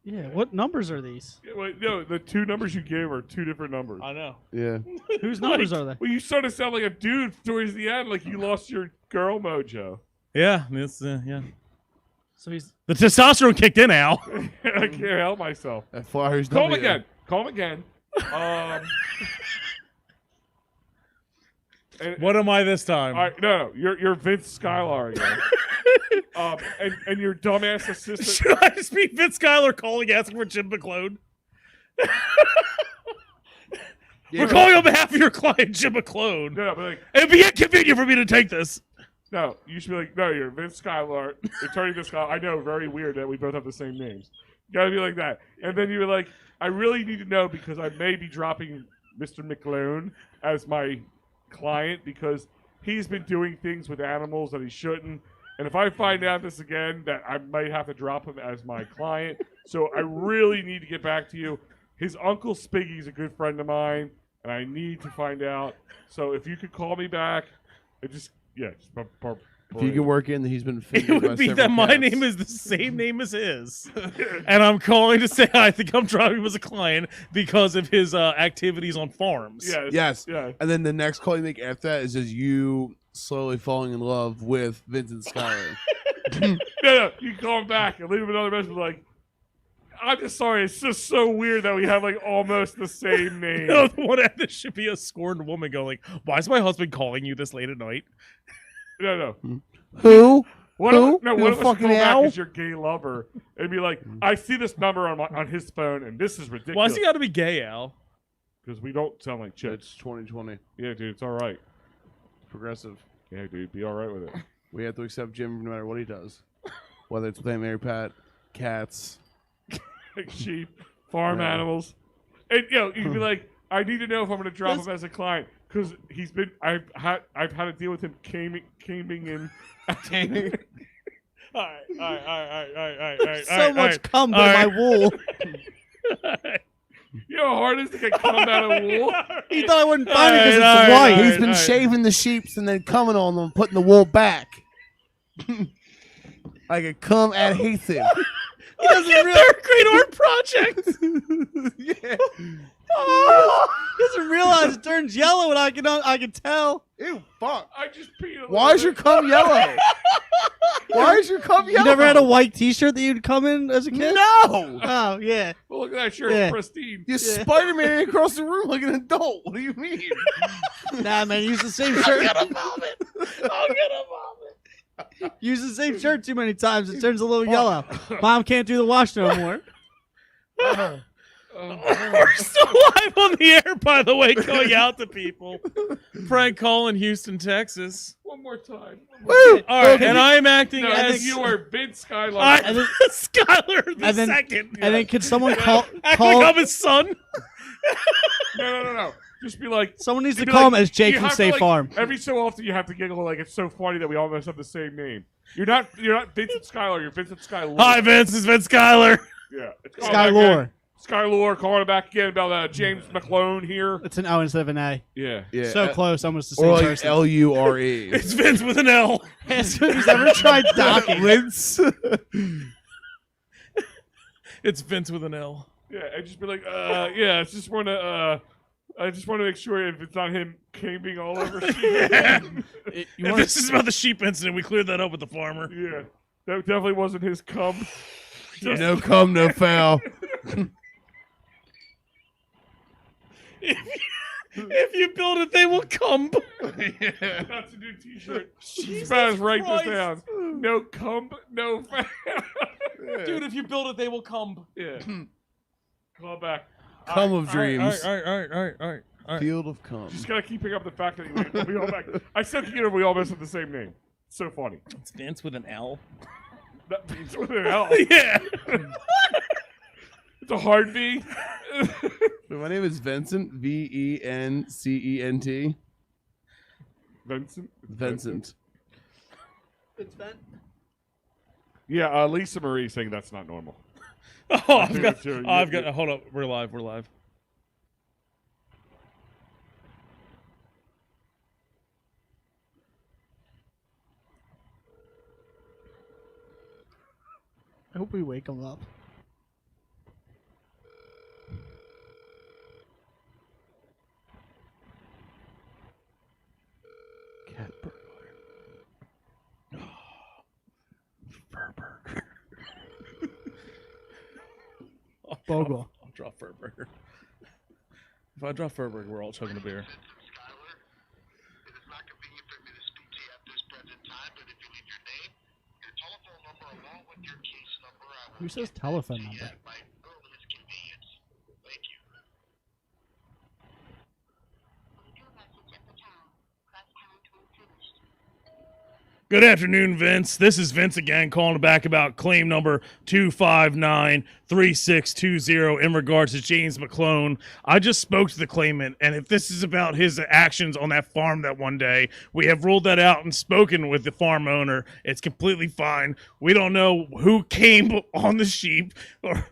Yeah, what numbers are these? Yeah, wait, no, the two numbers you gave are two different numbers. I know. Yeah. Whose numbers are they? Well, you started to sound like a dude towards the end, like you lost your girl mojo. Yeah, it's, yeah. So he's The testosterone kicked in, Al. I can't help myself. That flyer's Call him W. again. Call him again. And, What am I this time? all right, no, you're Vince Schuyler again. And your dumbass assistant. Should I just be Vince Schuyler calling, asking for Jim McClone? Yeah, We're calling on behalf of your client, Jim McClone. No, but like, It'd be inconvenient for me to take this. no, you should be like, no, you're Vince Schuyler, attorney Vince Schuyler. I know, very weird that we both have the same names. You gotta be like that. And then you were like, I really need to know because I may be dropping Mr. McClone as my client because he's been doing things with animals that he shouldn't. And if I find out this again, that I might have to drop him as my client. So I really need to get back to you. His uncle Spiggy's a good friend of mine, and I need to find out. So if you could call me back, just If you could work in that he's been It fingered by would be several that my cats. name is the same name as his. And I'm calling to say I think I'm dropping him as a client because of his activities on farms. Yes. Yeah. And then the next call you make after that is just you slowly falling in love with Vincent Schuyler. No, you can call him back and leave him another message like, I'm just sorry, it's just so weird that we have like almost the same name. No, the one after should be a scorned woman going, why is my husband calling you this late at night? No. Who? What Who? if, no, You what if us fucking call back owl? as your gay lover and be like, I see this number on his phone and this is Why's ridiculous. he got to be gay, Al? Because we don't sound like chicks. It's 2020. Yeah, dude, it's all right. Progressive. Yeah, dude, be all right with it. We have to accept Jim no matter what he does. Whether it's playing Mary Pat, cats. Like sheep, farm Yeah. animals. And, you'd be like, I need to know if I'm going to drop This- him as a client because he's been. I've had to deal with him caming in. All right. So much cum in my wool. You know how hard it is to get cum out of wool? He thought I wouldn't find it because it's All right, white. all right. He's been shaving the sheeps and then coming on them, putting the wool back. Like a cum adhesive. He doesn't Third grade art project. Yeah. He doesn't realize it turns yellow, and I can tell. Ew, fuck. I just peed a little Why is your bit. cum yellow? Why is your cum yellow? You never had a white T-shirt that you'd come in as a kid? No! Oh yeah. Well, look at that shirt. Yeah. It's pristine. You Spider-Man across the room like an adult. What do you mean? Nah, man. Use the same shirt. I'm gonna vomit. Use the same shirt too many times. It turns a little yellow. Mom can't do the wash no more. We're still live on the air, by the way, going out to people. Frank Call in Houston, Texas. One more time. Woo! All right, and I'm acting No, as you are Vince Skylar. I'm Skylar the and then- second. And then could someone call? Act like I'm his son. No. Just be like. Someone needs to be call him like- as Jake you from have to, State like, Farm. Every so often, you have to giggle like it's so funny that we all mess up the same name. You're not Vincent Skylar. You're Vincent Skylar. Hi, Vince. It's Vince Skylar. Yeah. It's Skylore. Skylore calling it back again about James McClone here. It's an O instead of an A. Yeah. Yeah. So close, almost the same Or like person. L-U-R-E. It's Vince with an L. Ask if he's ever tried docking. Rinse. It's Vince with an L. Yeah. I just be like, yeah. I just want to make sure if it's not him caming all over sheep. You If wanna- this is about the sheep incident, we cleared that up with the farmer. Yeah. That definitely wasn't his cum. No cum, no foul. If you build it, they will come. That's a new T-shirt. Spaz, write this Christ. down. No cum, no foul. Dude, if you build it, they will come. Yeah. Call back. Cum of dreams. All right. Field of cum. Just gotta keep picking up the fact that we all back. I said to you, we all mess with the same name. It's so funny. It's Vince with an L. That means what the hell? Yeah. It's a hard V. So my name is Vincent. V-E-N-C-E-N-T. Vincent. Vincent. Yeah, Lisa Marie saying that's not normal. Oh, I've Dude, got. Hold up. We're live. I hope we wake him up. Cat burglar. Fur burger. Bogle. I'll draw Furburger. If I draw Furburger, we're all chugging a beer. Skylar, it is not convenient for me to speak to you at this present time, but if you leave your name, your telephone number, along with your case number, I will Who says get back telephone to you number? at my earliest convenience. Thank you. Leave your message at the tone. Press pound when finished. Good afternoon, Vince. This is Vince again calling back about claim number 2593620 in regards to James McClone. I just spoke to the claimant, and if this is about his actions on that farm that one day, we have ruled that out and spoken with the farm owner. It's completely fine. We don't know who came on the sheep, but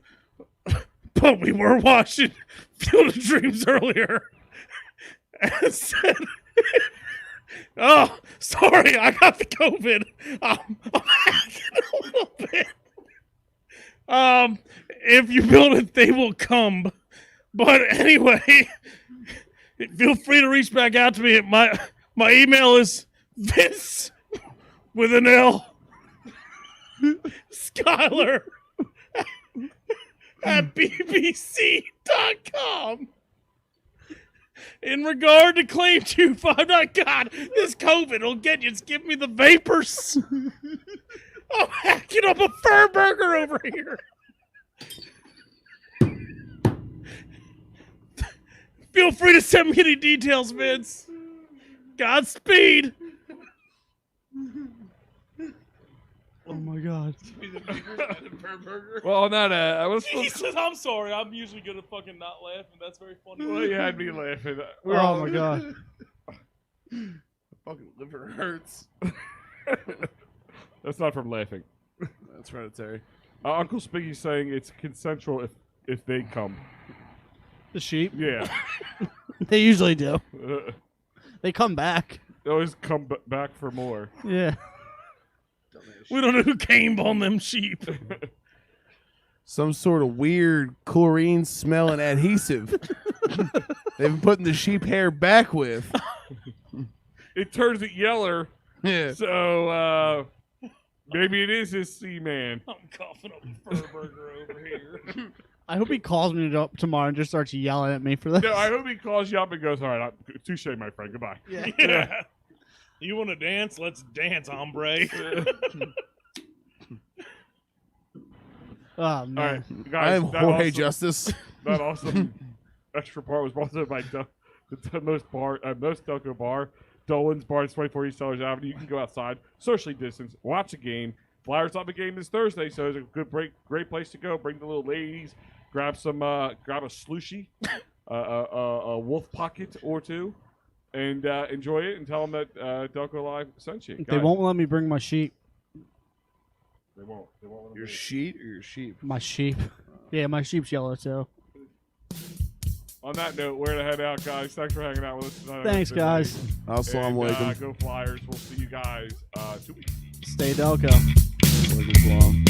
we were watching Field of Dreams earlier. And said... Oh, sorry, I got the COVID. I'm hacking a little bit. If you build it, they will come. But anyway, feel free to reach back out to me. My email is Vince with an L Skylar at bbc.com. In regard to claim 259, God, this COVID will get you. Just give me the vapors. I'm hacking up a fur burger over here. Feel free to send me any details, Vince. Godspeed. Oh my god. Well, on that, I was. He says, "I'm sorry. I'm usually good at fucking not laughing. That's very funny." Well, you had me laughing. Oh my god. Fucking liver hurts. That's not from laughing. That's hereditary. Uncle Spiggy's saying it's consensual if they come. The sheep. Yeah. They usually do. They come back. They always come back for more. Yeah. We don't know who came on them sheep. Some sort of weird chlorine smelling adhesive. They've been putting the sheep hair back with. It turns it yeller, Yeah. so maybe it is his Seaman. I'm coughing up a fur burger over here. I hope he calls me tomorrow and just starts yelling at me for this. No, I hope he calls you up and goes, "All right, touche, my friend. Goodbye." Yeah. You want to dance? Let's dance, hombre. Oh man. All right, I guys. am Jorge Justice. That awesome extra part was brought to you by the most Delco bar, Dolan's Bar, it's 24 East Sellers Avenue. You can go outside, socially distance, watch a game. Flyers have a game this Thursday, so it's a great place to go. Bring the little ladies, grab a slushy, a wolf pocket or two, and enjoy it. And tell them that Delco Live sent you. They won't let me bring my sheep. They won't. They won't let them Your do it. sheet or your sheep? My sheep. Yeah, my sheep's yellow too. On that note, we're gonna head out, guys. Thanks for hanging out with us tonight. Thanks, guys. Assalamu And, alaikum. go Flyers. We'll see you guys 2 weeks. Stay Delco. Walaikum salam.